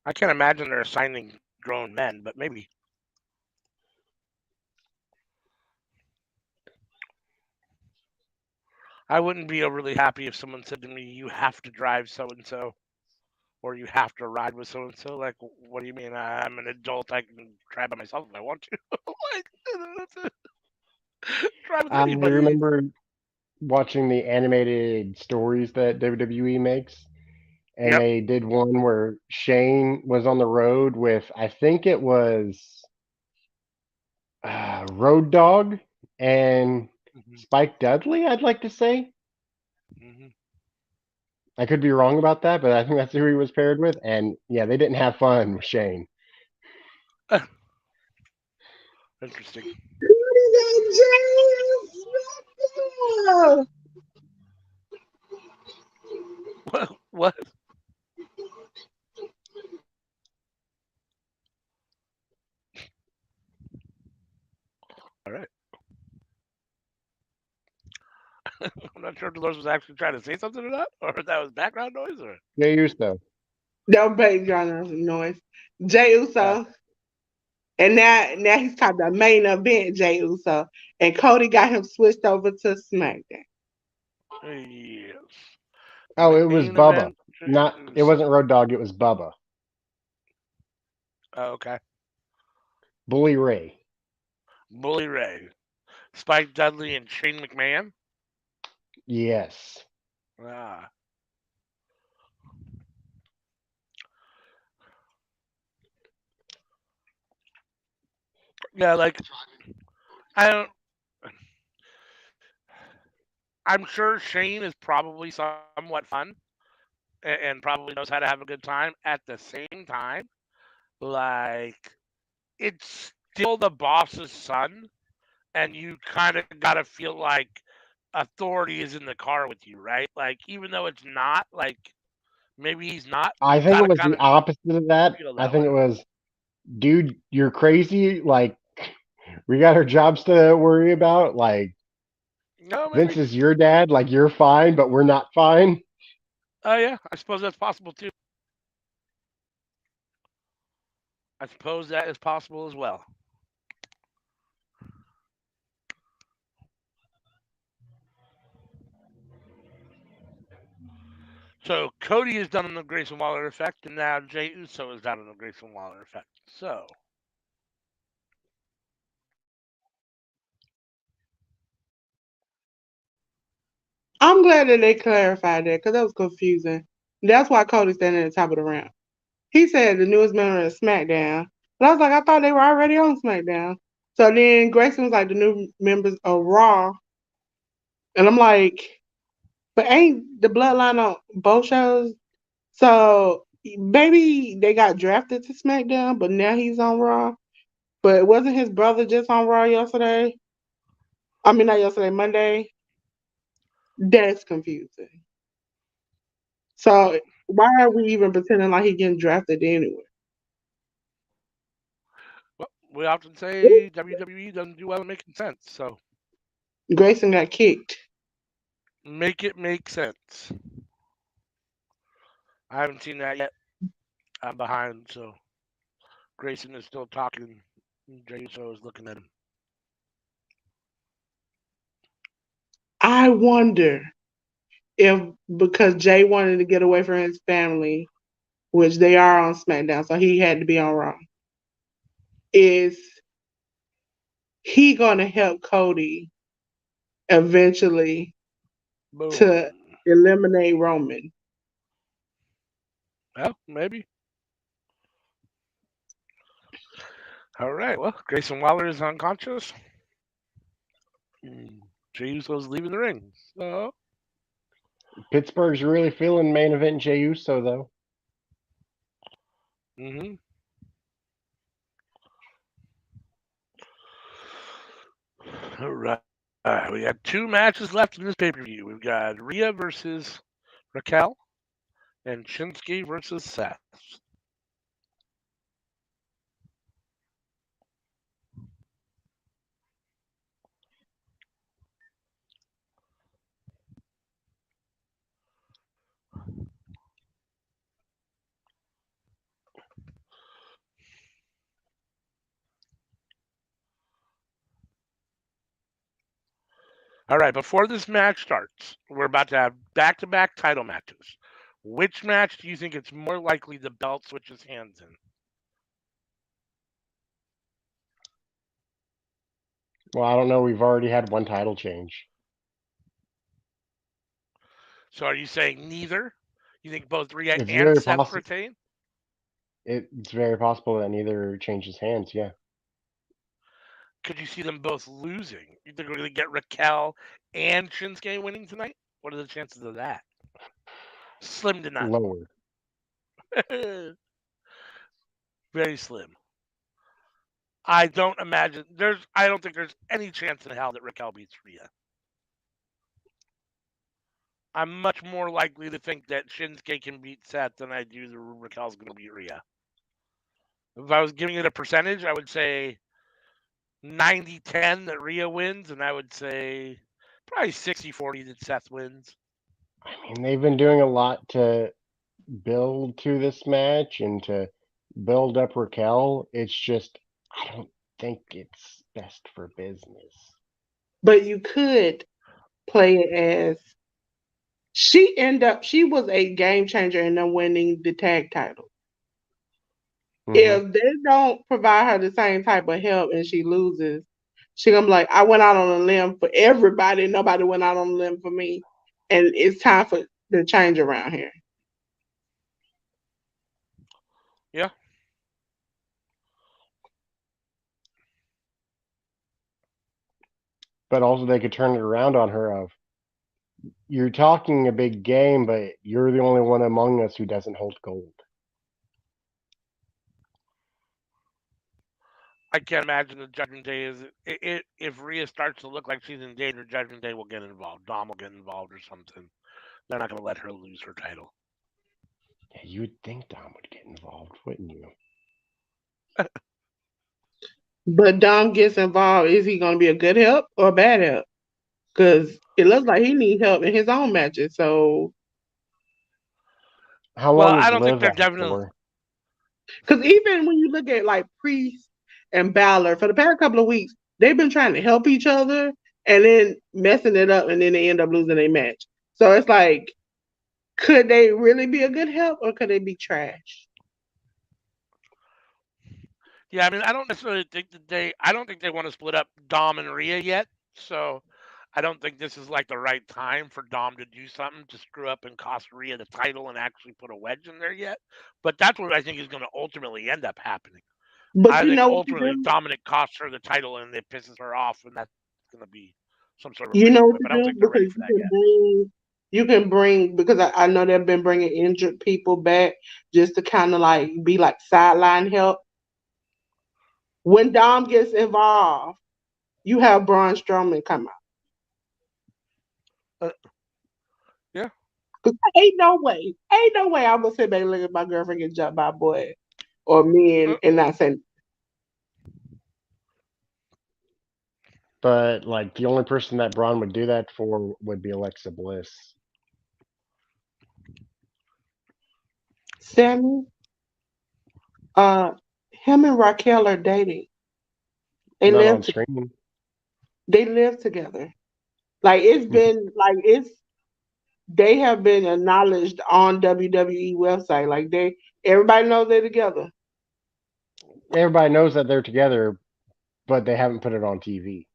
I can't imagine they're assigning grown men, but maybe. I wouldn't be overly happy if someone said to me, you have to drive so-and-so, or you have to ride with so-and-so. Like, what do you mean? I'm an adult. I can drive by myself if I want to. Like, drive with I anybody. remember watching the animated stories that WWE makes, and Yep. they did one where Shane was on the road with, I think it was Road Dog and Mm-hmm. Spike Dudley, I'd like to say. Mm-hmm. I could be wrong about that, but I think that's who he was paired with. And yeah, they didn't have fun with Shane. Interesting. What? All right. I'm not sure if Dolores was actually trying to say something or not, or if that was background noise, or. Jey Uso. Don't background noise. Jay Uso. And now he's talking about main event Jay Uso. And Cody got him switched over to SmackDown. Yes. Oh, it was Main Bubba. event. Not. It wasn't Road Dogg. It was Bubba. Oh, okay. Bully Ray. Bully Ray, Spike Dudley, and Shane McMahon. Yes. Ah. Yeah, like I don't. I'm sure Shane is probably somewhat fun and probably knows how to have a good time. At the same time, like it's still the boss's son, and you kind of gotta feel like authority is in the car with you, right? Like even though it's not, like maybe he's not, I you think it gotta was kind the of opposite of that. feel I that think way. it was, dude, you're crazy. Like, we got our jobs to worry about. Like, No, Vince maybe. is your dad. Like, you're fine, but we're not fine. Oh yeah, I suppose that's possible too. I suppose that is possible as well. So Cody is done on the Grayson Waller effect, and now Jey Uso is down on the Grayson Waller effect. So I'm glad that they clarified that because that was confusing. That's why Cody's standing at the top of the ramp. He said the newest member of SmackDown. But I was like, I thought they were already on SmackDown. So then Grayson was like the new members of Raw. And I'm like, but ain't the bloodline on both shows? So maybe they got drafted to SmackDown, but now he's on Raw. But wasn't his brother just on Raw yesterday? I mean, not yesterday, Monday. That's confusing. So why are we even pretending like he getting drafted anyway? well, we often say WWE doesn't do well at making sense. So Grayson got kicked. make it make sense. I haven't seen that yet. I'm behind, so Grayson is still talking. Jey Uso is looking at him. I wonder if because Jay wanted to get away from his family, which they are on SmackDown, so he had to be on Raw. Is he gonna help Cody eventually to Boom. eliminate Roman? Well, maybe. All right. Well, Grayson Waller is unconscious. Jey Uso's leaving the ring. So, Pittsburgh's really feeling main event Jey Uso, though. mm-hmm. All right. We got two matches left in this pay per view. We've got Rhea versus Raquel and Shinsuke versus Seth. All right. Before this match starts, we're about to have back to back title matches. Which match do you think it's more likely the belt switches hands in? Well, I don't know. We've already had one title change. So, are you saying neither? You think both Rhea It's and very Seth possible. retain? It's very possible that neither changes hands. Yeah, Could you see them both losing? You think we're going to get Raquel and Shinsuke winning tonight? What are the chances of that? Slim to none. lower. Very slim. I don't imagine there's. I don't think there's any chance in hell that Raquel beats Rhea. I'm much more likely to think that Shinsuke can beat Seth than I do that Raquel's going to beat Rhea. If I was giving it a percentage, I would say 90-10 that Rhea wins, and I would say probably 60-40 that Seth wins. I mean, they've been doing a lot to build to this match and to build up Raquel. It's just I don't think it's best for business. But you could play it as she was a game changer in them winning the tag title. Hmm. If they don't provide her the same type of help and she loses, she gonna be like, I went out on a limb for everybody, nobody went out on a limb for me. And it's time for the change around here. Yeah. But also, they could turn it around on her of, you're talking a big game, but you're the only one among us who doesn't hold gold. I can't imagine the Judgment Day is if Rhea starts to look like she's in danger. Judgment Day will get involved. Dom will get involved or something. They're not going to let her lose her title. Yeah, you would think Dom would get involved, wouldn't you? But Dom gets involved. Is he gonna be a good help or a bad help? Because it looks like he needs help in his own matches. So, How Well, long I is don't think Liv they're out definitely. for? because even when you look at like Priest and Balor for the past couple of weeks, they've been trying to help each other and then messing it up, and then they end up losing their match. So it's like, could they really be a good help or could they be trash? Yeah, I mean, I don't necessarily think that they. I don't think they want to split up Dom and Rhea yet. So, I don't think this is like the right time for Dom to do something to screw up and cost Rhea the title and actually put a wedge in there yet. But that's what I think is going to ultimately end up happening. But I you think know what you ultimately do? Dominic costs her the title and it pisses her off, and that's going to be some sort of a You know breaking what point. to But I don't do? think they're ready Because for that yet. because I know they've been bringing injured people back just to kind of like be like sideline help. When Dom gets involved, you have Braun Strowman come out. Uh, yeah. 'Cause ain't no way I'm gonna sit back and look at my girlfriend get jumped by a boy or men Uh, and not say But like the only person that Braun would do that for would be Alexa Bliss. Sammy. Uh, him and Raquel are dating. They Not live on together. screen. They live together. Like it's been like it's they have been acknowledged on WWE website. Like everybody knows they're together. Everybody knows that they're together, but they haven't put it on TV.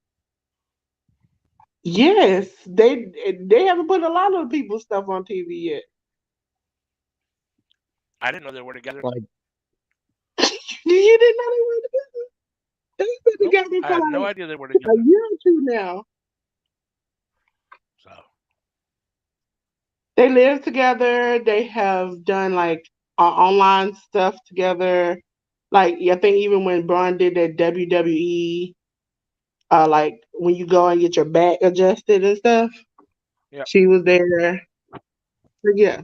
Yes, they haven't put a lot of people's stuff on TV yet. I didn't know they were together. Like, You didn't know they were together. They've been Nope. together I for had no like idea they were a together. year or two now. So, They live together. They have done like online stuff together. Like I think even when Braun did that WWE, like when you go and get your back adjusted and stuff, yeah. she was there. But yeah,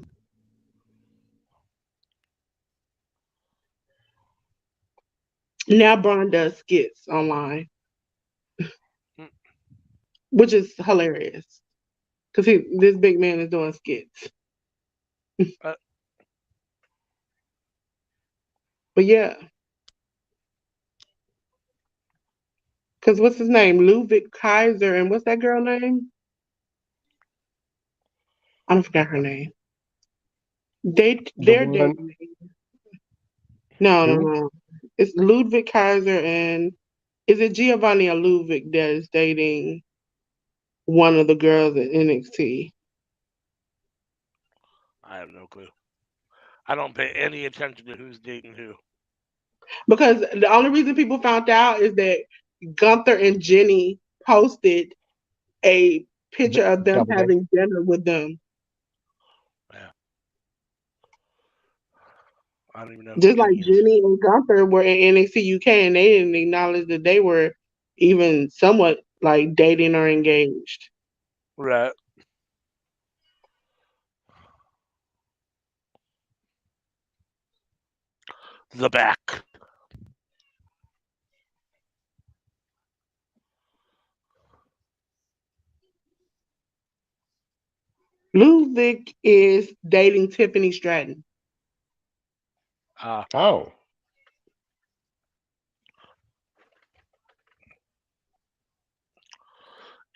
now Braun does skits online, Mm, which is hilarious because this big man is doing skits. Uh, But yeah, because what's his name? Ludwig Kaiser and what's that girl name? I don't forgot her name. the They're woman dating. No, no, who? no. It's Ludwig Kaiser and is it Giovanni or Ludwig that is dating one of the girls at NXT? I have no clue. I don't pay any attention to who's dating who. Because the only reason people found out is that Gunther and Jenny posted a The picture of them double date. having dinner with them. Yeah. I don't even know who Just like Jenny is. Jenny and Gunther were in NXT UK and they didn't acknowledge that they were even somewhat like dating or engaged. Right. The back. Ludwig is dating Tiffany Stratton. Uh, Oh,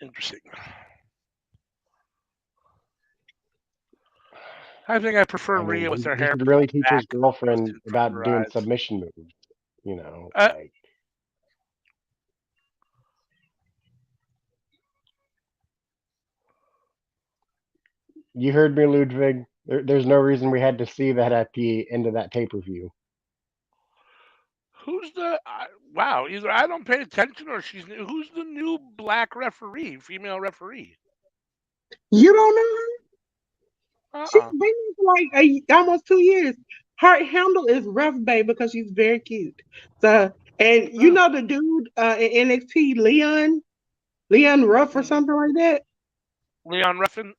Interesting. I think I prefer I mean, Rhea with her he hair should pulled really teach back, his girlfriend in front of about her doing eyes. submission moves. You know, Uh, like you heard me, Ludwig. There's no reason we had to see that at the end of that pay-per-view. who's the wow? Either I don't pay attention or she's new. Who's the new black referee, female referee? You don't know her? She's Uh-uh. been there for like almost 2 years. Her handle is Rough Bay because she's very cute. So, and you Oh, know the dude in NXT, Leon Ruff or mhm. something like that. Leon Ruffin.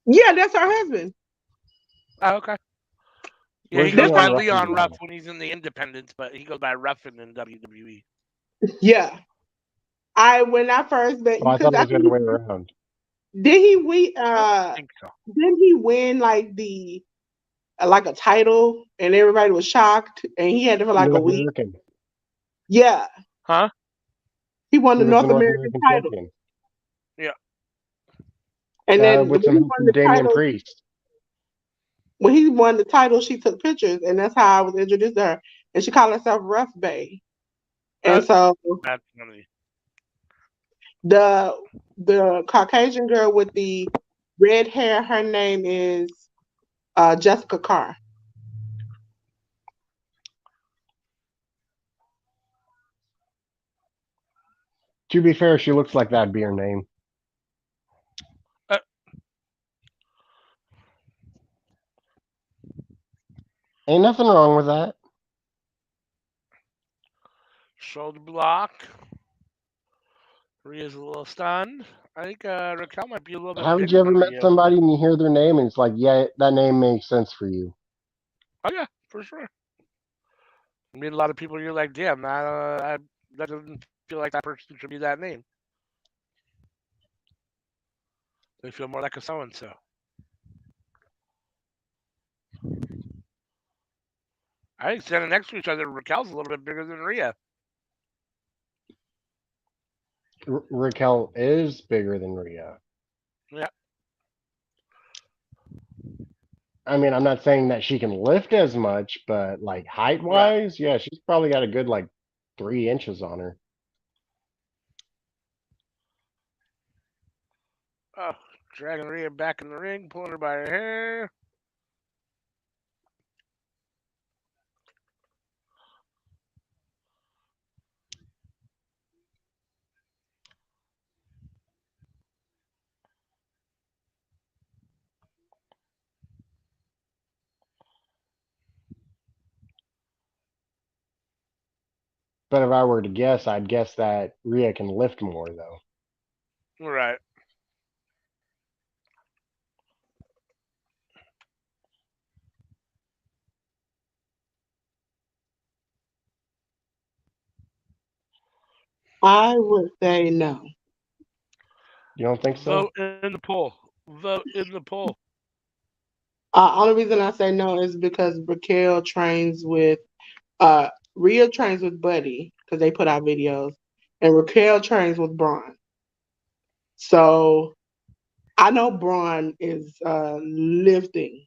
Yeah, that's her husband. Oh, okay. Yeah, he Where's goes That's by Leon her. Ruffin Leon Ruff now? when he's in the Independents, but he goes by Ruffin in WWE. Yeah, I when I first met Oh, you I thought because it I was the think other way around. did he we I don't think so. didn't he win like the like a title and everybody was shocked and he had it for like a North week. American. Yeah, Huh? he won He the was the North North American American title, champion Yeah. and then with some when he help won from the Damian title, Priest. she took pictures, and that's how I was introduced to her. And she called herself Rough Bay. And Uh, so that's funny. the Caucasian girl with the red hair, her name is Jessica Carr. To be fair, she looks like that'd be her name. Uh, Ain't nothing wrong with that. shoulder block. Rhea's a little stunned. I think Raquel might be a little bit Haven't you bigger ever than met Rhea. somebody and you hear their name and it's like, yeah, that name makes sense for you? Oh yeah, for sure. I mean, a lot of people you're like, damn, that doesn't feel like that person should be that name. They feel more like a so and so. I think standing next to each other, Raquel's a little bit bigger than Rhea. Raquel is bigger than Rhea. Yeah, I mean, I'm not saying that she can lift as much, but like height right. wise, yeah, she's probably got a good like 3 inches on her. Oh, dragging Rhea back in the ring, pulling her by her hair. But if I were to guess, I'd guess that Rhea can lift more though. Right. I would say no. You don't think so? Vote in the poll. Vote in the poll. Only reason I say no is because Raquel trains with Rhea trains with Buddy because they put out videos, and Raquel trains with Braun. So I know Braun is lifting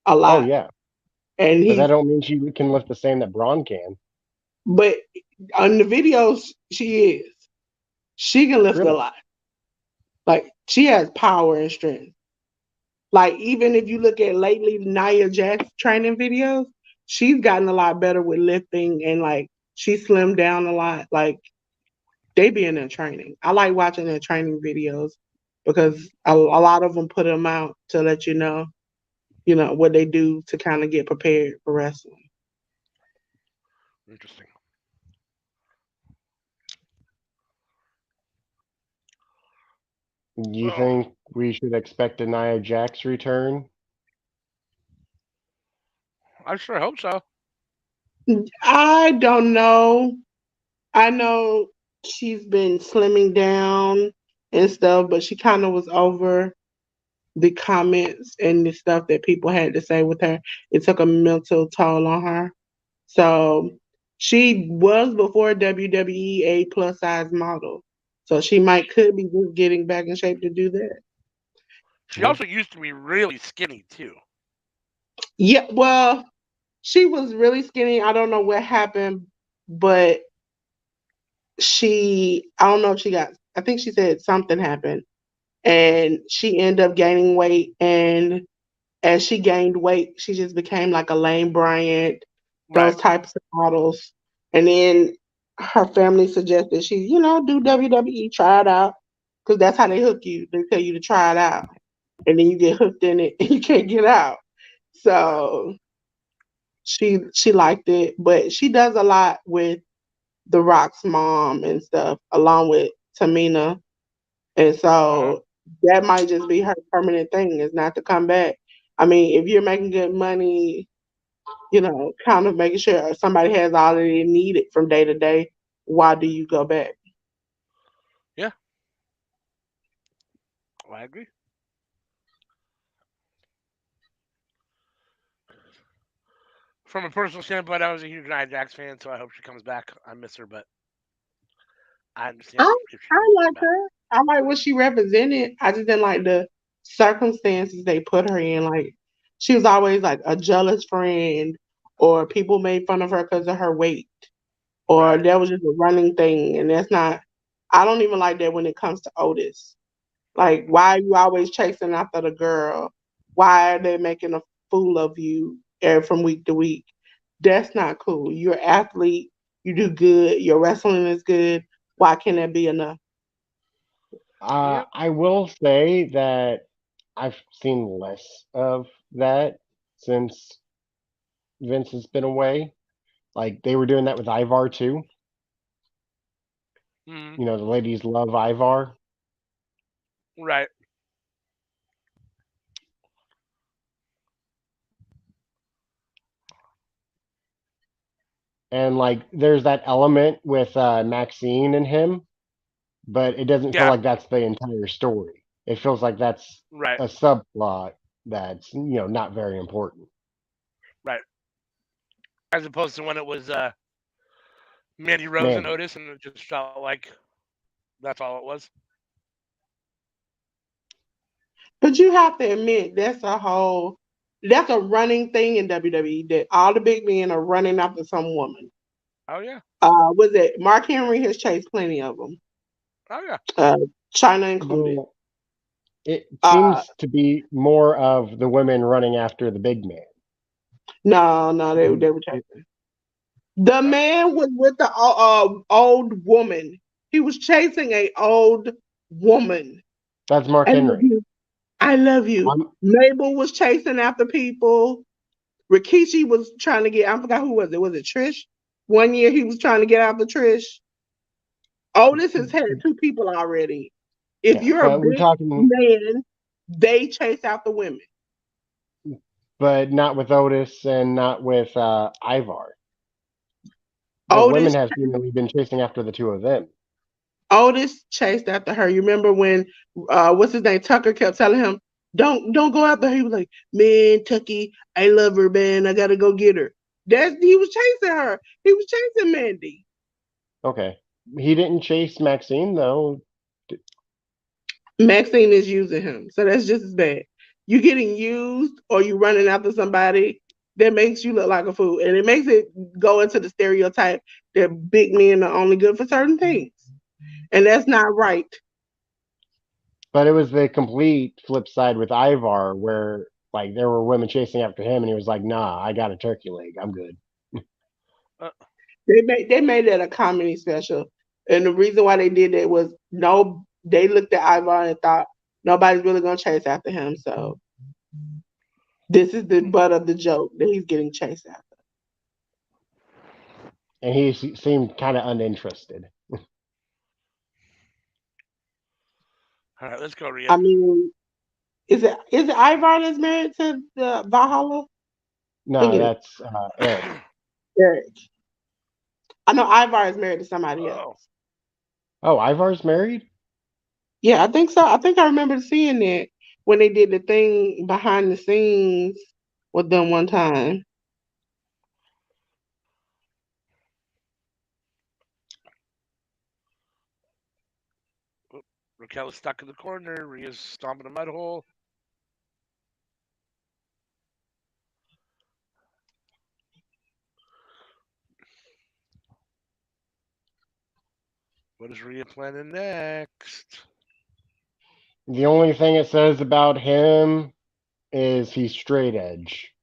a Oh lot, yeah, and but that he's don't mean she can lift the same that Braun can. but on the videos she is. She can lift a Really? lot. Like she has power and strength. Like even if you look at lately Nia Jax training videos, she's gotten a lot better with lifting and like she slimmed down a lot. Like they be in their training. I like watching their training videos because a lot of them put them out to let you know what they do to kind of get prepared for wrestling. Interesting. You Oh, think we should expect a Nia Jax return? I sure hope so. I don't know. I know she's been slimming down and stuff, but she kind of was over the comments and the stuff that people had to say with her. It took a mental toll on her. So she was before WWE a plus size model. So she could be just getting back in shape to do that. She Yeah. also used to be really skinny too. Yeah, well, she was really skinny. I don't know what happened, but I don't know if she got, I think she said something happened and she ended up gaining weight. And as she gained weight, she just became like a Lane Bryant, those Right. types of models. And then her family suggested she, do WWE, try it out. Because that's how they hook you. They tell you to try it out. And then you get hooked in it and you can't get out. Right. So she liked it. But she does a lot with The Rock's mom and stuff, along with Tamina. And Uh-huh. so that might just be her permanent thing, is not to come back. I mean, if you're making good money, kind of making sure somebody has all that they needed from day to day, why do you go back? Yeah, I agree. From a personal standpoint, I was a huge Nia Jax fan, so I hope she comes back. I miss her, but I understand I if she I doesn't come like back. her. I like what she represented. I just didn't like the circumstances they put her in. Like she was always like a jealous friend, or people made fun of her because of her weight, or Right. that was just a running thing, and that's not. I don't even like that when it comes to Otis. Like, why are you always chasing after the girl? Why are they making a fool of you from week to week? That's not cool. You're an athlete. You do good. Your wrestling is good. Why can't that be enough? Yep. I will say that I've seen less of that since Vince has been away. Like they were doing that with Ivar too. Hmm. You know, the ladies love Ivar. Right. And like there's that element with Maxine and him, but it doesn't feel Yeah. like that's the entire story. It feels like that's Right. a subplot that's not very important. Right. As opposed to when it was Mandy Rose and Mandy. Otis, and it just felt like that's all it was. But you have to admit that's a running thing in WWE, that all the big men are running after some woman. Oh yeah. Was it Mark Henry has chased plenty of them, Oh yeah. uh, China included. Well, it Uh, seems to be more of the women running after the big man. no, no, they were It- chasing. The Huh? man was with the old woman. He was chasing a old woman. that's Mark I love Henry. you. I love you. I'm, Mabel was chasing after people. Rikishi was trying to get, I forgot who was it. Was it Trish? One year he was trying to get after Trish. Otis has had two people already. If yeah, you're a but we're big talking, man, they chase after women. but not with Otis and not with Ivar. The women Otis have seemingly been chasing after the two of them. Otis chased after her. You remember when what's his name? Tucker kept telling him, don't go after her. He was like, man, Tucky, I love her, man. I gotta go get her. He was chasing her. He was chasing Mandy. Okay, he didn't chase Maxine though. Maxine is using him. So that's just as bad. You getting used or you running after somebody that makes you look like a fool. And it makes it go into the stereotype that big men are only good for certain things. And that's not right. But it was the complete flip side with Ivar, where like there were women chasing after him, and he was like, "Nah, I got a turkey leg. I'm good." Uh, They made that a comedy special. And the reason why they did that was they looked at Ivar and thought nobody's really gonna chase after him. So this is the butt of the joke that he's getting chased after. And he seemed kind of uninterested. all right. Let's go, Rhea. I mean, is it Ivar that's married to the Valhalla? I think No, it is. that's Eric. Eric. I know Ivar is married to somebody Oh. else. Oh, Ivar's married. Yeah, I think so. I think I remember seeing that when they did the thing behind the scenes with them one time. Raquel is stuck in the corner. Rhea's stomping a mud hole. What is Rhea planning next? The only thing it says about him is he's straight edge.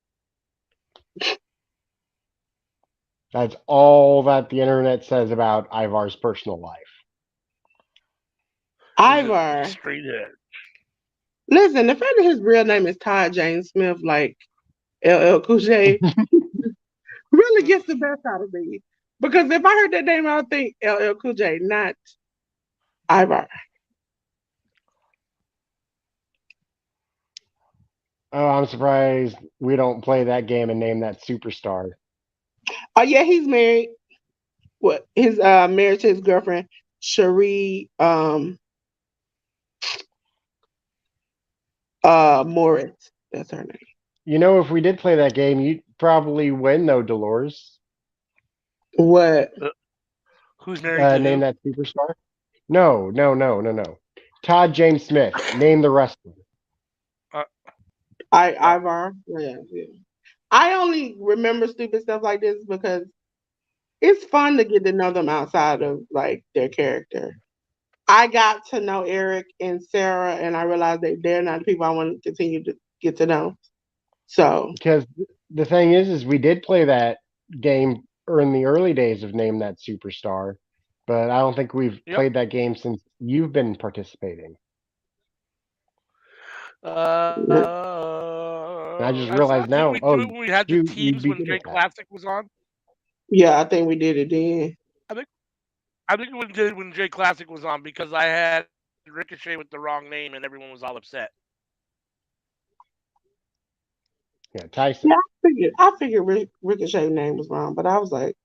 That's all that the internet says about Ivar's personal life. Is it Ivar. straight edge? Listen, the fact that his real name is Todd James Smith, like LL Cool J, really gets the best out of me. Because if I heard that name, I would think LL Cool J, not Ivar. Oh, I'm surprised we don't play that game and name that superstar. Oh yeah, he's married. What his married to his girlfriend, Cherie Morris. That's her name. You know, if we did play that game, you'd probably win, though, Dolores. What? Uh, who's married to Name who? that superstar? No, no, no, no, no. Todd James Smith. Name the wrestler. Uh, uh, Ivar. Yeah, yeah. I only remember stupid stuff like this because it's fun to get to know them outside of like their character. I got to know Eric and Sarah, and I realized that they're not the people I want to continue to get to know. So, Because the thing is we did play that game in the early days of Name That Superstar, but I don't think we've yep. played that game since you've been participating. And I just I thought realized didn't now, we do oh, it when we had the you'd teams be when good J at that. Classic was on? yeah, I think we did it then. I think I think we did it when J Classic was on because I had Ricochet with the wrong name and everyone was all upset. Yeah, Tyson. Yeah, I figured Ricochet name was wrong, but I was like,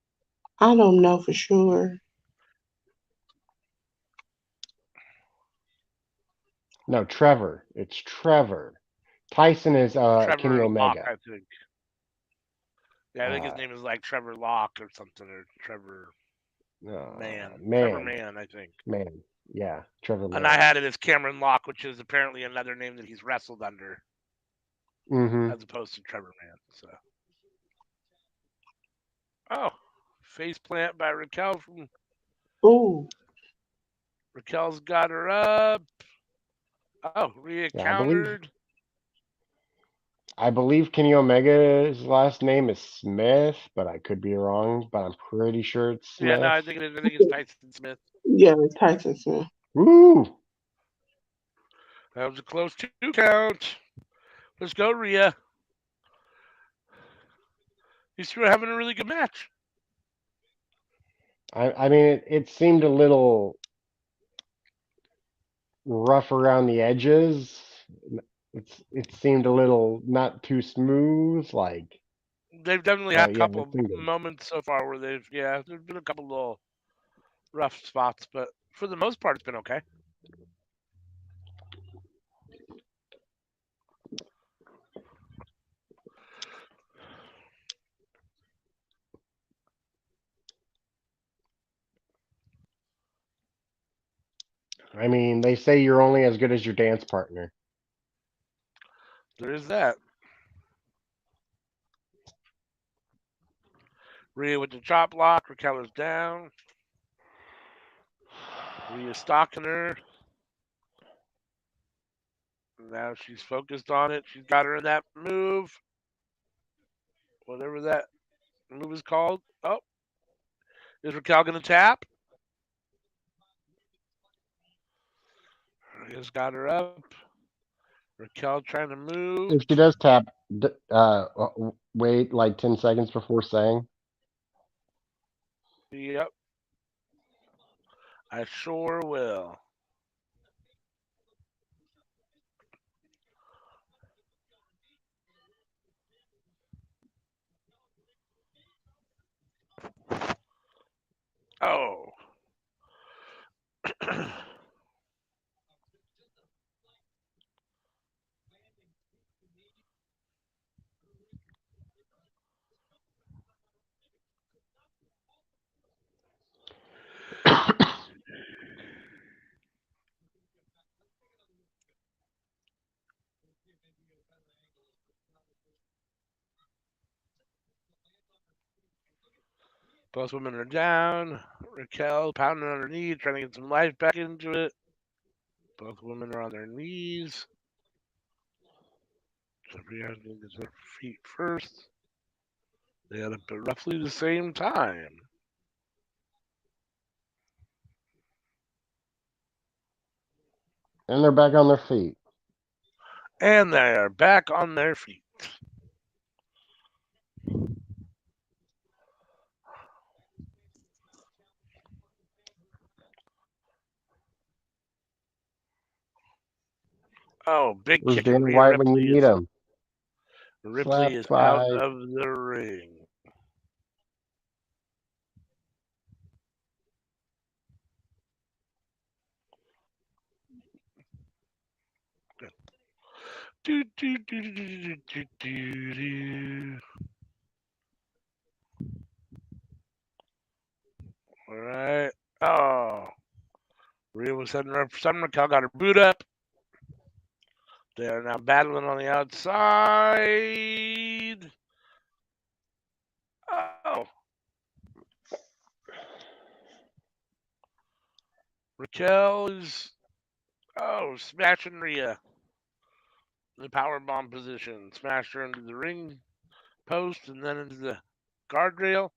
I don't know for sure. No, Trevor. It's Trevor. Tyson is Kenny Trevor Locke, Omega. I think. Yeah, I think his Uh, name is like Trevor Locke or something, or Trevor Man. Trevor man, Man, I think. man. Yeah, Trevor And I Man. had it as Cameron Locke, which is apparently another name that he's wrestled under, Mm-hmm. as opposed to Trevor Man. So, oh, face plant by Raquel. Ooh, Raquel's got her up. Oh, Rhea Yeah, countered. I believe Kenny Omega's last name is Smith, but I could be wrong. But I'm pretty sure it's Yeah, no, Smith. I think it is. I think it's Tyson Smith. yeah, it's Tyson Smith. Woo! That was a close two count. Let's go, Rhea. These two are having a really good match. I mean, it seemed a little rough around the edges. It seemed a little not too smooth. Like, They've definitely had but a yeah, couple it seemed good. moments so far where there's been a couple little rough spots, but for the most part, it's been okay. I mean, they say you're only as good as your dance partner. There is that. Rhea with the chop block. Raquel's down. Rhea's stalking her. Now she's focused on it. She's got her in that move. Whatever that move is called. Oh, is Raquel going to tap? Rhea's got her up. Raquel trying to move. If she does tap, wait like 10 seconds before saying. Yep, I sure will. Oh. Both women are down. Raquel pounding on her knee, trying to get some life back into it. Both women are on their knees. So Rhea gets her feet first. They had up at roughly the same time. And they're back on their feet. And they are back on their feet. Oh, big Who's kick, and Danny Rhea White when you Ripley need is him? Ripley Slap is out fight. of the ring. Do, do, do, do, do, do, do, do. All right. Oh, Rhea was setting her up for something. Raquel got her boot up. They are now battling on the outside. Oh. Raquel is smashing Rhea in the power bomb position. Smashed her into the ring post and then into the guardrail.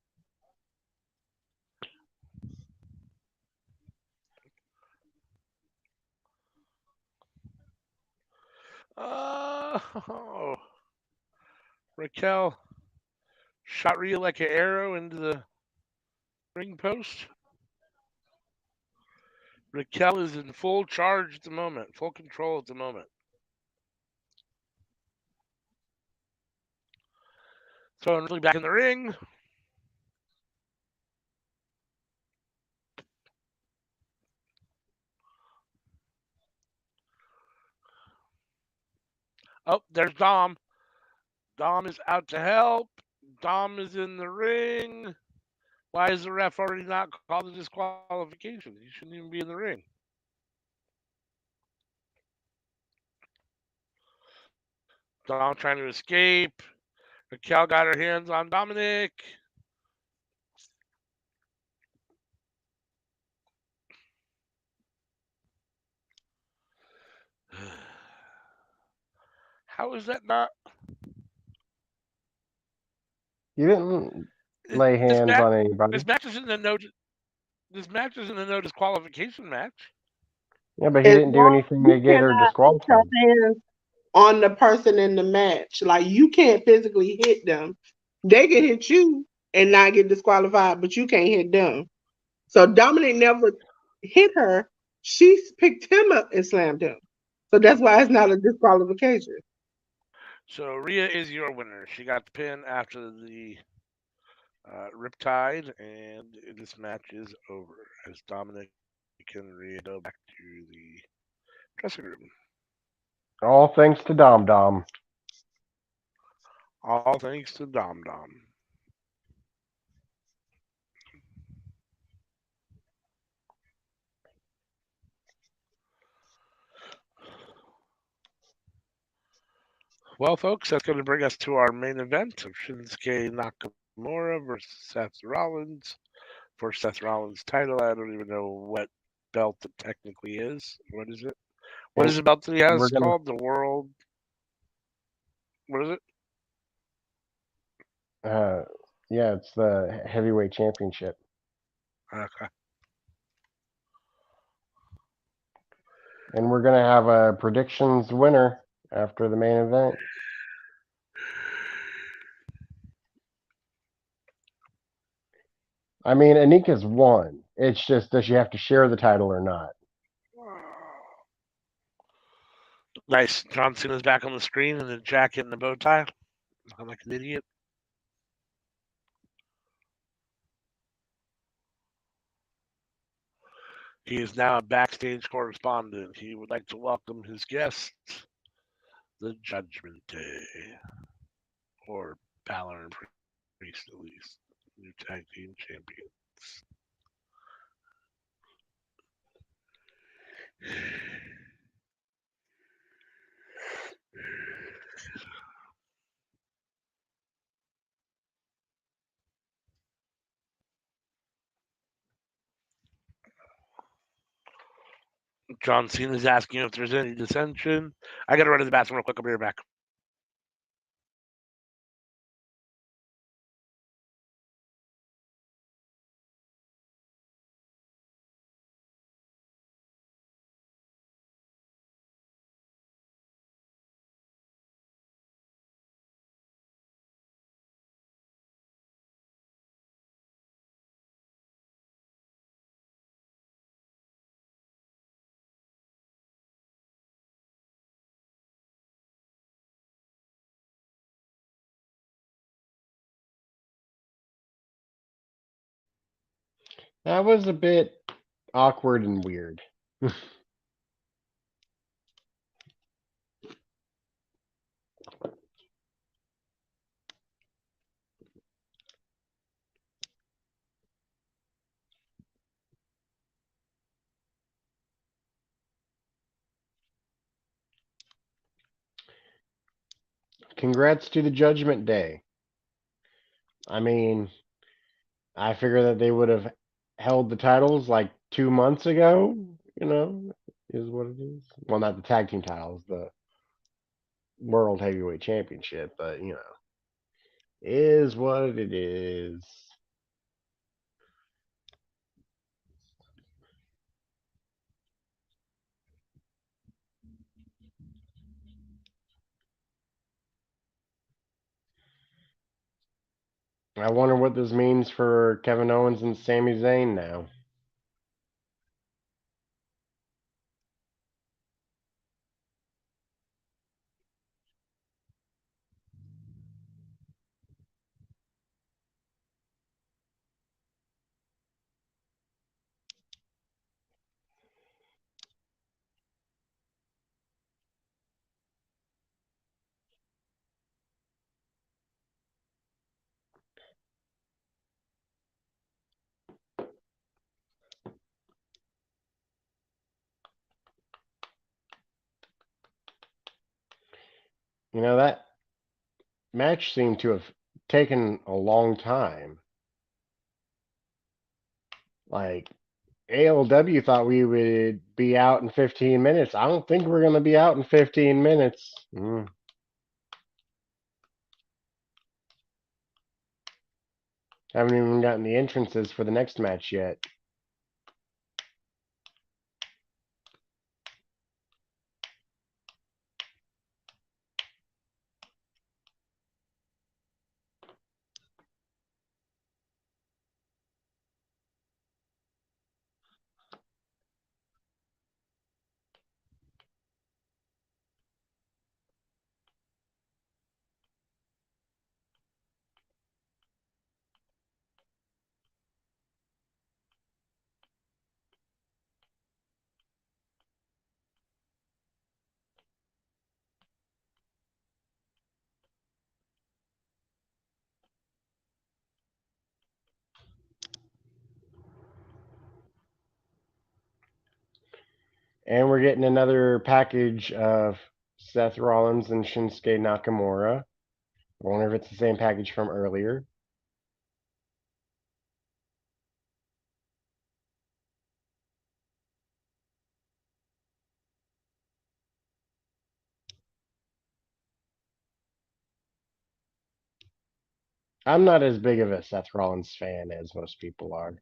Oh, Raquel shot Rhea like an arrow into the ring post. Raquel is in full charge at the moment, full control at the moment. Throwing Ripley back in the ring. Oh, there's Dom. Dom is out to help. Dom is in the ring. Why is the ref already not called a disqualification? He shouldn't even be in the ring. Dom trying to escape. Raquel got her hands on Dominic. How is that not? You didn't lay This hands match, on anybody. this match isn't a no. This match isn't a no disqualification match. Yeah, but he As didn't do long anything as to you get her cannot put disqualified. your hands on the person in the match, like you can't physically hit them. They can hit you and not get disqualified, but you can't hit them. So Dominic never hit her. She picked him up and slammed him. So that's why it's not a disqualification. So Rhea is your winner. She got the pin after the Riptide, and this match is over as Dominic and Rhea go back to the dressing room. All thanks to Dom Dom. All thanks to Dom Dom. Well, folks, that's going to bring us to our main event of Shinsuke Nakamura versus Seth Rollins. For Seth Rollins' title, I don't even know what belt it technically is. What is it? What is the belt that he We're has gonna, called? The World. What is it? uh, yeah, it's the heavyweight championship, Okay. and we're gonna have a predictions winner after the main event. I mean, Anika's won. It's just, does she have to share the title or not? Nice. John Cena's back on the screen in the jacket and the bow tie. I'm like an idiot. He is now a backstage correspondent. He would like to welcome his guest, the Judgment Day, or Balor and Priest, at least, new tag team champions. John Cena's asking if there's any dissension. I got to run to the bathroom real quick. I'll be right back. That was a bit awkward and weird. Congrats to the Judgment Day. I mean, I figure that they would have held the titles like 2 months ago, is what it is. Well, not the tag team titles, the World Heavyweight Championship, but, is what it is. I wonder what this means for Kevin Owens and Sami Zayn now. That match seemed to have taken a long time. Like, ALW thought we would be out in 15 minutes. I don't think we're going to be out in 15 minutes. Haven't even gotten the entrances for the next match yet. And we're getting another package of Seth Rollins and Shinsuke Nakamura. I wonder if it's the same package from earlier. I'm not as big of a Seth Rollins fan as most people are.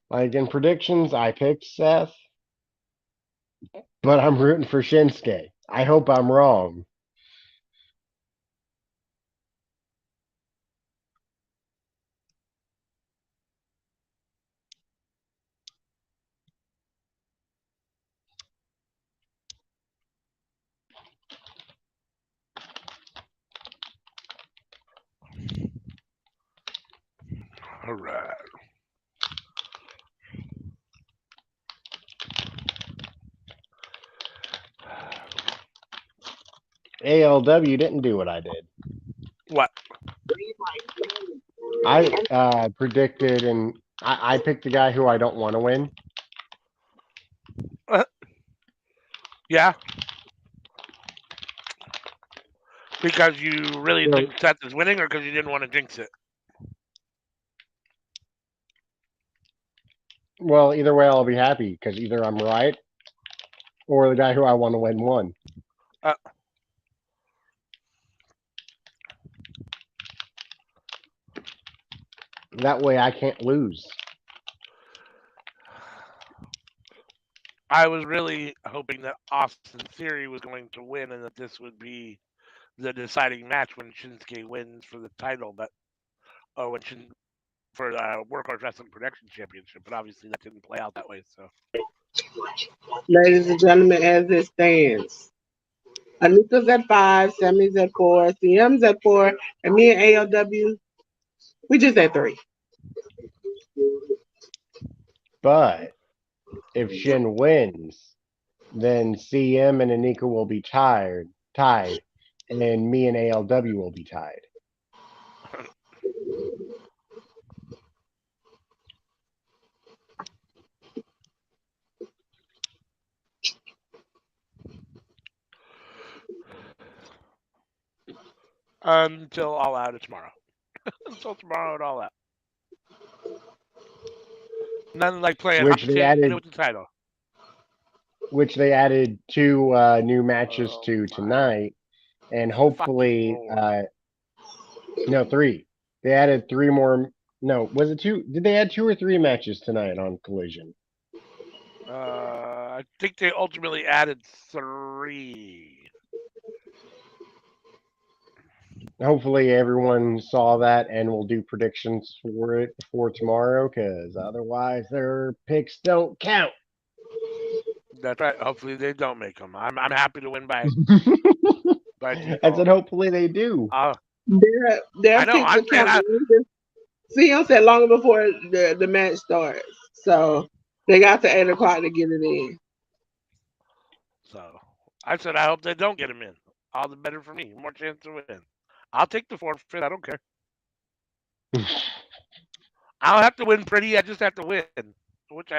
Like in predictions, I picked Seth, but I'm rooting for Shinsuke. I hope I'm wrong. All right. ALW didn't do what I did. What? I predicted and I picked the guy who I don't want to win. Yeah, because you really So, think Seth is winning, or because you didn't want to jinx it. well, either way, I'll be happy because either I'm right or the guy who I want to win won. Uh, That way, I can't lose. I was really hoping that Austin Theory was going to win, and that this would be the deciding match when Shinsuke wins for the title, but when for the Workhorse Wrestling Production Championship. But obviously, that didn't play out that way. So, Ladies and gentlemen, as it stands, Anita's at 5, Sammy's at 4, CM's at 4, and me and ALW, we just at 3. But if Shin wins, then CM and Anika will be tied, and then me and ALW will be tied. until All Out is tomorrow. Until tomorrow at All Out. Nothing like playing Which they hot added, with the title. two new matches to my tonight, and fucking hopefully, lord. no, 3. They added 3 more. No, was it 2? Did they add 2 or 3 matches tonight on Collision? I think they ultimately added 3. Hopefully, everyone saw that and will do predictions for it before tomorrow, because otherwise, their picks don't count. That's right. Hopefully they don't make them. I'm happy to win by I default. said, hopefully they do. Their I know. picks I'm are saying counting. CM said long before the match starts. So they got to 8 o'clock to get it in. so. I said I hope they don't get him in. All the better for me. More chance to win. I'll take the forfeit. I don't care. I don't have to win pretty. I just have to win, which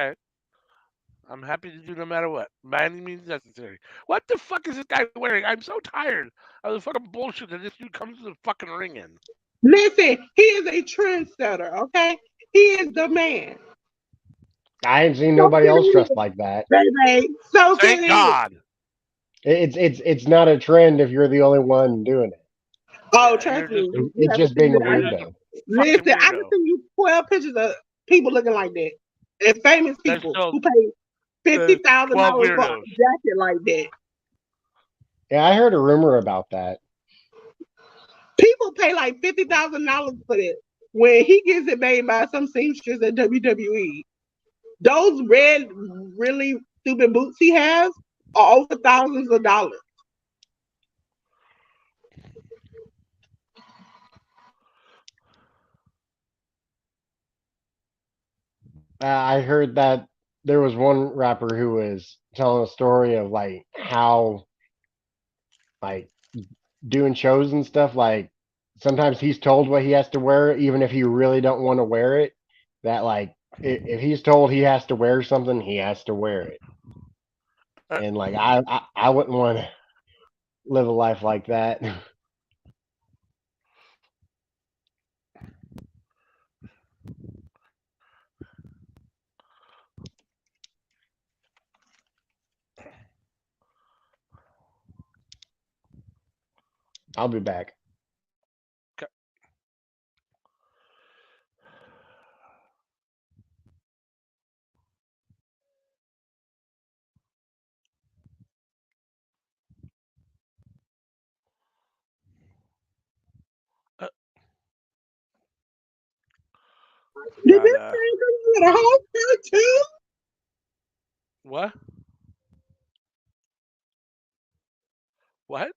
I'm happy to do no matter what, by any means necessary. What the fuck is this guy wearing? I'm so tired of the fucking bullshit that this dude comes to the fucking ring in. Listen, he is a trendsetter, okay? He is the man. I ain't seen So nobody else can dressed like that. baby. So can Thank he. God. It's not a trend if you're the only one doing it. Oh, Yeah, trust you're me. just You It's have to just see being a you're that. just a weirdo. fucking Listen, I can weirdo. send you 12 pictures of people looking like that. And famous There's people still who pay $12 $50,000 for a weirdos. jacket like that. Yeah, I heard a rumor about that. People pay like $50,000 for that. When he gets it made by some seamstress at WWE, those red, really stupid boots he has are over thousands of dollars. I heard that there was one rapper who was telling a story of like how like doing shows and stuff. Like sometimes he's told what he has to wear, even if he really don't want to wear it. That like if he's told he has to wear something, he has to wear it. Uh, And like I wouldn't want to live a life like that. I'll be back. uh, Did got this thing come with a whole cartoon? what? What?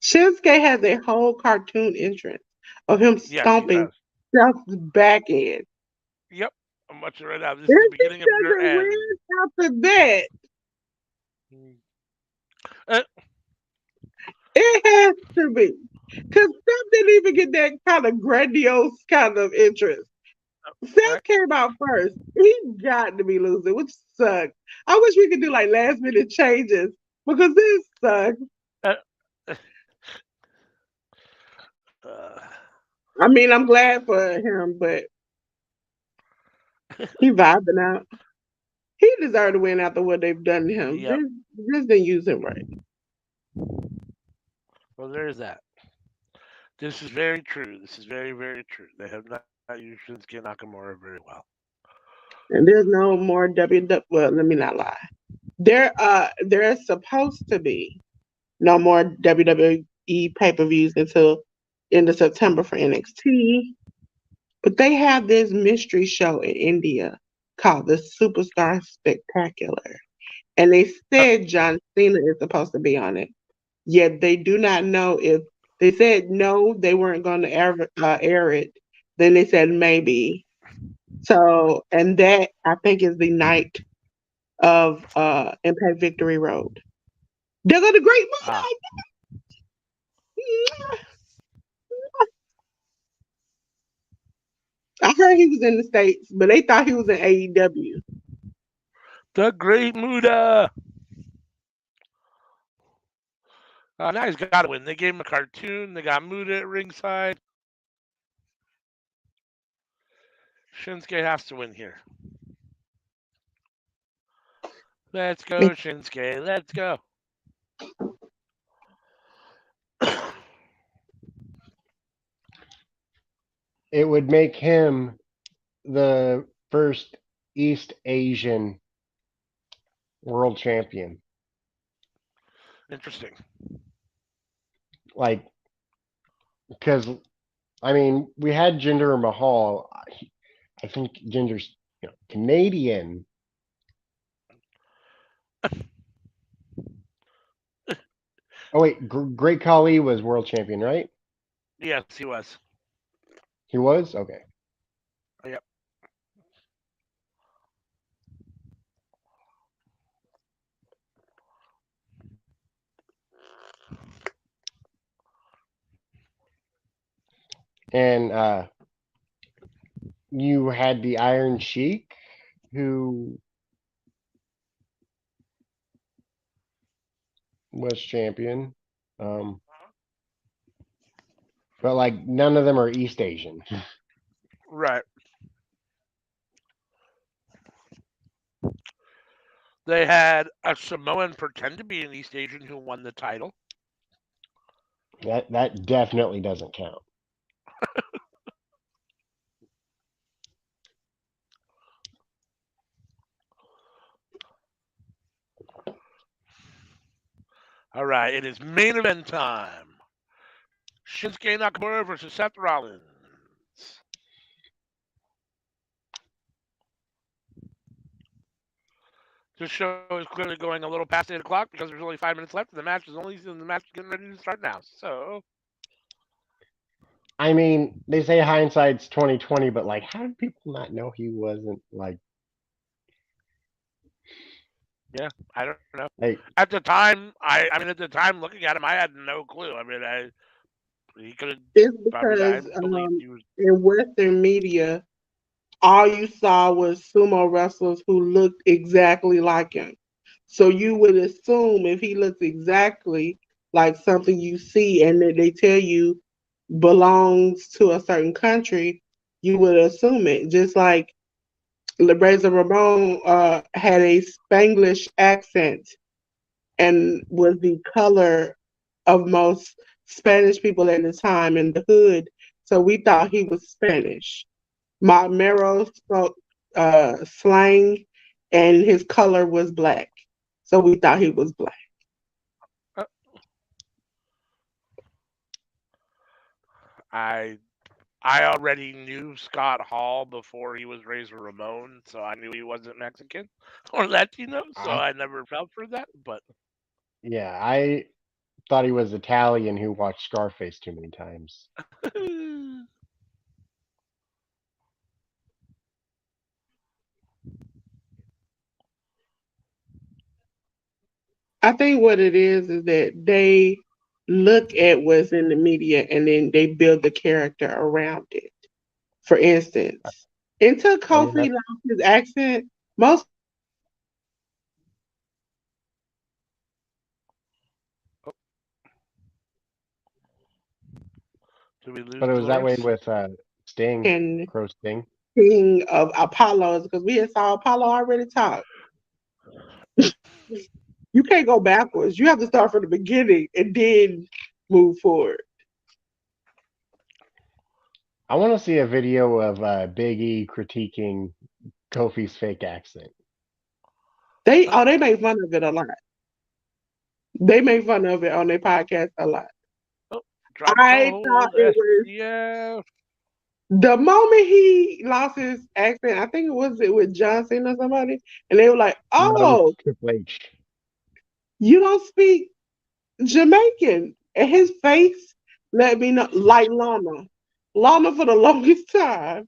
Shinsuke has a whole cartoon entrance of him Yes, he stomping does. Seth's back end. Yep. I'm watching right now. This is the If he beginning of your doesn't end. win after that, Uh, it has to be. Because Seth didn't even get that kind of grandiose kind of interest. Right? Seth came out first. He got to be losing, which sucks. I wish we could do like last minute changes because this sucks. Uh, uh, I mean, I'm glad for him, but he vibing out. He deserved to win after what they've done to him. yep. Just didn't use him right. Well, there's that. This is very true. This is very, very true. They have not used Shinsuke Nakamura very well. And there's no more WWE. Well, let me not lie. There's supposed to be no more WWE pay-per-views until end of September for NXT. But they have this mystery show in India called the Superstar Spectacular. And they Uh, said John Cena is supposed to be on it. Yet they do not know if they said no, they weren't going to air it. Then they said maybe. So, and that I think is the night of Impact Victory Road. They're going to great ah, movie. I heard he was in the States, but they thought he was in AEW. the Great Muda. Now he's got to win. They gave him a cartoon. They got Muda at ringside. Shinsuke has to win here. Let's go, Shinsuke. Let's go. It would make him the first East Asian world champion. Interesting. Like, because I mean, we had Jinder Mahal. I think Jinder's Canadian. Oh wait, Great Khali was world champion, right? Yes, he was. He was okay. Yep. And you had the Iron Sheik, who was champion. Um, but like none of them are East Asian. Right. They had a Samoan pretend to be an East Asian who won the title. That definitely doesn't count. All right, it is main event time. Shinsuke Nakamura versus Seth Rollins. This show is clearly going a little past 8 o'clock because there's only 5 minutes left, and the match is getting ready to start now. So, I mean, they say hindsight's 2020, but like, how did people not know he wasn't like? yeah, I don't know. Hey, At the time, I mean, at the time looking at him, I had no clue. I mean, he could have. It's I because believe he was. in Western media, all you saw was sumo wrestlers who looked exactly like him. So you would assume if he looks exactly like something you see and that they tell you belongs to a certain country, you would assume it. Just like Razor Ramon had a Spanglish accent and was the color of most Spanish people at the time in the hood. So we thought he was Spanish. Mark Mero spoke slang and his color was black. So we thought he was black. Uh, I I already knew Scott Hall before he was Razor Ramon, so I knew he wasn't Mexican or Latino, so I I never felt for that. But yeah, I thought he was Italian who watched Scarface too many times. I think what it is that they look at what's in the media and then they build the character around it. For instance, until I mean, Kofi lost his accent, most people believe in the kayfabe lifestyle. Oh, did we lose but it was that way Dolores? with Sting, And Crow Sting. king of Apollos, because we had saw Apollo already talk. You can't go backwards. You have to start from the beginning and then move forward. I want to see a video of Big E critiquing Kofi's fake accent. They make fun of it a lot. They make fun of it on their podcast a lot. Oh, drop the I thought hold. it was SDF. the moment he lost his accent. I think it with Johnson or somebody, and they were like, No, it was "Oh, Triple H. you don't speak Jamaican," and his face let me know. Like Lana, Lana for the longest time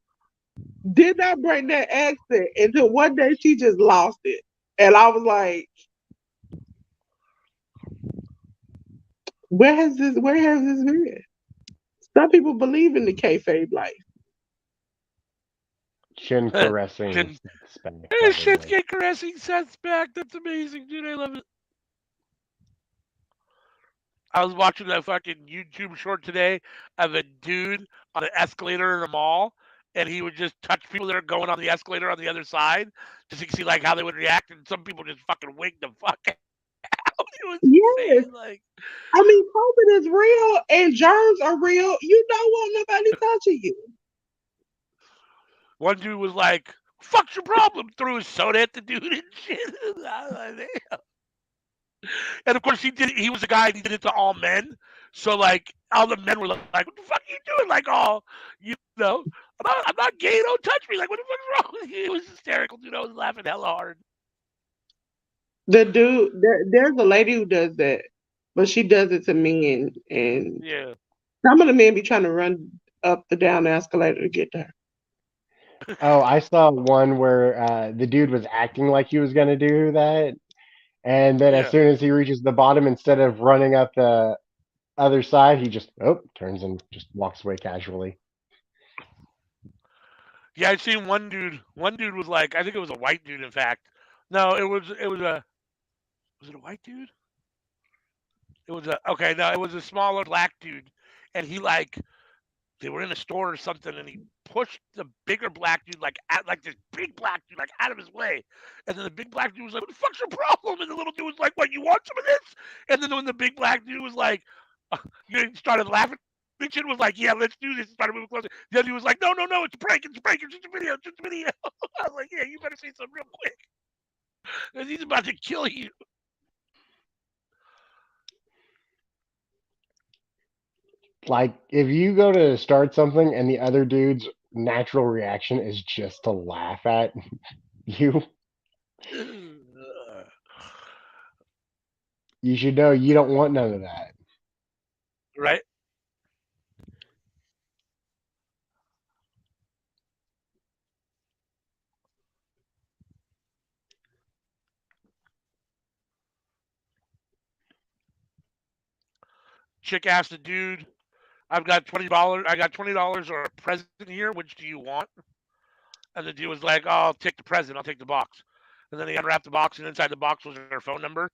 did not break that accent until one day she just lost it, and I was like, Where has this been?" Some people believe in the kayfabe life. Shin caressing Shin, Seth's back, by the way. Shinsuke caressing Seth's back. That's amazing, dude. I love it. I was watching that fucking YouTube short today of a dude on an escalator in a mall, and he would just touch people that are going on the escalator on the other side, just to see like how they would react. And some people just fucking wigged the fuck out. It was Yes, insane. Like I mean COVID is real and germs are real. You don't want nobody touching you. one dude was like, "Fuck's your problem?" Threw his soda at the dude and shit. And of course, he was a guy, and he did it to all men. So like, all the men were like, "What the fuck are you doing?" Like, "Oh, you know, I'm not gay. Don't touch me." Like, what the fuck's wrong with you? It was hysterical, dude. I was laughing hella hard. The dude, there's a lady who does that, but she does it to men, and Yeah. some of the men be trying to run up the down the escalator to get to her. Oh, I saw one where the dude was acting like he was going to do that. And then as Yeah. soon as he reaches the bottom, instead of running up the other side, he just, turns and just walks away casually. Yeah, I seen one dude. One dude was like, I think it was a white dude. In fact, no, it was a was it a white dude? It was a okay. No, it was a smaller black dude, and he like they were in a store or something, and he pushed the bigger black dude like this big black dude like out of his way, and then the big black dude was like, "What the fuck's your problem?" And the little dude was like, "What? You want some of this?" And then when the big black dude was like, you started laughing. Big shit was like, "Yeah, let's do this." And started moving closer. The other dude was like, "No, no, no, it's a prank, it's a prank, it's just a video, it's just a video." I was like, "Yeah, you better say something real quick, because he's about to kill you." Like, if you go to start something and the other dude's natural reaction is just to laugh at you, you should know you don't want none of that. Right? Chick asked the dude, "I've got $20. I got $20 or a present here. Which do you want?" And the dude was like, "Oh, I'll take the present. I'll take the box." And then he unwrapped the box, and inside the box was her phone number.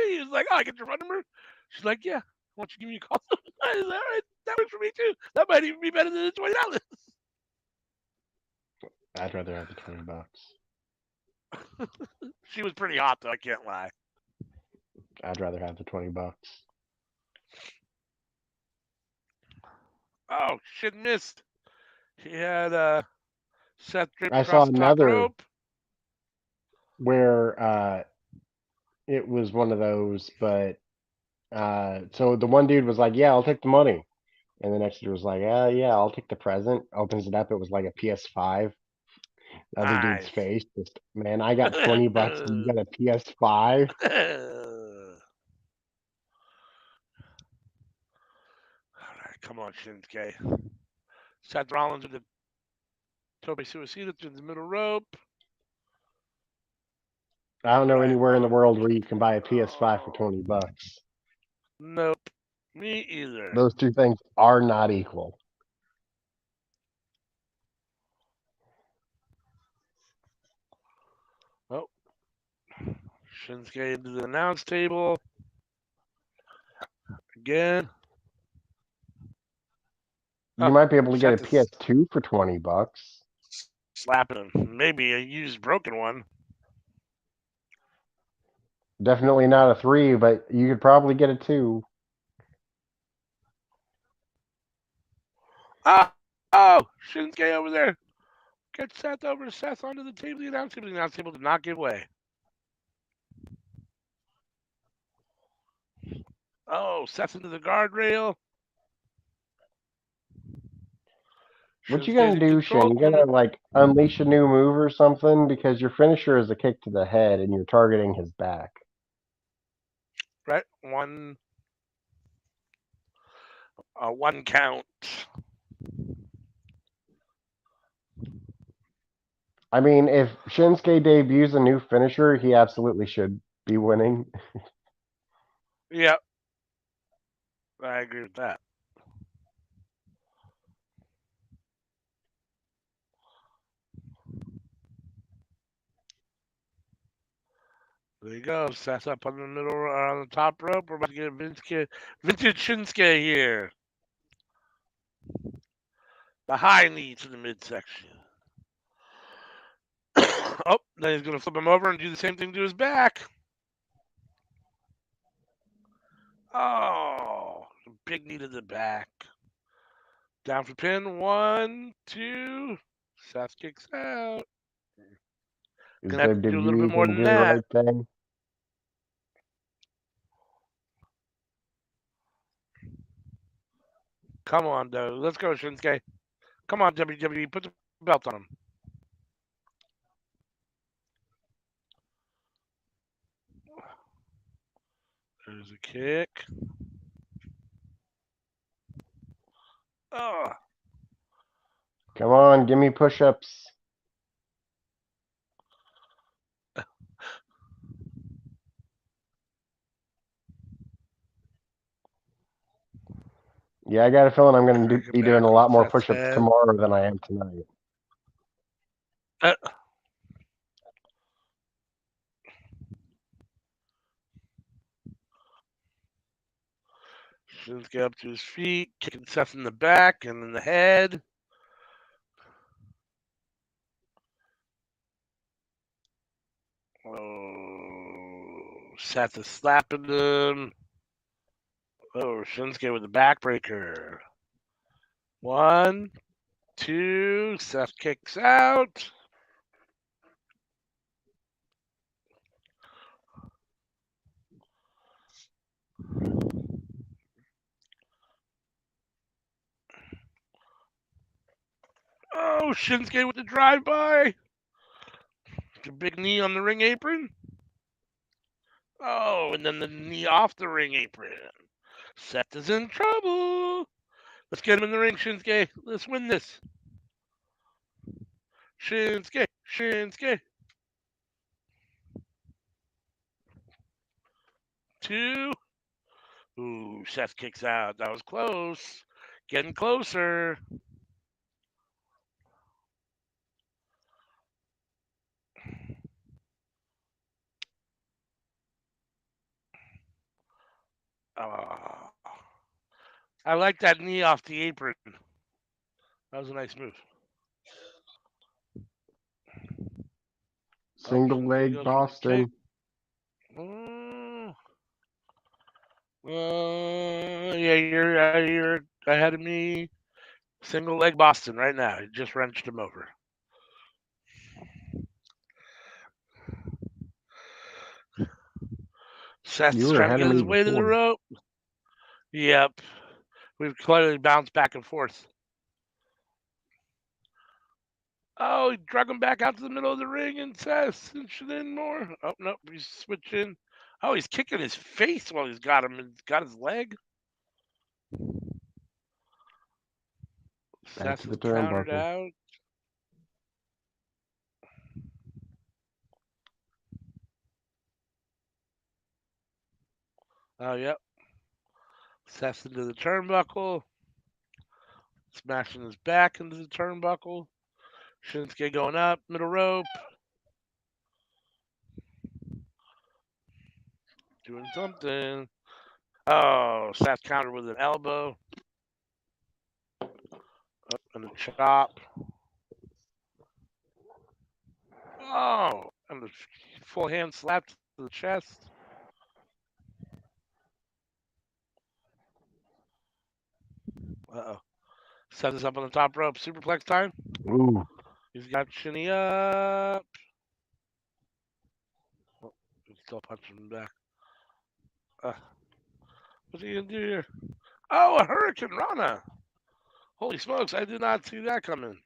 He was like, "Oh, I get your phone number." She's like, "Yeah. Why don't you give me a call?" I was like, "All right, that works for me too. That might even be better than the $20." I'd rather have the $20. She was pretty hot though. I can't lie. I'd rather have the $20. Oh shit, missed. He had Seth draped I saw across the top another rope. where it was one of those, but so the one dude was like, "Yeah, I'll take the money," and the next dude was like, "Yeah, I'll take the present." Opens it up, it was like a PS5. The other dude's Nice. face, just man, I got $20 and you got a PS5. All right, come on, Shinsuke. Seth Rollins with the Tope Suicida through the middle rope. I don't know Ryan anywhere in the Long. world where you can buy a PS5 for $20. Nope. Me either. Those two things are not equal. Oh, Shinsuke into the announce table again. You might be able to get a Seth is PS2 for $20. slapping him. Maybe a used broken one. Definitely not a 3, but you could probably get a 2. Oh, Shinsuke over there. Get Seth over. Seth onto the table. The announce table. The announce table did not give way. Oh, Seth into the guardrail. What you Shinsuke's gonna in do, control. Shin? You gonna like unleash a new move or something? Because your finisher is a kick to the head, and you're targeting his back. Right, one count. I mean, if Shinsuke debuts a new finisher, he absolutely should be winning. Yep, I agree with that. There you go. Seth up on the middle, on the top rope. We're about to get vintage Shinsuke here. The high knee to the midsection. Oh, then he's going to flip him over and do the same thing to his back. Oh, big knee to the back. Down for pin. 1, 2. Seth kicks out. Is Gonna have to do a little bit WWE more gonna than do the that. right thing? Come on, though. Let's go, Shinsuke. Come on, WWE. Put the belt on him. There's a kick. Oh, Come on, give me push-ups. Yeah, I got a feeling I'm gonna crank it be doing a back on lot more Seth's push-ups head. tomorrow than I am tonight. Uh, Shinsuke up to his feet, kicking Seth in the back and in the head. Oh, Seth is slapping him. Oh, Shinsuke with the backbreaker. 1, 2. Seth kicks out. Oh, Shinsuke with the drive-by. The big knee on the ring apron. Oh, and then the knee off the ring apron. Seth is in trouble. Let's get him in the ring, Shinsuke. Let's win this. Shinsuke, Shinsuke. 2. Ooh, Seth kicks out. That was close. Getting closer. Oh, I like that knee off the apron. That was a nice move. Oh, Single Shinsuke leg goes for the kick. Boston. Yeah, you're ahead of me. Single leg Boston right now. He just wrenched him over. You Seth's were trying to ahead of get me his way to the before. rope. Yep. We've clearly bounced back and forth. Oh, he drug him back out to the middle of the ring and Seth cinching in more. Oh, no, he's switching. Oh, he's kicking his face while he's got him and got his leg. Back Seth to is the countered turnbuckle. out. Oh, yep. Seth's into the turnbuckle. Smashing his back into the turnbuckle. Shinsuke going up, middle rope. Doing something. Oh, Seth countered with an elbow. And a chop. Oh, and a full hand slap to the chest. Uh-oh. Seth is up on the top rope. Superplex time. Ooh. He's got Shinny up. Oh, he's still punching him back. What's he going to do here? Oh, a Hurricane Rana. Holy smokes, I did not see that coming.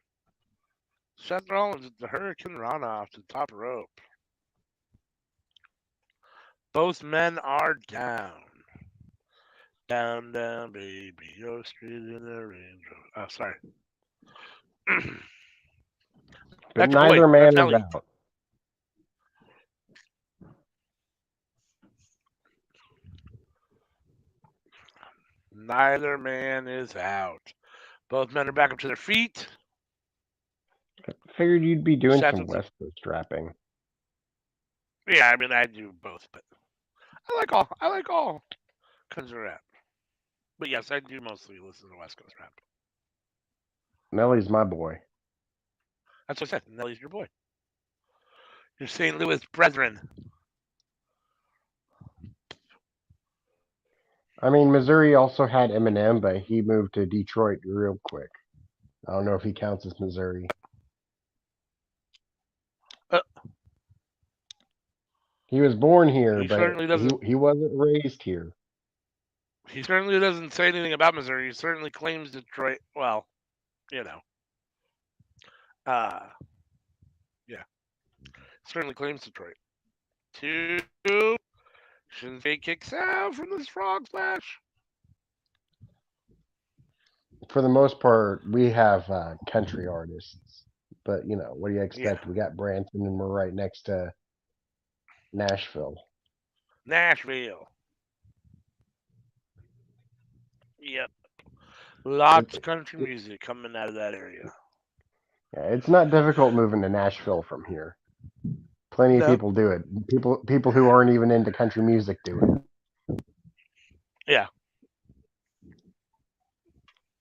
Seth Rollins with the Hurricane Rana off the top rope. Both men are down. Down, down, baby. Go straight in the range. Oh, sorry. But That's your neither boy. man That's is Nelly. out. Neither man is out. Both men are back up to their feet. Figured you'd be doing Seth some with the, West Coast rapping. yeah, I mean I do both, but I like all kinds of rap. But yes, I do mostly listen to West Coast rap. Nelly's my boy. That's what I said. Nelly's your boy. Your St. Louis brethren. I mean, Missouri also had Eminem, but he moved to Detroit real quick. I don't know if he counts as Missouri. He was born here, He but certainly doesn't. he wasn't raised here. He certainly doesn't say anything about Missouri. He certainly claims Detroit. Well, you know. Yeah. Certainly claims Detroit. 2. Shinsuke kicks out from this frog splash. For the most part, we have country artists. But, you know, what do you expect? Yeah. We got Branson and we're right next to Nashville. Nashville. Yep. Lots of country music coming out of that area. Yeah, it's not difficult moving to Nashville from here. Plenty of Nope. people do it. People who aren't even into country music do it. Yeah.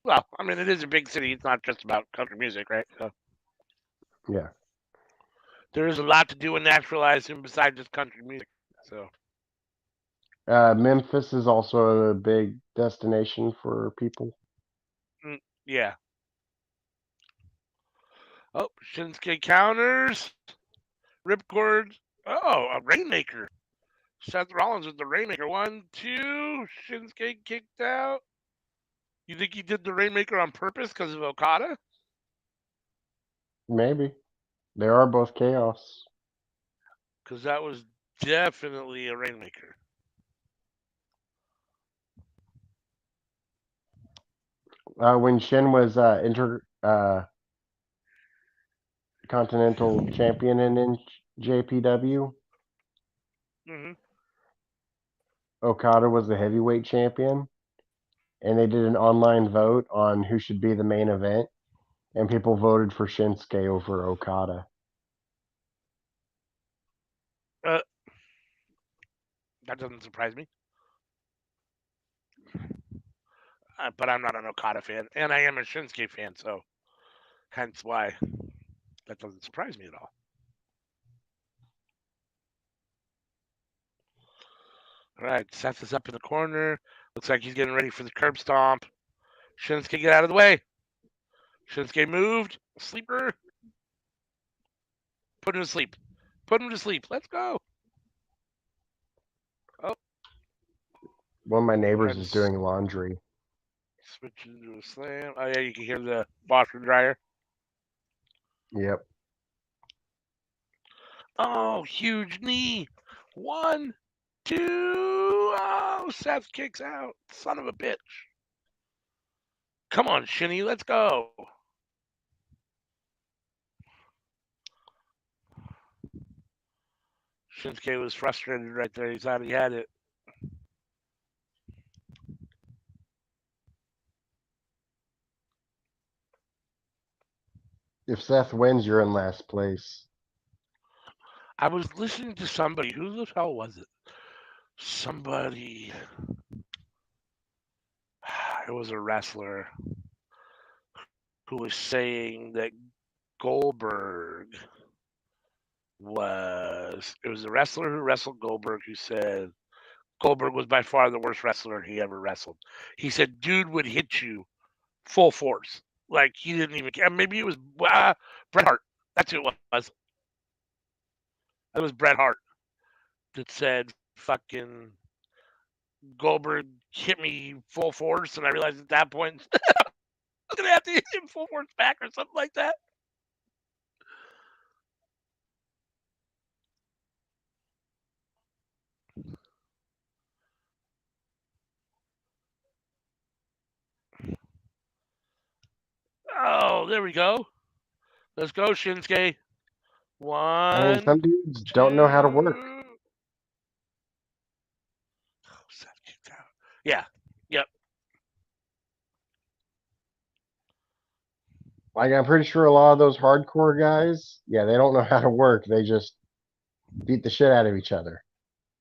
Well, I mean, it is a big city. It's not just about country music, right? So Yeah. there is a lot to do in Nashville, I assume, besides just country music. So Memphis is also a big destination for people. yeah. Oh, Shinsuke counters. Ripcord. Oh, a Rainmaker. Seth Rollins with the Rainmaker. 1, 2. Shinsuke kicked out. You think he did the Rainmaker on purpose because of Okada? Maybe. They are both chaos. Because that was definitely a Rainmaker. When Shin was Intercontinental Champion in JPW, Mm-hmm. Okada was the heavyweight champion, and they did an online vote on who should be the main event, and people voted for Shinsuke over Okada. That doesn't surprise me. But I'm not an Okada fan, and I am a Shinsuke fan, so hence why that doesn't surprise me at all. All right, Seth is up in the corner. Looks like he's getting ready for the curb stomp. Shinsuke, get out of the way. Shinsuke moved. Sleeper. Put him to sleep. Put him to sleep. Let's go. Oh. One of my neighbors is doing laundry. Switch into a slam. Oh, yeah, you can hear the washer and dryer. Yep. Oh, huge knee. 1, 2. Oh, Seth kicks out. Son of a bitch. Come on, Shinny. Let's go. Shinsuke was frustrated right there. He thought he had it. If Seth wins, you're in last place. I was listening to somebody. Who the hell was it? Somebody. It was a wrestler who was saying that Goldberg was. It was a wrestler who wrestled Goldberg who said Goldberg was by far the worst wrestler he ever wrestled. He said, dude would hit you full force. Like, he didn't even care. Maybe it was Bret Hart. That's who it was. It was Bret Hart that said, fucking Goldberg hit me full force. And I realized at that point, I was going to have to hit him full force back or something like that. Oh, there we go. Let's go, Shinsuke. I mean, One, some dudes don't know how to work. two. Oh, Seth kicked out. Yeah. Yep. Like, I'm pretty sure a lot of those hardcore guys, yeah, they don't know how to work. They just beat the shit out of each other.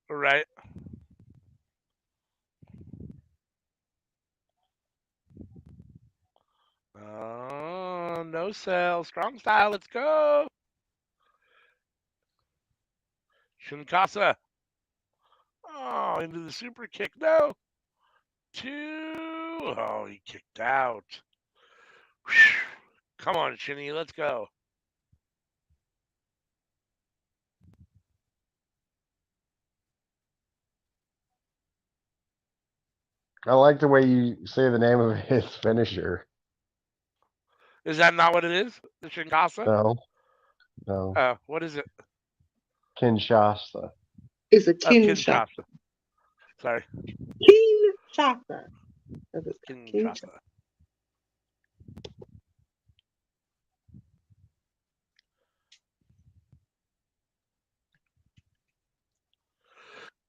Right. Oh, no sell. Strong style. Let's go. Shinkasa. Oh, into the super kick. No. Two. Oh, he kicked out. Whew. Come on, Shinny. Let's go. I like the way you say the name of his finisher. Is that not what it is? The Shinkasa? No, no. What is it? Kinshasa. It's a Oh, Kinshasa. Kinshasa. Sorry. Kinshasa. That is Kinshasa.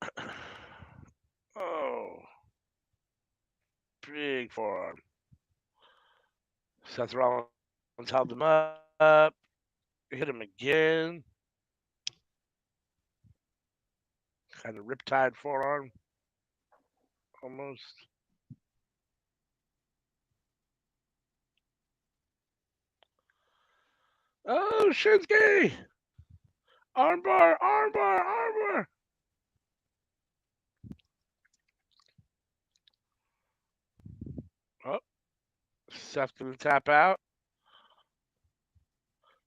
Kinshasa. Oh. Big forearm. Seth Rollins held him up. Hit him again. Kind of riptide forearm. Almost. Oh, Shinsuke! Armbar, armbar, armbar! Oh, Seth gonna tap out.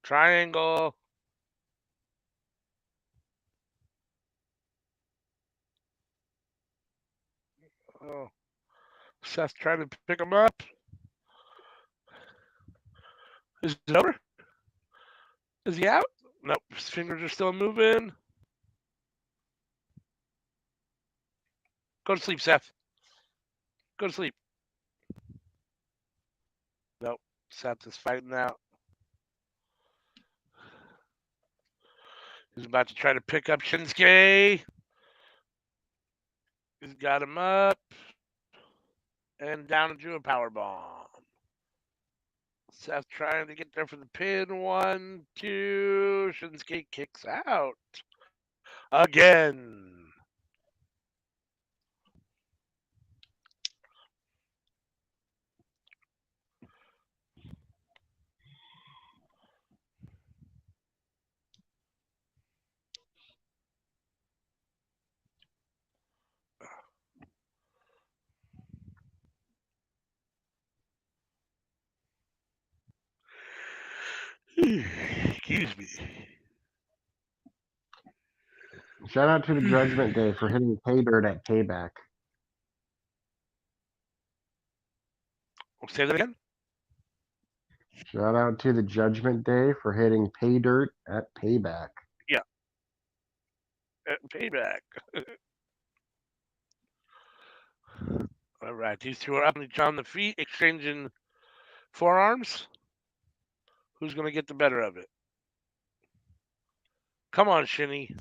Triangle. Oh, Seth trying to pick him up. Is it over? Is he out? Nope. His fingers are still moving. Go to sleep, Seth. Go to sleep. Nope. Seth is fighting out. He's about to try to pick up Shinsuke. He's got him up. And down into a power bomb. Seth trying to get there for the pin. 1, 2. Shinsuke kicks out. Again. Excuse me. Shout out to the Judgment Day for hitting pay dirt at Payback. Say that again? Shout out to the Judgment Day for hitting pay dirt at Payback. Yeah. Payback. All right. These two are up on the feet, exchanging forearms. Who's going to get the better of it? Come on, Shinny.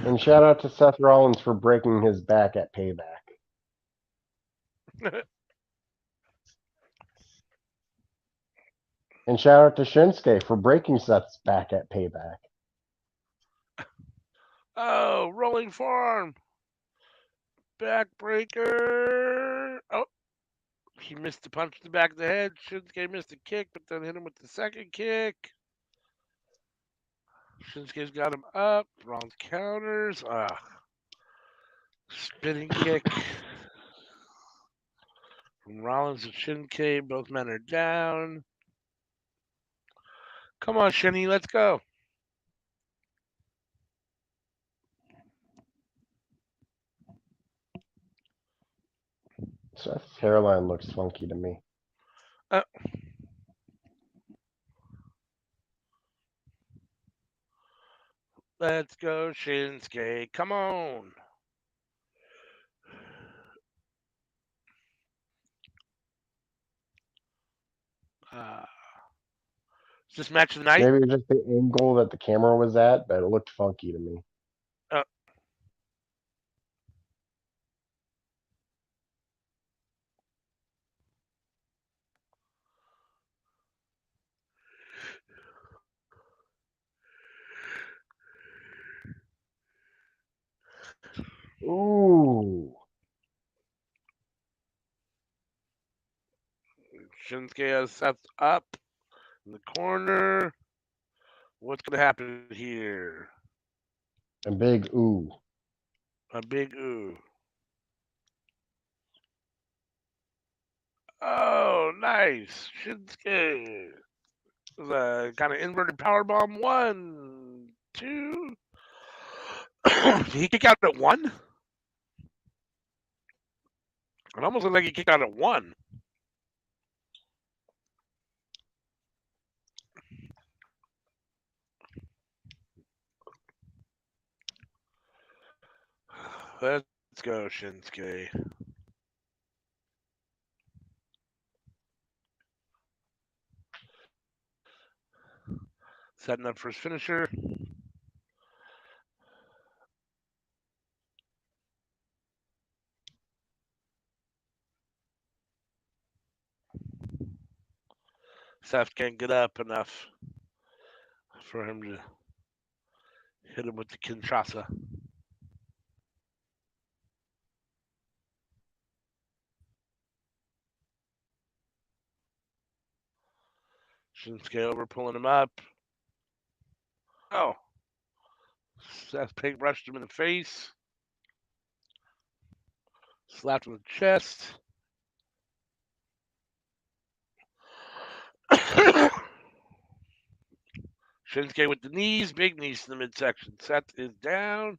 And shout out to Seth Rollins for breaking his back at Payback. And shout out to Shinsuke for breaking Seth's back at Payback. Oh, rolling forearm. Backbreaker. Oh, he missed the punch in the back of the head. Shinsuke missed a kick, but then hit him with the second kick. Shinsuke's got him up. Rollins counters. Spinning kick. From Rollins and Shinsuke, both men are down. Come on, Shinny, let's go. Seth's hairline looks funky to me. Let's go, Shinsuke. Come on. Is this match of the night? Maybe it was just the angle that the camera was at, but it looked funky to me. Ooh. Shinsuke has Seth up in the corner. What's going to happen here? A big ooh. A big ooh. Oh, nice. Shinsuke. The kind of inverted power bomb. 1, 2. Did he kick out at 1? It almost looked like he kicked out at 1. Let's go, Shinsuke. Setting up for his finisher. Seth can't get up enough for him to hit him with the Kinshasa. Shinsuke over pulling him up. Oh. Seth Pink rushed him in the face. Slapped him in the chest. Shinsuke with the knees. Big knees to the midsection. Seth is down.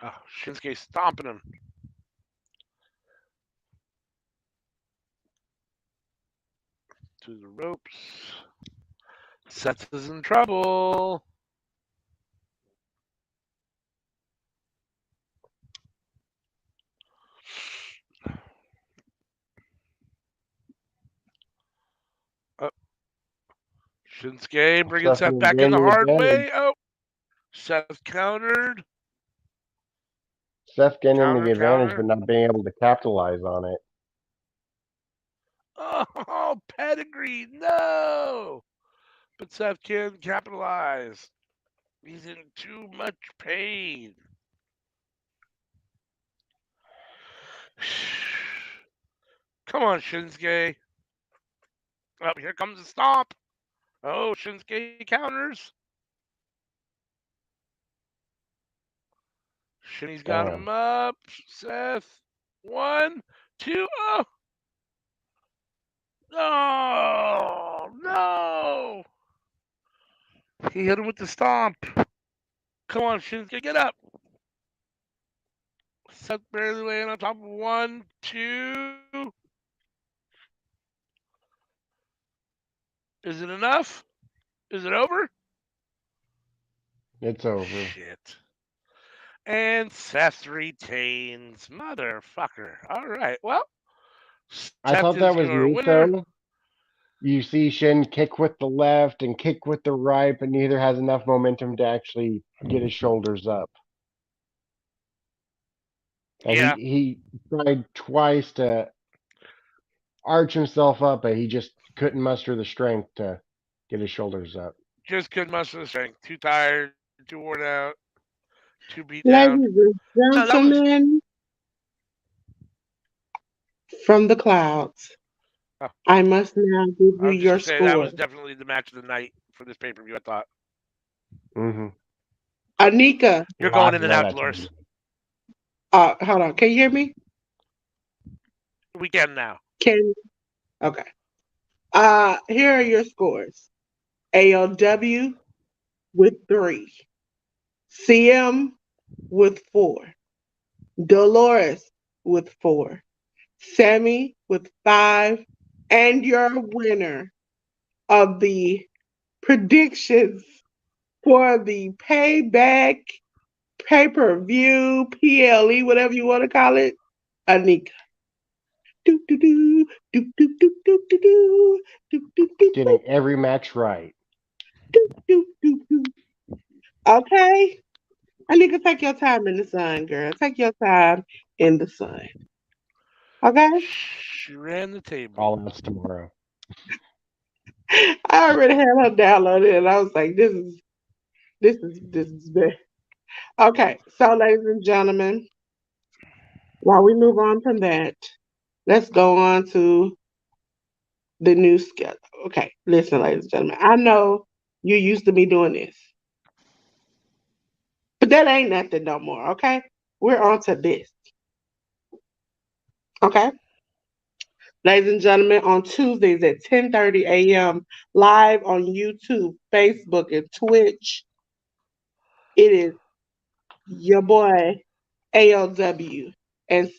Oh, Shinsuke stomping him. To the ropes. Seth is in trouble. Shinsuke bringing Seth back in the hard way. Oh, Seth countered. Seth getting the advantage, but not being able to capitalize on it. Oh, pedigree, no! But Seth can capitalize. He's in too much pain. Come on, Shinsuke. Oh, here comes the stomp. Oh, Shinsuke counters. Shinny's got him up. Seth. 1, 2. Oh. Oh, no. He hit him with the stomp. Come on, Shinsuke, get up. Seth barely laying on top of 1, 2. Is it enough? Is it over? It's over. Shit. And Seth retains. Motherfucker. All right. Well, Seth I thought that was neat, winner. though. You see Shin kick with the left and kick with the right, but neither has enough momentum to actually get his shoulders up. Yeah. He tried twice to arch himself up, but he just couldn't muster the strength to get his shoulders up. Just couldn't muster the strength. Too tired, too worn out, too beat down. Ladies and No, that was. gentlemen, from the clouds, Oh, I must now give I you was just your gonna say that score. was definitely the match of the night for this pay per view. I thought Mm-hmm. Anika, you're going in Lots and of out, that Dolores. time. hold on. Can you hear me? Weekend now. Can okay. Here are your scores. ALW with 3, CM with 4, Dolores with 4, Sammy with 5, and your winner of the predictions for the payback pay-per-view, PLE, whatever you want to call it, Anika. Do do do do do do do do do do do do Getting every match right. do do do do. Okay, Anika, take your time in the sun, girl. Take your time in the sun. Okay, She ran the table. All else tomorrow. I already had her downloaded, and I was like, this is bad. Okay, so ladies and gentlemen, while we move on from that, let's go on to the new schedule. Okay, listen, ladies and gentlemen, I know you used to me doing this, but that ain't nothing no more. Okay, we're on to this. Okay, ladies and gentlemen, on Tuesdays at 10:30 a.m. live on YouTube, Facebook, and Twitch, it is your boy ALW and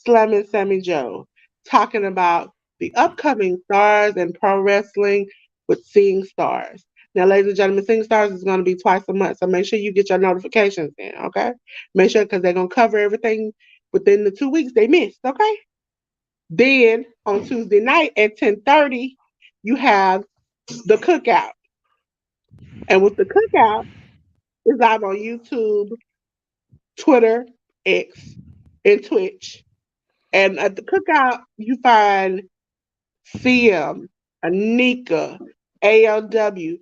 Slammin' Sammy Joe talking about the upcoming stars and pro wrestling with Seeing Stars. Now, ladies and gentlemen, Seeing Stars is going to be twice a month, so make sure you get your notifications in, okay? Make sure because they're going to cover everything within the 2 weeks they missed, okay? Then on Tuesday night at 10:30, you have the cookout. And with the cookout, it's live on YouTube, Twitter, X, and Twitch. And at the cookout, you find CM, Anika, ALW,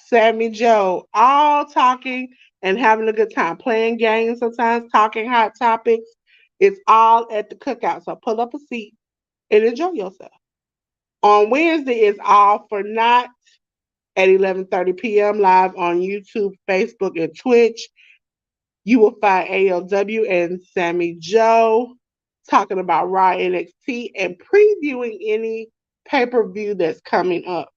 Sammy Joe, all talking and having a good time, playing games sometimes, talking hot topics. It's all at the cookout. So pull up a seat and enjoy yourself. On Wednesday, it's all for naught at 11:30 p.m. live on YouTube, Facebook, and Twitch. You will find ALW and Sammy Joe talking about Raw NXT and previewing any pay per view that's coming up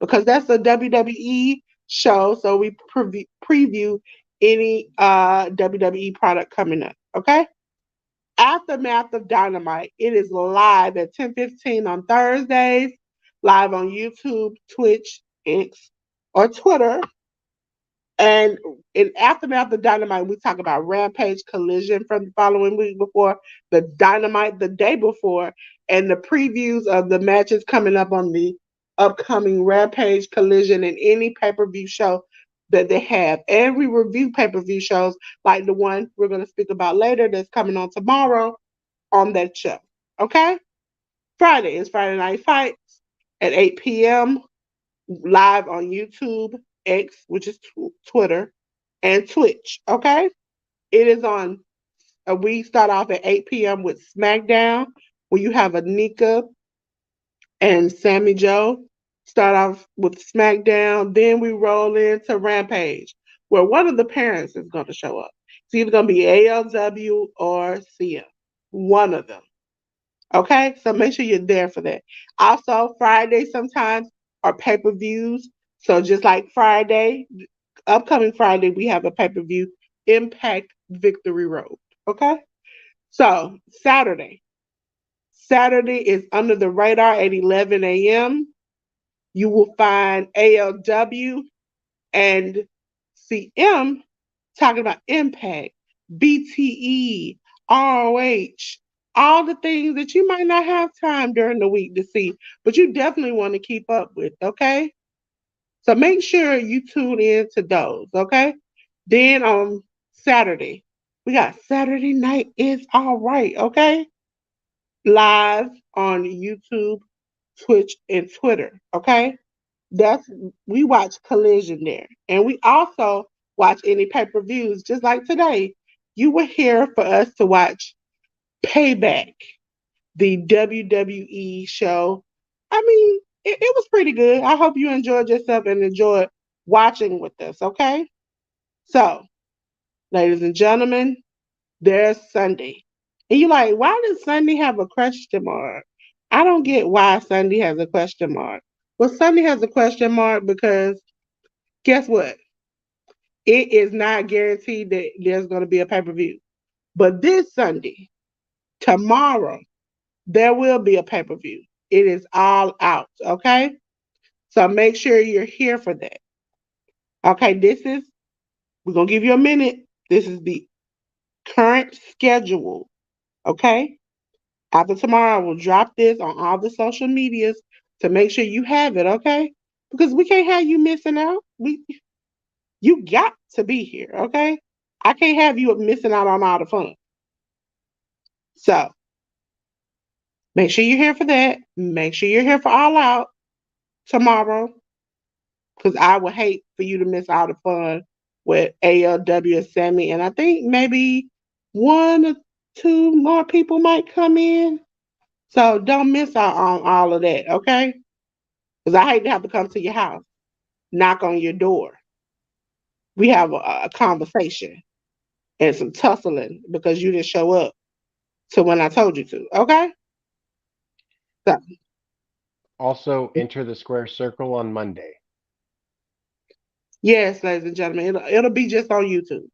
because that's a WWE show. So we preview any WWE product coming up. Okay. Aftermath of Dynamite. It is live at 10:15 on Thursdays, live on YouTube, Twitch, X, or Twitter. And in Aftermath of Dynamite, we talk about Rampage Collision from the following week before, the Dynamite the day before, and the previews of the matches coming up on the upcoming Rampage Collision and any pay per view show that they have. And we review pay per view shows like the one we're going to speak about later that's coming on tomorrow on that show. Okay? Friday is Friday Night Fights at 8 p.m. live on YouTube, X, which is Twitter, and Twitch. Okay, it is on. We start off at 8 p.m. with SmackDown, where you have Anika and Sammy Joe. Start off with SmackDown, then we roll into Rampage, where one of the parents is going to show up. It's either going to be ALW or CM, one of them. Okay, so make sure you're there for that. Also, Friday sometimes are pay per views. So just like Friday, upcoming Friday, we have a pay per view, Impact Victory Road. Okay, so Saturday is Under the Radar at 11 a.m. You will find ALW and CM talking about Impact, BTE, ROH, all the things that you might not have time during the week to see, but you definitely want to keep up with, okay? So make sure you tune in to those, okay? Then on Saturday, we got Saturday Night is All Right, okay? Live on YouTube, Twitch, and Twitter. Okay, that's we watch Collision there, and we also watch any pay-per-views. Just like today, you were here for us to watch Payback, the WWE show. I mean, it was pretty good. I hope you enjoyed yourself and enjoyed watching with us. Okay, so ladies and gentlemen, there's Sunday. And you're like, why does Sunday have a question mark? I don't get why Sunday has a question mark. Well, Sunday has a question mark because guess what? It is not guaranteed that there's going to be a pay per view. But this Sunday, tomorrow, there will be a pay per view. It is all out. Okay. So make sure you're here for that. Okay. We're going to give you a minute. This is the current schedule. Okay. After tomorrow, I will drop this on all the social medias to make sure you have it, okay? Because we can't have you missing out. You got to be here, okay? I can't have you missing out on all the fun. So make sure you're here for that. Make sure you're here for All Out tomorrow. Because I would hate for you to miss all the fun with ALW and Sammy. And I think maybe one or two more people might come in. So don't miss out on all of that, okay? Because I hate to have to come to your house, knock on your door. We have a conversation and some tussling because you didn't show up to when I told you to, okay? So, Also, enter the square circle on Monday. yes, ladies and gentlemen, it'll be just on YouTube.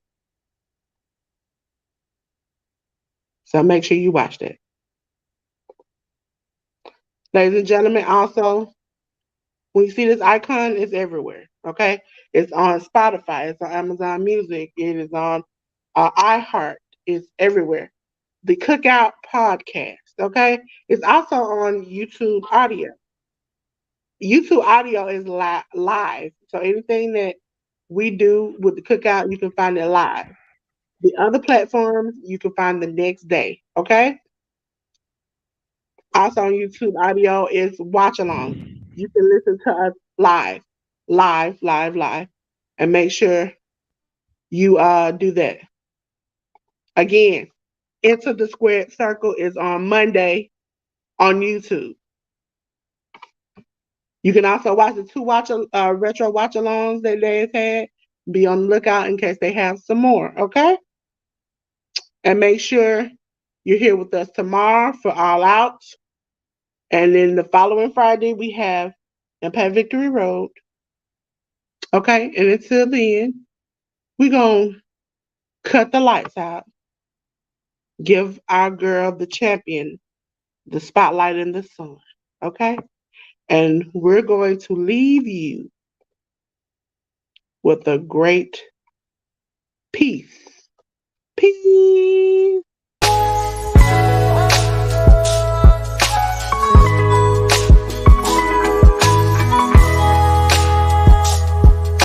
So make sure you watch that. Ladies and gentlemen, also, when you see this icon, it's everywhere, okay? It's on Spotify, it's on Amazon Music, it is on iHeart, it's everywhere. The Cookout Podcast, okay? It's also on YouTube Audio. YouTube Audio is live, so anything that we do with the Cookout, you can find it live. The other platforms, you can find the next day, okay? Also on YouTube Audio is Watchalongs. You can listen to us live, live, and make sure you do that. Again, Enter the Squared Circle is on Monday on YouTube. You can also watch the two retro watch alongs that they've had. Be on the lookout in case they have some more, okay? And make sure you're here with us tomorrow for All Out. And then the following Friday, we have Impact Victory Road, okay? And until then, we're going to cut the lights out, give our girl, the champion, the spotlight in the sun, okay? And we're going to leave you with a great peace. Peace.